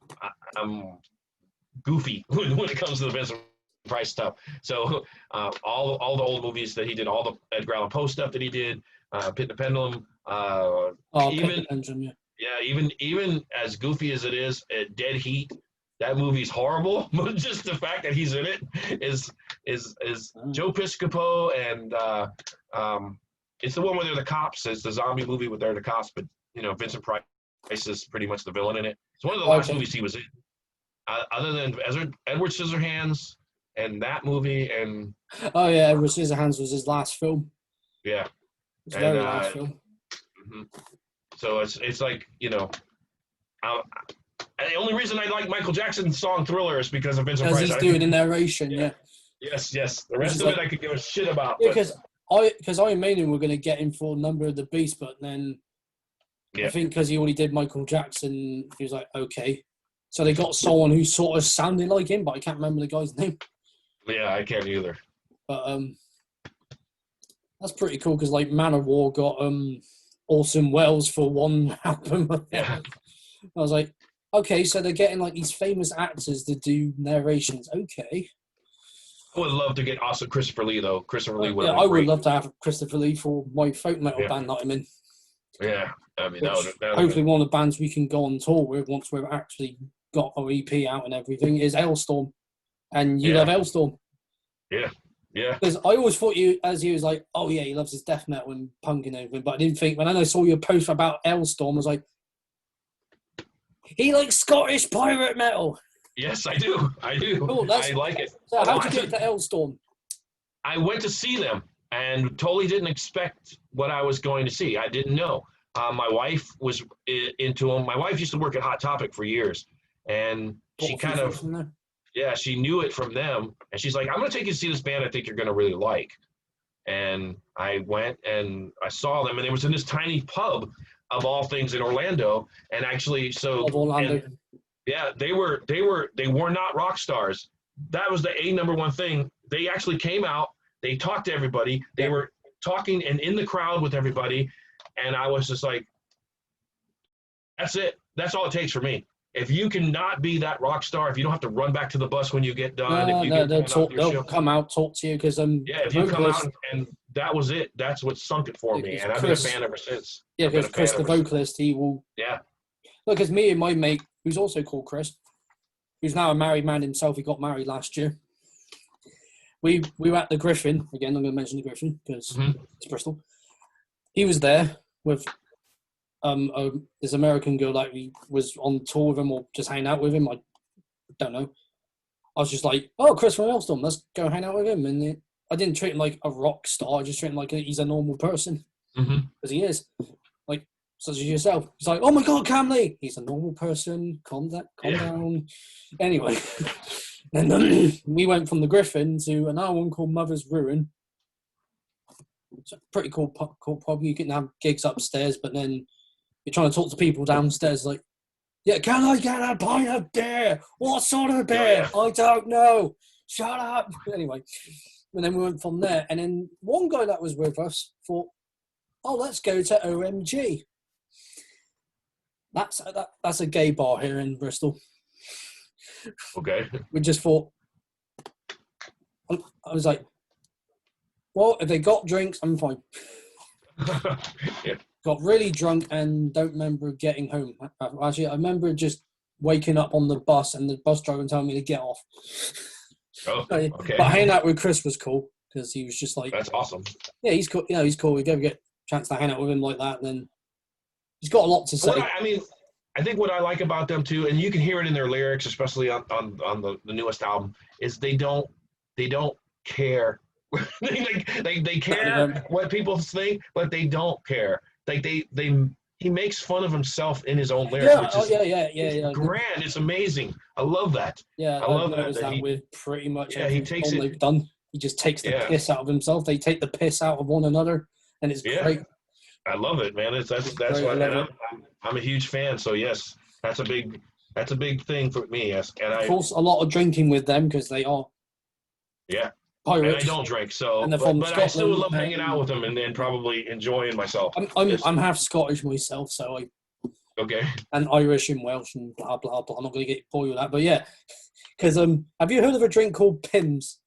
goofy when it comes to the Vincent Price stuff. So all the old movies that he did, all the Edgar Allan Poe stuff that he did, Pit the Pendulum, even as goofy as it is, Dead Heat, that movie's horrible, but just the fact that he's in it is Joe Piscopo, and it's the one where they're the cops. It's the zombie movie where they're the cops, but Vincent Price is pretty much the villain in it. It's one of the last movies he was in, other than Edward Scissorhands and that movie. And Edward Scissorhands was his last film. Yeah, it's very last film. Mm-hmm. So it's like the only reason I like Michael Jackson's song Thriller is because of Vincent Price. Because he's doing the narration, yeah. Yes. The rest of it I could give a shit about. Yeah, because Iron Maiden were going to get him for Number of the Beast, but then I think because he already did Michael Jackson, he was like, okay. So they got someone who sort of sounded like him, but I can't remember the guy's name. Yeah, I can't either. But that's pretty cool because like Man of War got Orson Welles for one album. Yeah. I was like, okay, so they're getting like these famous actors to do narrations. Okay. I would love to get also Christopher Lee though. Christopher Lee would. Yeah, I would love to have Christopher Lee for my folk metal band that I'm in. Yeah, I mean, hopefully one of the bands we can go on tour with once we've actually got our EP out and everything is Hailstorm, and you love Hailstorm. Yeah. Because I always thought you, as he was like, oh yeah, he loves his death metal and punk and everything, but I didn't think when I saw your post about Hailstorm, I was like, he likes Scottish pirate metal. Yes, I do. Cool, I like it. So how did you get to Hailstorm? I went to see them and totally didn't expect what I was going to see. I didn't know. My wife was into them. My wife used to work at Hot Topic for years, and she kind of, she knew it from them. And she's like, I'm going to take you to see this band I think you're going to really like. And I went and I saw them, and it was in this tiny pub of all things in Orlando. And actually, they were not rock stars. That was the number one thing. They actually came out, they talked to everybody, they were talking and in the crowd with everybody, and I was just like, that's it. That's all it takes for me. If you cannot be that rock star, if you don't have to run back to the bus when you get done, they'll come out, talk to you, because if you come out and that was it, that's what sunk it for me, and I've been a fan ever since. Yeah, because Chris, the vocalist, he will. Yeah. Look, because me and my mate, who's also called Chris, who's now a married man himself, he got married last year. We were at the Griffin again. I'm going to mention the Griffin because it's Bristol. He was there with this American girl that he was on tour with him or just hanging out with him. I don't know. I was just like, oh, Chris from Hailstorm, let's go hang out with him. And I didn't treat him like a rock star. I just treated him like he's a normal person. Because he is. Like, such as yourself. He's like, oh my God, Cam Lee. He's a normal person. Calm down. Anyway. And then we went from the Griffin to another one called Mother's Ruin. It's a pretty cool pub. You can have gigs upstairs, but then you're trying to talk to people downstairs like, yeah, can I get a pint of beer? What sort of beer? I don't know. Shut up. Anyway, and then we went from there. And then one guy that was with us thought, oh, let's go to OMG. That's a gay bar here in Bristol. Okay. We just thought, I was like, well, if they got drinks, I'm fine. Got really drunk and don't remember getting home. Actually, I remember just waking up on the bus and the bus driver telling me to get off. Oh, okay. But hanging out with Chris was cool because he was just like, that's awesome. Yeah, he's cool. He's cool. We go get a chance to hang out with him like that, and then he's got a lot to say. I think what I like about them too, and you can hear it in their lyrics, especially on the newest album, is they don't care. they care what people think, but they don't care. Like he makes fun of himself in his own lyrics, which is grand. It's amazing. I love that. Yeah, I love that with pretty much he takes it. They've done. He just takes the piss out of himself. They take the piss out of one another, and it's great. I love it, man. That's what I'm a huge fan. So yes, that's a big thing for me. Yes, and of course a lot of drinking with them because they are. Yeah. Pirates. And I don't drink, so but I still love hanging out with them and probably enjoying myself. I'm half Scottish myself, so and Irish and Welsh and blah blah blah. I'm not going to get bored with that, but yeah, because have you heard of a drink called Pimm's?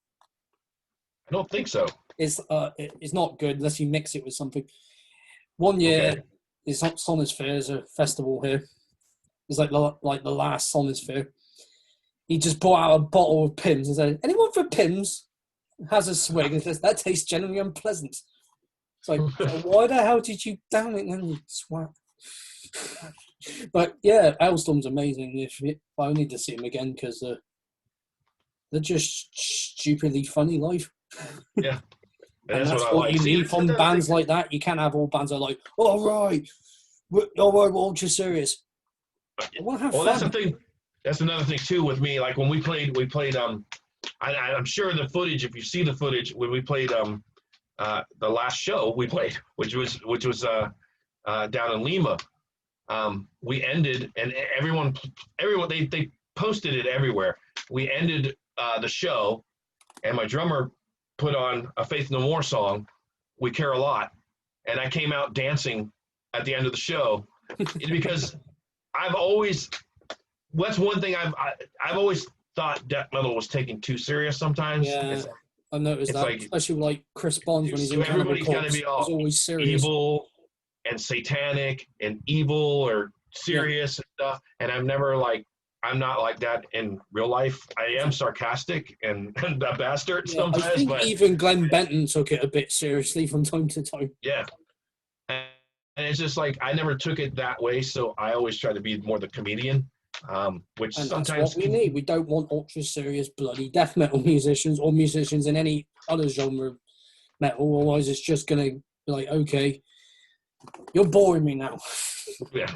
I don't think so. It's not good unless you mix it with something. One year, it's Sonisphere, there's a festival here. It's like the last Sonisphere. He just brought out a bottle of Pimm's and said, "Anyone for Pimm's?" Has a swig and says, "That tastes genuinely unpleasant." It's like, so why the hell did you down it then, you swat? But yeah, Hailstorm's amazing. I need to see him again because they're just stupidly funny live. Yeah. And that's what you need from bands like that. You can't have all bands that are like, all right, we're ultra serious. I want to have fun. That's the thing. That's another thing too with me. Like when we played. I'm sure the footage. If you see the footage when we played the last show we played, which was down in Lima. We ended, and everyone they posted it everywhere. We ended the show, and my drummer put on a Faith No More song, "We Care a Lot," and I came out dancing at the end of the show because that's one thing I've always thought death metal was taken too serious sometimes. Yeah, I've noticed that, like, especially like Chris Bonds when he's in everybody's got to be all always serious. Evil and satanic and evil or serious and stuff. And I'm not like that in real life. I am sarcastic and a bastard sometimes. I think even Glenn Benton took it a bit seriously from time to time. Yeah. And it's just like, I never took it that way. So I always try to be more the comedian, which and sometimes that's what we need. We don't want ultra serious bloody death metal musicians or musicians in any other genre of metal. Otherwise it's just going to be like, okay, you're boring me now. Yeah.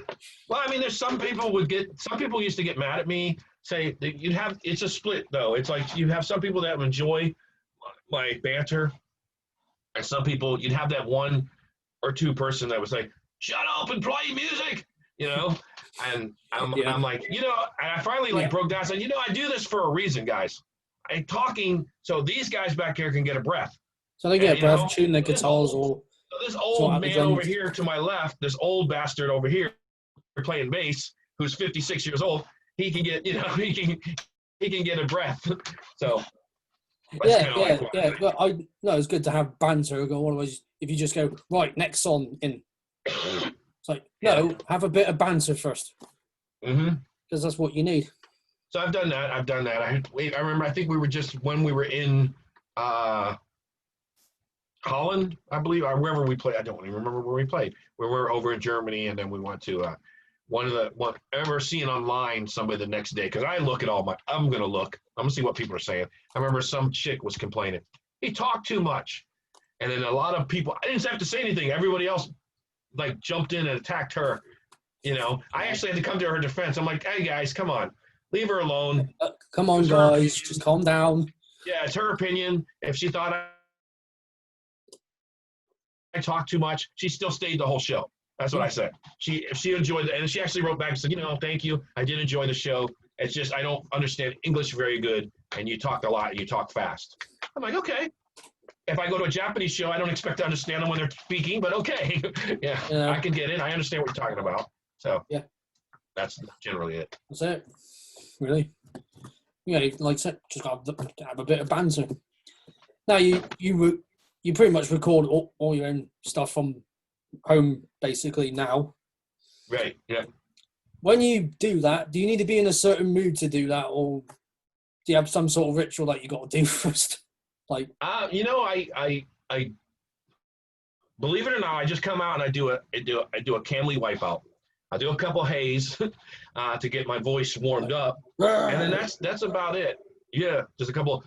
Well, I mean, there's some people used to get mad at me, say that it's a split though. It's like you have some people that enjoy my banter, and some people, you'd have that one or two person that was like, "Shut up and play music," and I'm like, I finally broke down and said, I do this for a reason, guys. I'm talking so these guys back here can get a breath. So they get a breath, tune their guitars or. So this old man over here to my left, this old bastard over here playing bass, who's 56 years old, he can get, he can get a breath. So it's good to have banter. Otherwise, if you just go right next song in, it's like have a bit of banter first, because that's what you need. So I've done that. I remember. I think we were just when we were in. Holland, I believe, or wherever we played. I don't even remember where we played. We were over in Germany, and then we went to I remember seeing online somebody the next day, because I'm going to see what people are saying. I remember some chick was complaining. He talked too much. And then a lot of people, I didn't have to say anything. Everybody else jumped in and attacked her. I actually had to come to her defense. I'm like, hey guys, come on, leave her alone. Come on, guys, just calm down. Yeah, it's her opinion. If she thought I talked too much, she still stayed the whole show. That's what I said. She enjoyed it, and she actually wrote back and said, thank you. I did enjoy the show. It's just I don't understand English very good, and you talk a lot and you talk fast. I'm like, okay. If I go to a Japanese show, I don't expect to understand them when they're speaking, but okay. yeah, I can get it. I understand what you're talking about. So that's generally it. That's it. Really? Yeah, like I said, just got to have a bit of banter. Now you pretty much record all your own stuff from home, basically, now. Right, yeah. When you do that, do you need to be in a certain mood to do that, or do you have some sort of ritual that you got to do first? I believe it or not, I just come out and I do a Camley wipeout. I do a couple haze to get my voice warmed up, and then that's about it. Yeah, just a couple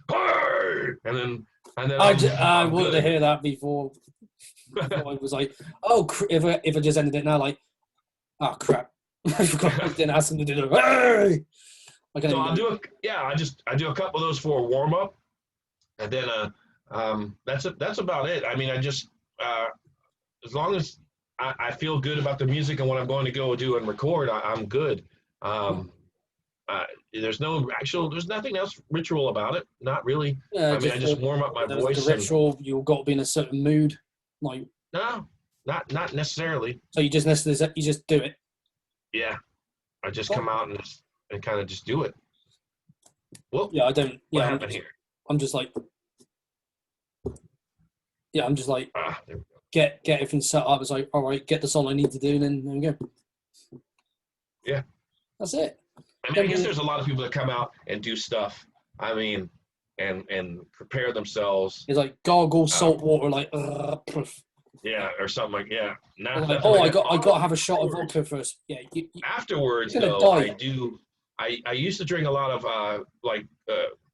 and then I wanted to hear that before. I was like, oh, if I just ended it now, like, oh crap, I forgot I didn't ask him to do the. So I do a couple of those for a warm up, and then that's about it. I mean, I just as long as I feel good about the music and what I'm going to go do and record, I'm good. There's nothing else ritual about it. Not really. Yeah, I just warm up my voice. The ritual, you've got to be in a certain mood. No, not necessarily. So you just do it. Yeah, I just come out and kind of just do it. Well, yeah, I don't. What happened here? I'm just like, get everything set up. It's like, all right, get the song I need to do, and then there we go. Yeah, that's it. I mean, I guess there's a lot of people that come out and do stuff. I mean, and prepare themselves. It's like gargle salt water, like. Yeah, or something like Like, oh, I got to have a shot of vodka first. Yeah. Afterwards, though, I used to drink a lot of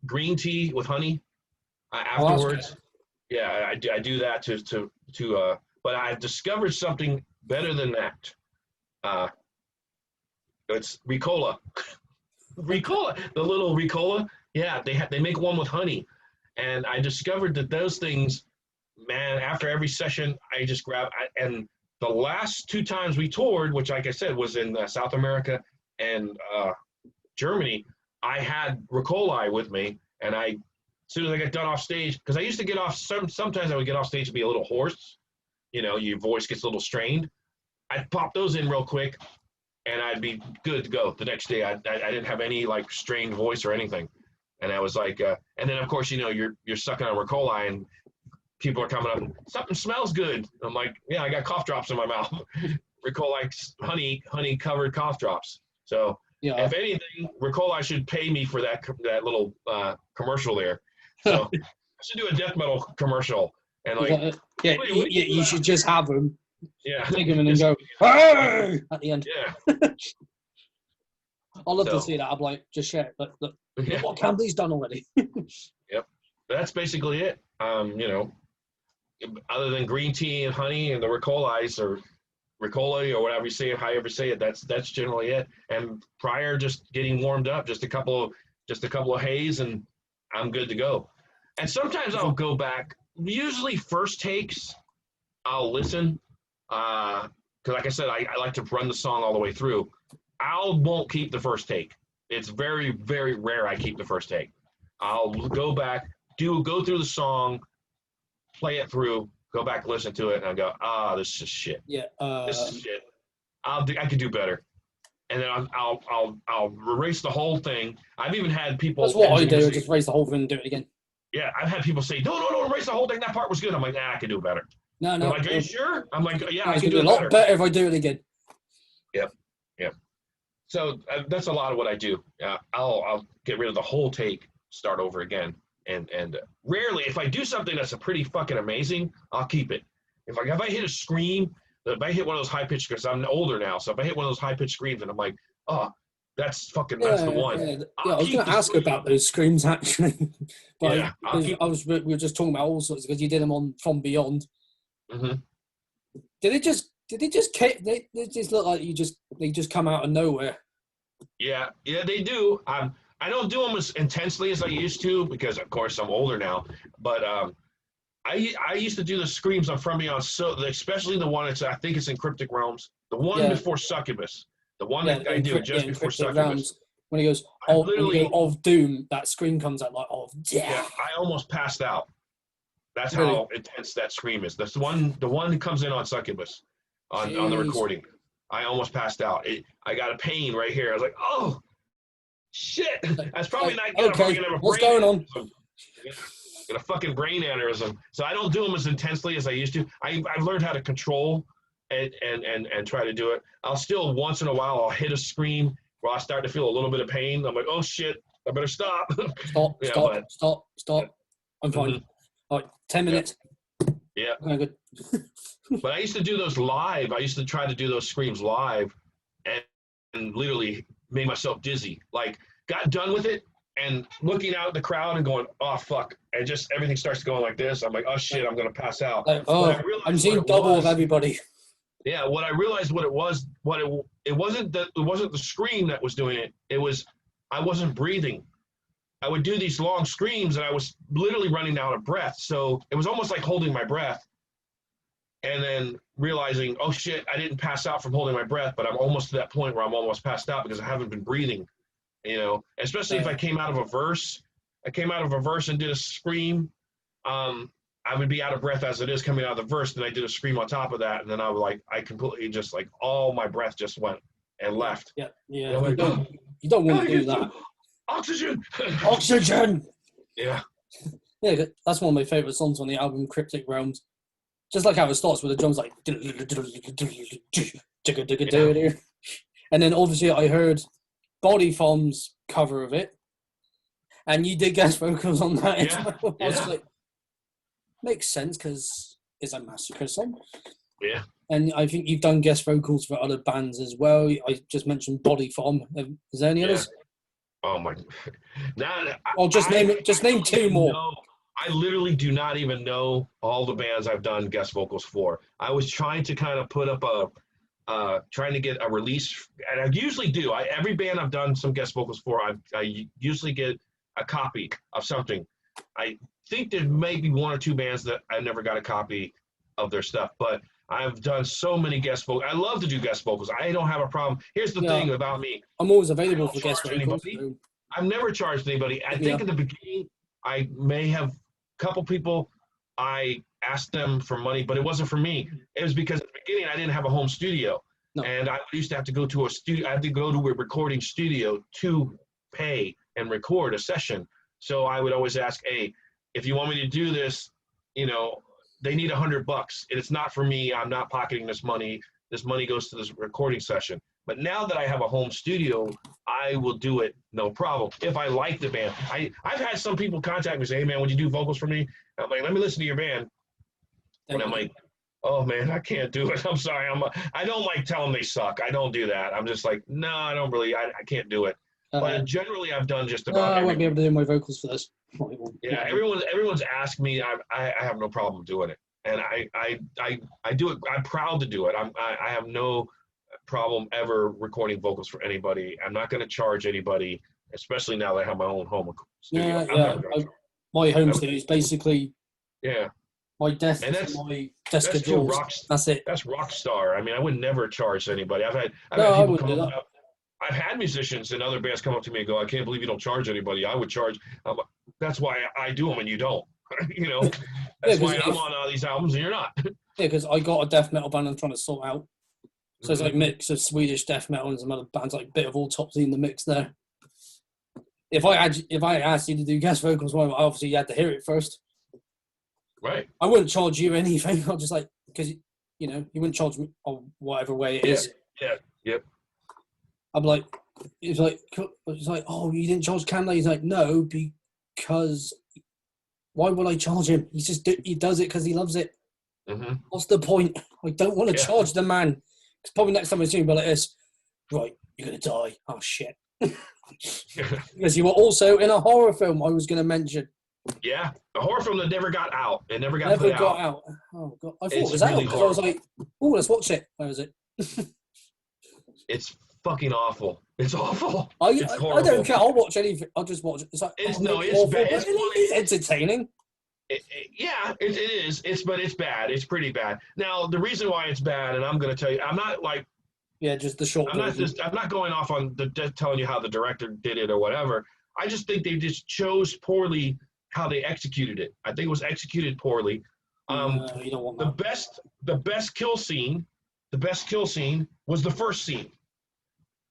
green tea with honey. Afterwards, I do that to. But I've discovered something better than that. It's Ricola. Ricola, the little Ricola. Yeah, they make one with honey, and I discovered that those things, man. After every session, I just grab. And the last 2 times we toured, which, like I said, was in South America and Germany, I had Ricola with me, and as soon as I got done off stage, because I used to get off. Sometimes I would get off stage and be a little hoarse. You know, your voice gets a little strained. I'd pop those in real quick, and I'd be good to go the next day. I didn't have any like strained voice or anything, and I was like, and then of course, you know, you're sucking on Ricola, and people are coming up, something smells good. I'm like, yeah, I got cough drops in my mouth. Ricola, honey covered cough drops. So if anything, Ricola should pay me for that little commercial there. So I should do a death metal commercial. And like, you should just have them. Yeah. Take them and then go, hey! At the end. Yeah. I'd love to see that. I'm like, just share it. Look what Campbell's done already. Yep. That's basically it. You know, other than green tea and honey and the Ricola or whatever you say it, however you say it, that's generally it. And prior, just getting warmed up, just a couple of haze, and I'm good to go. And sometimes I'll go back. Usually first takes, I'll listen. Because like I said, I like to run the song all the way through. Won't keep the first take. It's very, very rare I keep the first take. I'll go back, go through the song, play it through, go back, listen to it, and I go, this is shit. Yeah. This is shit. I could do better. And then I'll erase the whole thing. I've even had people. That's what I do. Just erase the whole thing and do it again. Yeah, I've had people say, no, erase the whole thing. That part was good. I'm like, I can do better. No. They're like, are you sure? I'm like, yeah, I can do a lot better if I do it again. Yep. So that's a lot of what I do. I'll get rid of the whole take, start over again, and rarely, if I do something that's a pretty fucking amazing, I'll keep it. If I hit a scream, if I hit one of those high pitched, because I'm older now, so if I hit one of those high pitched screams, and I'm like, that's the one. Yeah, I was going to ask about those screams actually, but we were just talking about all sorts because you did them on From Beyond. Mm-hmm. Did they just look like they just come out of nowhere? Yeah, they do. I don't do them as intensely as I used to because, of course, I'm older now. But I used to do the screams on From Beyond, so especially the one I think it's in Cryptic Realms, the one before Succubus, the one that I do just before Succubus. Realms, when he goes, of doom, that scream comes out like of death. Yeah, I almost passed out. That's how intense that scream is. That's the one that comes in on Succubus on the recording. I almost passed out. I got a pain right here. I was like, oh shit. That's probably not good. Okay, what's going on? Got a fucking brain aneurysm. So I don't do them as intensely as I used to. I've learned how to control and try to do it. I'll still once in a while I'll hit a scream where I start to feel a little bit of pain. I'm like, oh shit, I better stop. Stop. I'm fine. Mm-hmm. All right, 10 minutes. Yeah. Okay, good. But I used to do those live. I used to try to do those screams live and literally made myself dizzy. Like, got done with it and looking out at the crowd and going, oh, fuck. And just everything starts going like this. I'm like, oh, shit, I'm going to pass out. Like, I'm seeing double of everybody. Yeah, what I realized it wasn't the scream that was doing it. It was I wasn't breathing. I would do these long screams and I was literally running out of breath. So it was almost like holding my breath. And then realizing, oh shit, I didn't pass out from holding my breath, but I'm almost to that point where I'm almost passed out because I haven't been breathing, especially if I came out of a verse. I came out of a verse and did a scream. I would be out of breath as it is coming out of the verse. Then I did a scream on top of that. And then I completely just like all my breath just went and left. Yeah. You don't want to do that. Oxygen. Yeah. Yeah, that's one of my favorite songs on the album, Cryptic Realms. Just like how it starts with the drums like, and then obviously I heard Body Farm's cover of it, and you did guest vocals on that. Yeah, I was like, makes sense because it's a Massacre song. Yeah. And I think you've done guest vocals for other bands as well. I just mentioned Body Farm. Is there any others? Oh my! Now, name two more. I literally do not even know all the bands I've done guest vocals for. I was trying to kind of put up trying to get a release, and I usually do. Every band I've done some guest vocals for, I usually get a copy of something. I think there may be one or two bands that I never got a copy of their stuff, but I've done so many guest vocals. I love to do guest vocals. I don't have a problem. Here's the thing about me. I'm always available for guest vocals. I've never charged anybody. I think in the beginning, I may have a couple people, I asked them for money, but it wasn't for me. It was because at the beginning, I didn't have a home studio. No. And I used to have to go to a studio. I had to go to a recording studio to pay and record a session. So I would always ask, hey, if you want me to do this, they need $100. It's not for me. I'm not pocketing this money. This money goes to this recording session. But now that I have a home studio, I will do it no problem. If I like the band, I've had some people contact me and say, hey man, would you do vocals for me? I'm like, let me listen to your band. And I'm like, oh man, I can't do it. I'm sorry. I don't like telling them they suck. I don't do that. I'm just like, no, I don't really, I can't do it. But generally I've done just about I won't be able to do my vocals for this. Yeah, everyone's asked me. I have no problem doing it, and I do it. I'm proud to do it. I have no problem ever recording vocals for anybody. I'm not going to charge anybody, especially now that I have my own home studio. My home studio is basically my desk and and my desk of drawers. That's it. That's rock star. I mean, I would never charge anybody. I've had people come up. I've had musicians and other bands come up to me and go, I can't believe you don't charge anybody. I would charge. That's why I do them and you don't. That's why I'm on these albums and you're not. Yeah, because I got a death metal band I'm trying to sort out. So it's like a mix of Swedish death metal and some other bands, like a bit of autopsy in the mix there. If I asked you to do guest vocals, well, obviously you had to hear it first. Right. I wouldn't charge you anything. I'll just because you wouldn't charge me on whatever way it is. Yeah. Yep. I'm like, it's like, oh, you didn't charge Canada? He's like, no, because why would I charge him? He does it because he loves it. Mm-hmm. What's the point? I don't want to charge the man. Because probably next time I see him, be like this, right, you're going to die. Oh, shit. Because you were also in a horror film I was going to mention. Yeah, a horror film that never got out. It never got out. Oh, God. I thought it was really out because I was like, oh, let's watch it. Where was it? It's fucking awful. It's awful. I don't care. I'll watch anything. I'll just watch it. It's like, it's awful, bad. It's entertaining. It is. But it's bad. It's pretty bad. Now, the reason why it's bad, and I'm going to tell you, I'm not like. Yeah, just the short. I'm not going off on telling you how the director did it or whatever. I just think they just chose poorly how they executed it. I think it was executed poorly. You don't want that. The best kill scene was the first scene.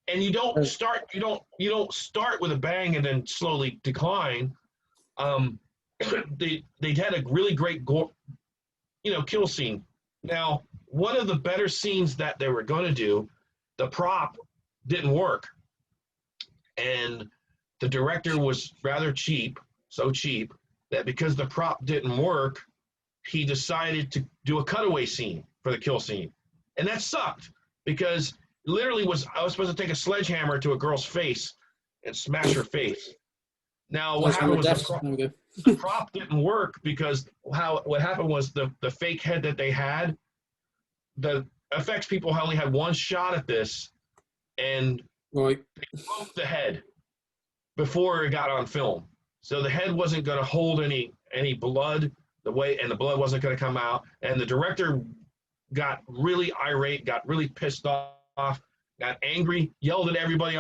And you don't start with a bang and then slowly decline. They had a really great kill scene. Now, one of the better scenes that they were going to do, the prop didn't work, and the director was rather cheap, so cheap that because the prop didn't work, he decided to do a cutaway scene for the kill scene, and that sucked because. Literally I was supposed to take a sledgehammer to a girl's face and smash her face. Now what happened was the prop didn't work because what happened was the fake head that they had, the effects people only had one shot at this, and they broke the head before it got on film. So the head wasn't going to hold any blood and the blood wasn't going to come out, and the director got really irate, got really pissed off, got angry, yelled at everybody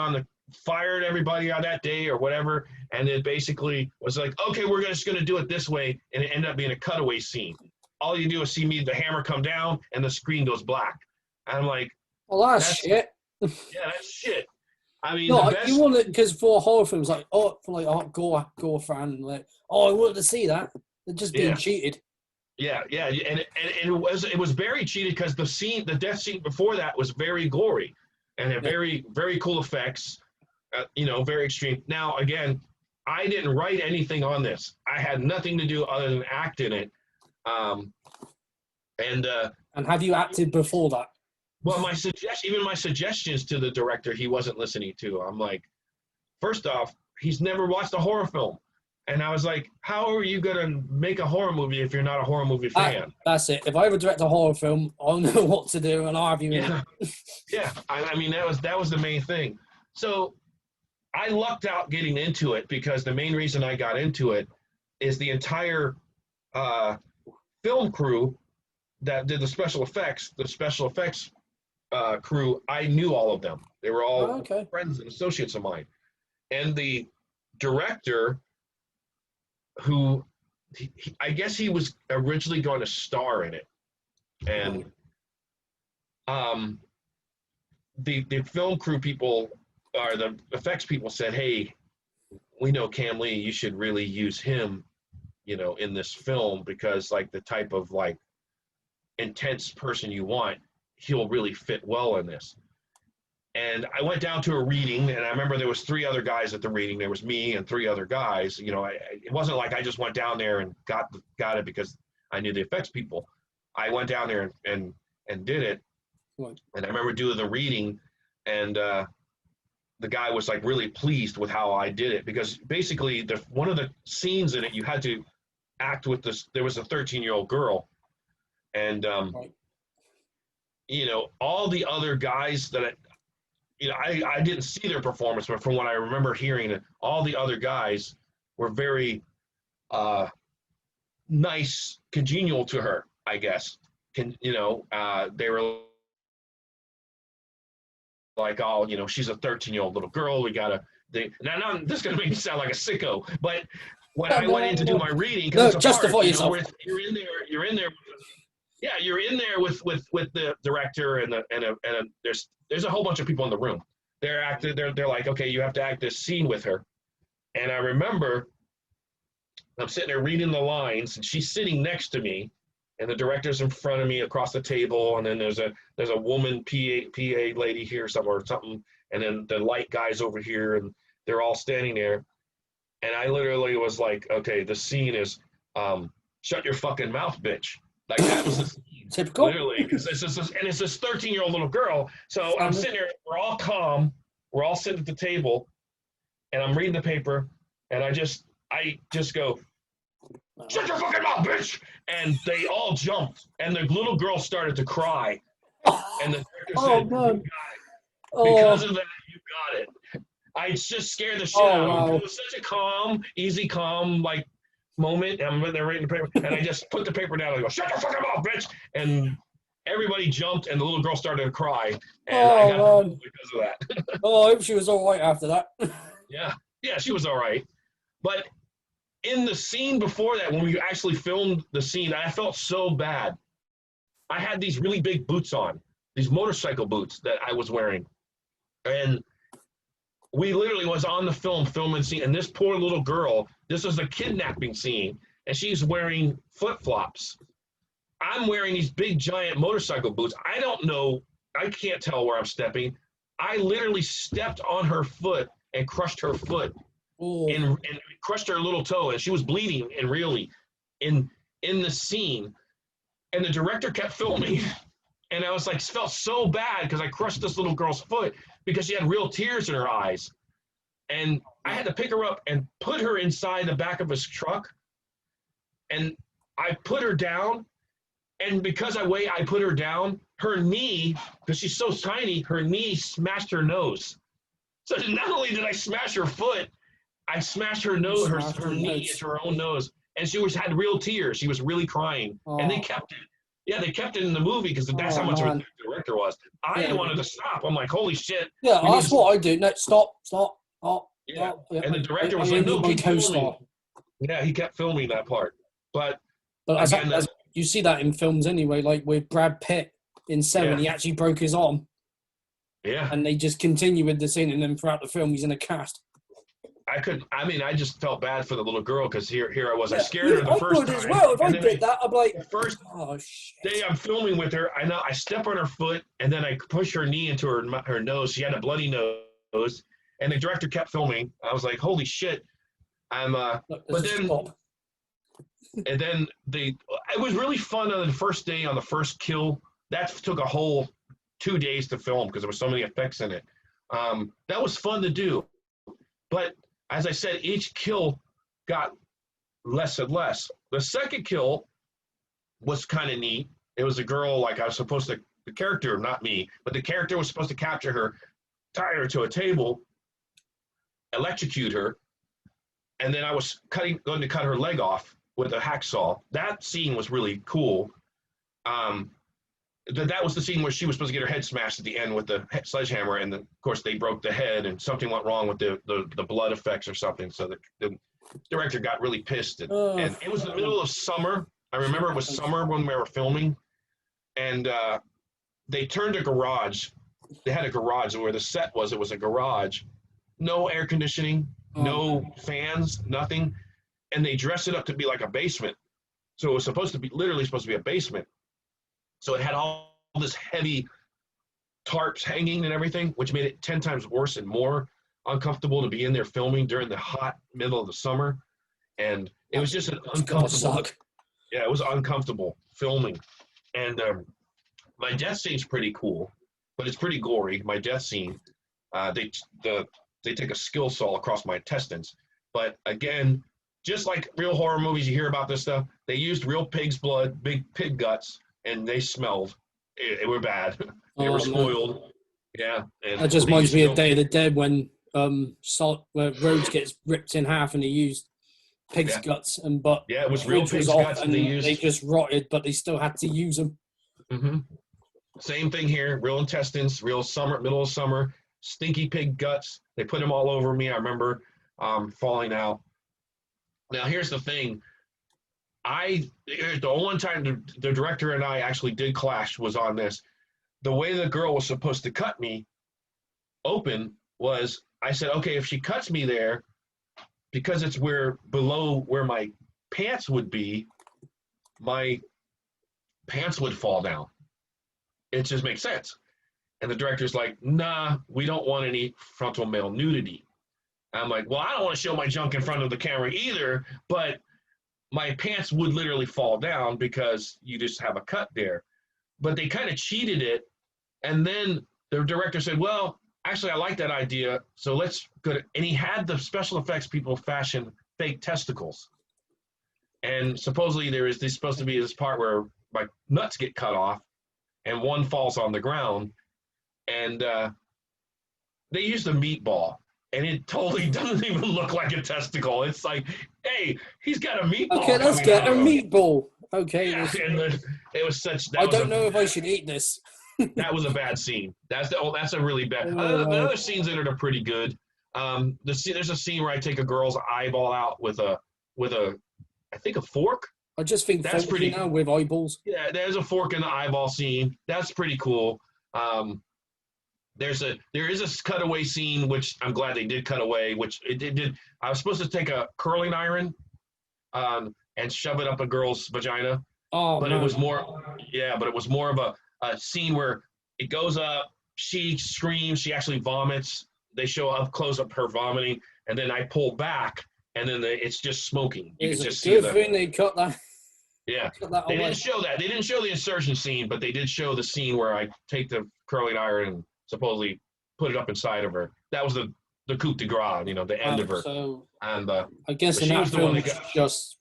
fired everybody on that day or whatever, and then basically was like, okay, we're just going to do it this way, and it ended up being a cutaway scene. All you do is see the hammer come down, and the screen goes black. And I'm like, well, that's shit. Yeah, that's shit. I mean, you want it because for horror films, gore fan, I wanted to see that. They're just being cheated. Yeah, and it was very cheated because the death scene before that was very gory and had very, very cool effects. very extreme. Now, again, I didn't write anything on this. I had nothing to do other than act in it. And have you acted before that? Well, my suggestions to the director, he wasn't listening to. I'm like, first off, he's never watched a horror film. And I was like, how are you going to make a horror movie if you're not a horror movie fan? That's it. If I ever direct a horror film, I'll know what to do and I'll have you in it. Yeah. I mean, that was the main thing. So I lucked out getting into it because the main reason I got into it is the entire film crew that did the special effects crew, I knew all of them. They were all friends and associates of mine. And the director, who I guess he was originally going to star in it, and the film crew people or the effects people said, hey, we know Cam Lee, you should really use him, in this film, because like the type of like intense person you want, he'll really fit well in this. And I went down to a reading, and I remember there was 3 other guys at the reading. There was me and 3 other guys. It wasn't like I just went down there and got it because I knew the effects people. I went down there and did it. Right. And I remember doing the reading, and the guy was like really pleased with how I did it, because basically one of the scenes in it, you had to act with this. There was a 13-year-old girl, and all the other guys that I didn't see their performance, but from what I remember hearing, all the other guys were very nice, congenial to her, I guess. They were like, oh, she's a 13-year-old little girl. Now this is going to make me sound like a sicko, but when I went in to do my reading, because justify yourself. You're in there. Yeah, you're in there with the director and there's a whole bunch of people in the room. They're like, okay, you have to act this scene with her. And I remember I'm sitting there reading the lines, and she's sitting next to me, and the director's in front of me across the table, and then there's a woman PA lady here somewhere or something, and then the light guy's over here, and they're all standing there. And I literally was like, okay, the scene is shut your fucking mouth, bitch. Like, that was the scene. Typical. Literally, because it's this 13-year-old little girl. So I'm sitting there, we're all calm, we're all sitting at the table, and I'm reading the paper, and I just go, shut your fucking mouth, bitch! And they all jumped, and the little girl started to cry. And the director said, man. You got it. Because of that, you got it. I just scared the shit out of him. It was such a calm, like, moment. I'm in there reading the paper, and I just put the paper down and I go, shut your fucking mouth, bitch! And everybody jumped, and the little girl started to cry, and I got because of that. I hope she was all right after that. Yeah, she was all right. But in the scene before that, when we actually filmed the scene, I felt so bad. I had these really big boots on, these motorcycle boots that I was wearing, and we literally was on the filming scene, and this poor little girl, this was a kidnapping scene, and she's wearing flip-flops. I'm wearing these big, giant motorcycle boots. I don't know. I can't tell where I'm stepping. I literally stepped on her foot and crushed her foot and crushed her little toe, and she was bleeding and really in the scene. And the director kept filming, and I was like, felt so bad because I crushed this little girl's foot because she had real tears in her eyes. And I had to pick her up and put her inside the back of his truck. And I put her down. And because I put her down, her knee, because she's so tiny, her knee smashed her nose. So not only did I smash her foot, I smashed her nose, her knee into her own nose. And she had real tears. She was really crying. And they kept it. Yeah, they kept it in the movie because that's how much of a director was. I wanted to stop. I'm like, holy shit. Yeah, that's what I do. No, stop. Yeah. And the director was like, no, keep filming. Yeah, he kept filming that part. But again, as you see that in films anyway, like with Brad Pitt in Seven, he actually broke his arm. Yeah. And they just continue with the scene, and then throughout the film, he's in a cast. I just felt bad for the little girl because here I was. I scared her the first time. As well. If I did that, I'd be like, the first day I'm filming with her, I step on her foot, and then I push her knee into her nose. She had a bloody nose, And the director kept filming. I was like, holy shit. But then, stop. and then it was really fun on the first day, on the first kill. That took a whole 2 days to film because there were so many effects in it. That was fun to do. But as I said, each kill got less and less. The second kill was kind of neat. It was a girl, like I was supposed to, the character, not me, but the character was supposed to capture her, tie her to a table, electrocute her, and then I was going to cut her leg off with a hacksaw. That scene was really cool. That was the scene where she was supposed to get her head smashed at the end with the sledgehammer, and of course they broke the head, and something went wrong with the blood effects or something. So the director got really pissed, and it was the middle of summer. I remember it was summer when we were filming, and they turned a garage. They had a garage where the set was. It was a garage, no air conditioning, no fans, nothing, and they dressed it up to be like a basement. So it was literally supposed to be a basement. So it had all this heavy tarps hanging and everything, which made it 10 times worse and more uncomfortable to be in there filming during the hot middle of the summer. And it was just an uncomfortable. Yeah, it was uncomfortable filming. And my death scene's pretty cool, but it's pretty gory. My death scene, they take a skill saw across my intestines. But again, just like real horror movies, you hear about this stuff. They used real pig's blood, big pig guts, and they smelled. They were bad. They were spoiled. Man. Yeah. And that just reminds me of Day of the Dead when where Rhodes gets ripped in half and they used pig's guts, it was real pig's guts, and they just rotted, but they still had to use them. Mm-hmm. Same thing here. Real intestines, real middle of summer, stinky pig guts. They put them all over me. I remember falling out. Now here's the thing. The only time the director and I actually did clash was on this. The way the girl was supposed to cut me open was, I said, okay, if she cuts me there, because it's below where my pants would be, my pants would fall down. It just makes sense. And the director's like, nah, we don't want any frontal male nudity. I'm like, well, I don't want to show my junk in front of the camera either, but my pants would literally fall down because you just have a cut there. But they kind of cheated it. And then the director said, well, actually, I like that idea. So let's go to, and he had the special effects people fashion fake testicles. And supposedly there's supposed to be this part where my nuts get cut off and one falls on the ground. And they used a meatball. And it totally doesn't even look like a testicle. It's like, hey, he's got a meatball. Okay, let's get a meatball. Okay. Yeah, and it was such. I don't know if I should eat this. That was a bad scene. That's a really bad. The other scenes in it are pretty good. There's a scene where I take a girl's eyeball out with a I think a fork. I just think that's pretty now with eyeballs. Yeah, there's a fork in the eyeball scene. That's pretty cool. There is a cutaway scene, which I'm glad they did cut away, which it did. I was supposed to take a curling iron and shove it up a girl's vagina. Oh, but no. It was more of a scene where it goes up, she screams, she actually vomits. They show up close up her vomiting, and then I pull back, and then it's just smoking. You can just see the thing they cut that. Yeah, they didn't show that. They didn't show the insertion scene, but they did show the scene where I take the curling iron and supposedly put it up inside of her. That was the coup de grace, the end of her. So, and I guess in that film, it's just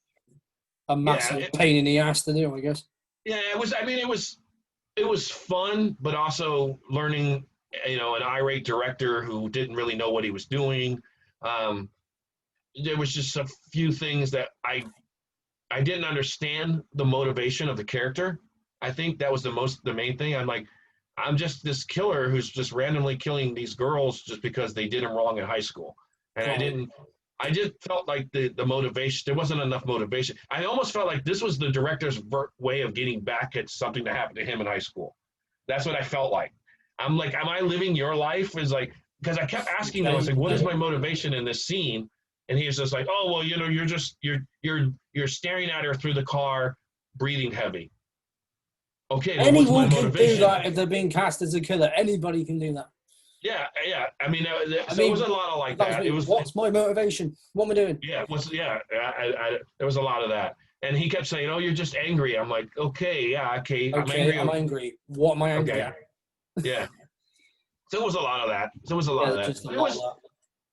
a massive pain in the ass to do, I guess. Yeah, it was. I mean, it was fun, but also learning, an irate director who didn't really know what he was doing. There was just a few things that I didn't understand the motivation of the character. I think that was the main thing. I'm just this killer who's just randomly killing these girls just because they did him wrong in high school. And I just felt like the motivation, there wasn't enough motivation. I almost felt like this was the director's way of getting back at something that happened to him in high school. That's what I felt like. I'm like, am I living your life? Because I kept asking him, I was like, what is my motivation in this scene? And he was just like, oh, well, you're staring at her through the car, breathing heavy. Okay, anyone can do that if they're being cast as a killer. Anybody can do that. Yeah, yeah. I mean, I there mean, was a lot of like that was that. me. It was, What's my motivation? What am I doing? yeah, it was, yeah. There was a lot of that, and he kept saying, "Oh, you're just angry." I'm like, "Okay, yeah, okay, I'm Okay, angry." I'm angry. What am I angry Okay, at? yeah. So it was a lot of that. So it was a lot Yeah, of that. just a But lot of that.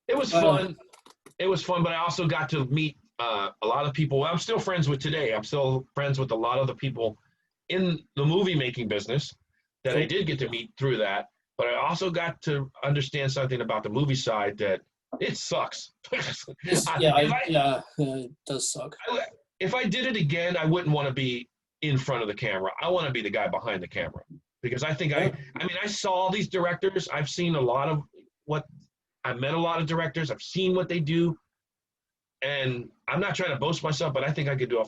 it was fun. It was fun, but I also got to meet a lot of people I'm still friends with today. I'm still friends with a lot of the people in the movie making business that I Cool. did get to meet through that. But I also got to understand something about the movie side that it sucks. It does suck. If I did it again, I wouldn't want to be in front of the camera. I want to be the guy behind the camera because I think Yeah. I mean, I saw these directors. I've seen a lot of what I met a lot of directors. I've seen what they do, and I'm not trying to boast myself, but I think I could do a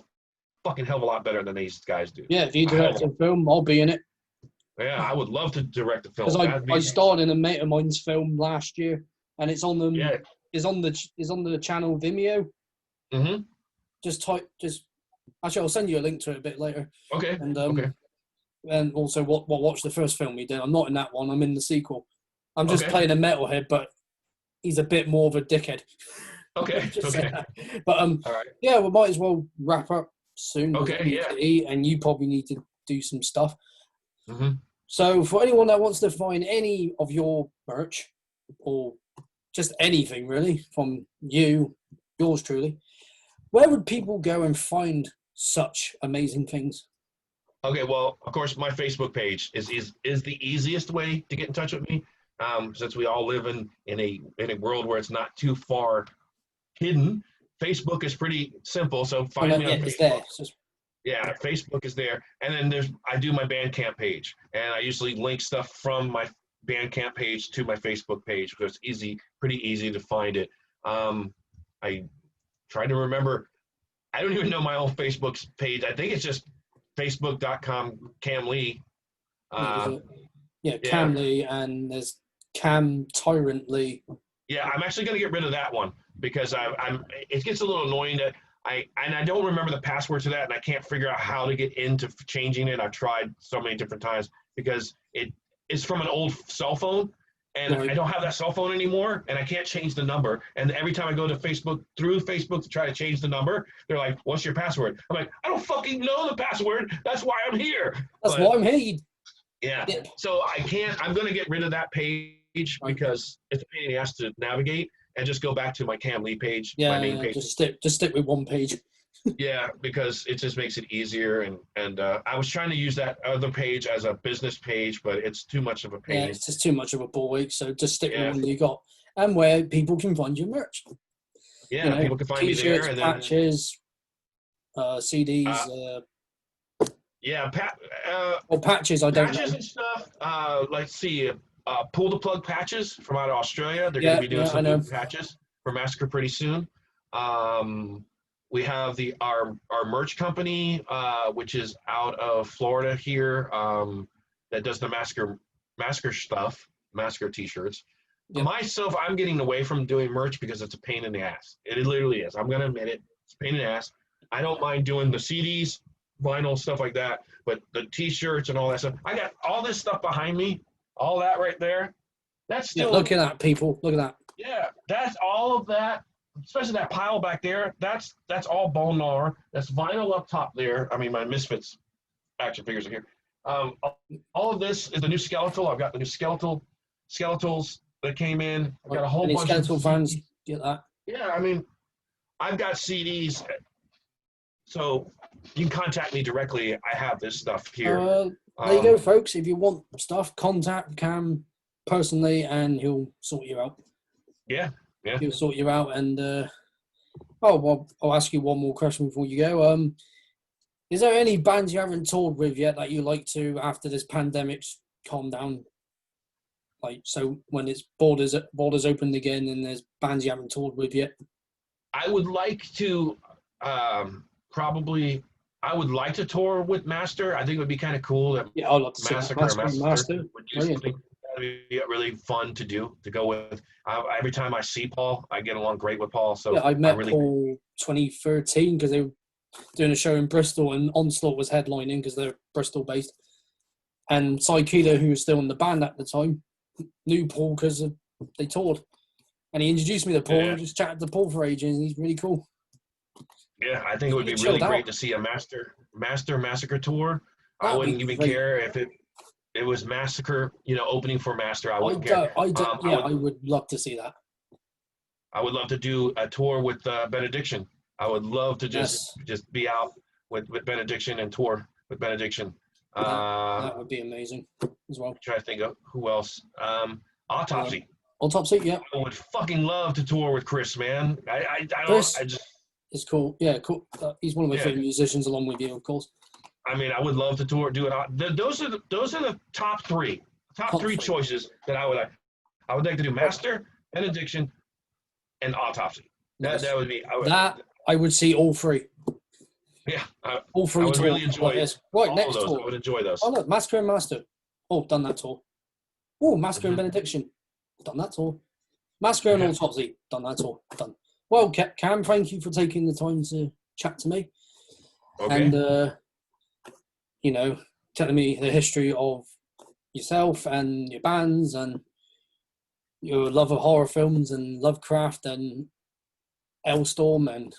fucking hell of a lot better than these guys do. Yeah, if you A hell of direct a film, I'll be in it. Yeah, I would love to direct a Because film. That'd I be starred in a mate of mine's film last year, and it's on them. yeah. Is on the channel Vimeo. Mm-hmm. Just actually, I'll send you a link to it a bit later. Okay. And Okay. and also watch the first film he did. I'm not in that one. I'm in the sequel. I'm just Okay. playing a metalhead, but he's a bit more of a dickhead. Okay. Just Okay. saying that. But All right. yeah, we might as well wrap up soon. Because I Okay. need Yeah. to eat, and you probably need to do some stuff. Mm-hmm. So for anyone that wants to find any of your merch or just anything really from yours truly, where would people go and find such amazing things? Okay. Well, of course, my Facebook page is the easiest way to get in touch with me. Since we all live in a world where it's not too far hidden, Facebook is pretty simple. So find me on It's there. Facebook. Yeah, Facebook is there, and then I do my Bandcamp page, and I usually link stuff from my Bandcamp page to my Facebook page because it's pretty easy to find it. I try to remember. I don't even know my own Facebook page. I think it's just facebook.com Cam Lee. Yeah, Yeah, Cam Lee, and there's Cam Tyrant Lee. yeah. I'm actually gonna get rid of that one because It gets a little annoying that I don't remember the password to that, and I can't figure out how to get into changing it. I've tried so many different times because it is from an old cell phone, and Right. I don't have that cell phone anymore, and I can't change the number. And every time I go to Facebook through Facebook to try to change the number, they're like, "What's your password?" I'm like, "I don't fucking know the password. That's why I'm here." That's But why I'm here. yeah, so I can't. I'm gonna get rid of that page because it's a pain in the ass to navigate, and just go back to my Cam Lee page, my main page. Just stick with one page. Yeah, because it just makes it easier. And I was trying to use that other page as a business page, but it's too much of a pain. Yeah, it's just too much of a ball ache. So just stick Yeah. with one you got, and where people can find your merch. Yeah, people can find me T-shirts, there, and then patches, CDs. yeah, Or patches. I don't patches know. and stuff. Let's see, pull the plug patches from out of Australia. They're Yeah, going to be doing yeah, I some know. new patches for Massacre pretty soon. We have our merch company, which is out of Florida here, that does the Massacre stuff, Massacre t-shirts. Yep. Myself, I'm getting away from doing merch because it's a pain in the ass. It literally is. I'm going to admit it. It's a pain in the ass. I don't mind doing the CDs, vinyl, stuff like that, but the t-shirts and all that stuff. I got all this stuff behind me, all that right there. That's still look at that, people. Look at that. Yeah, that's all of that, especially that pile back there. That's all bone gnar. That's vinyl up top there. I mean, my Misfits action figures are here. All of this is the new Skeletal. I've got the new Skeletals that came in. I've got a whole bunch Skeletal of fans get that. Yeah, I mean, I've got CDs, so you can contact me directly. I have this stuff here. There you go, folks. If you want stuff, contact Cam personally, and he'll sort you out. Yeah. He'll sort you out. And well, I'll ask you one more question before you go. Is there any bands you haven't toured with yet that you like to after this pandemic's calmed down? Like, so when it's borders opened again and there's bands you haven't toured with yet? I would like to I would like to tour with Master. I think it would be kind of cool that I'd love to Massacre see Master. would do something that would be really fun to go with. Every time I see Paul, I get along great with Paul. So I met Paul 2013 because they were doing a show in Bristol and Onslaught was headlining because they're Bristol based. And Cy Keeler, who was still in the band at the time, knew Paul because they toured. And he introduced me to Paul, Yeah. and just chatted to Paul for ages, and he's really cool. Yeah, I think it would be really great to see a Massacre tour. I wouldn't even care if it was Massacre, opening for Master. I wouldn't care. I would love to see that. I would love to do a tour with Benediction. I would love to just be out with Benediction and tour with Benediction. That would be amazing as well. Try to think of who else. Autopsy. Autopsy, yeah. I would fucking love to tour with Chris, man. It's cool. Yeah, cool. He's one of my favorite musicians, along with you, of course. I mean, I would love to tour, do it. Those are the top three choices that I would like. I would like to do Master, Benediction, and Autopsy. That would be. I would see all three. Yeah, all three. I would really enjoy this. Right, all next of those. tour. I would enjoy those. Oh look, Massacre and Master. Oh, done that tour. Oh, Massacre and Benediction. Done that tour. Massacre and Autopsy. Done that tour. Done. Well, Cam, thank you for taking the time to chat to me. Okay. And telling me the history of yourself and your bands and your love of horror films and Lovecraft and Elstorm and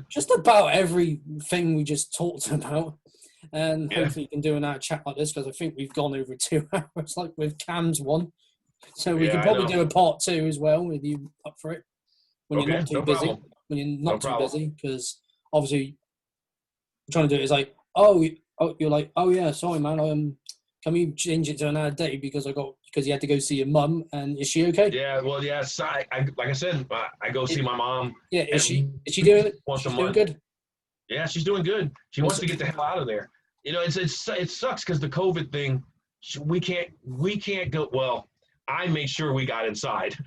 just about everything we just talked about. And hopefully you can do another chat like this, because I think we've gone over 2 hours, like with Cam's one. So we can probably do a part 2 as well, if you up for it. When you're not too busy. Problem. When you're not too busy, because obviously trying to do it is like, you're like, oh yeah, sorry man, can we change it to another day because you had to go see your mum, and is she okay? Yeah, well, yes, I like I said, I go see my mom. Yeah, is she doing it? Once a month. Doing good? Yeah, she's doing good. She wants to get the hell out of there. It sucks because the COVID thing, we can't go. Well, I made sure we got inside.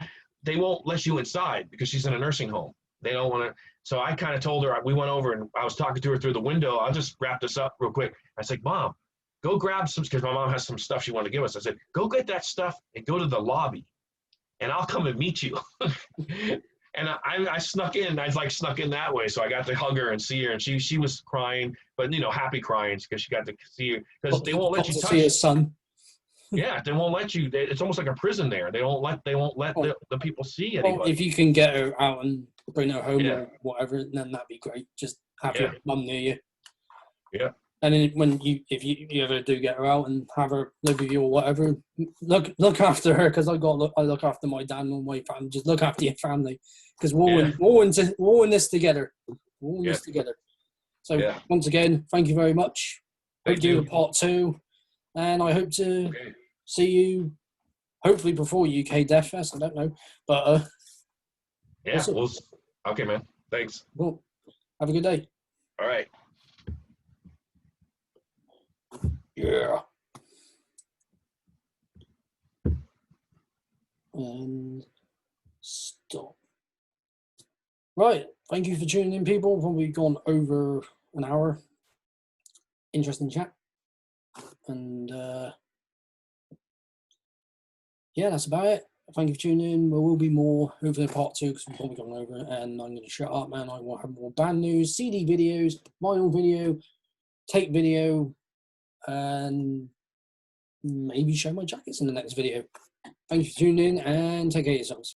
They won't let you inside because she's in a nursing home. They don't want to. So I kind of told her, we went over and I was talking to her through the window. I'll just wrap this up real quick. I said, Mom, go grab some, because my mom has some stuff she wanted to give us. I said, go get that stuff and go to the lobby and I'll come and meet you. And I snuck in. I snuck in that way. So I got to hug her and see her, and she was crying, but people crying because she got to see her, because they won't let you touch see her son. Yeah, they won't let you. It's almost like a prison there. They won't let the people see anybody. Well, if you can get her out and bring her home or whatever, then that'd be great. Just have your mum near you. Yeah. And then if you ever do get her out and have her live with you or whatever, look after her, because I look after my dad and my family. Just look after your family, because we're all in this together. We're all in this together. So once again, thank you very much. Thank you. Do part 2. And I hope to see you, hopefully before UK Death Fest. I don't know, but okay, man. Thanks. Well, have a good day. All right. Yeah. And stop. Right. Thank you for tuning in, people. Probably gone over an hour. Interesting chat. And that's about it. Thank you for tuning in. There will be more over the part 2, because we've probably gone over it, and I'm going to shut up, man. I will have more band news, CD videos, vinyl video, tape video, and maybe show my jackets in the next video. Thank you for tuning in, and take care of yourselves.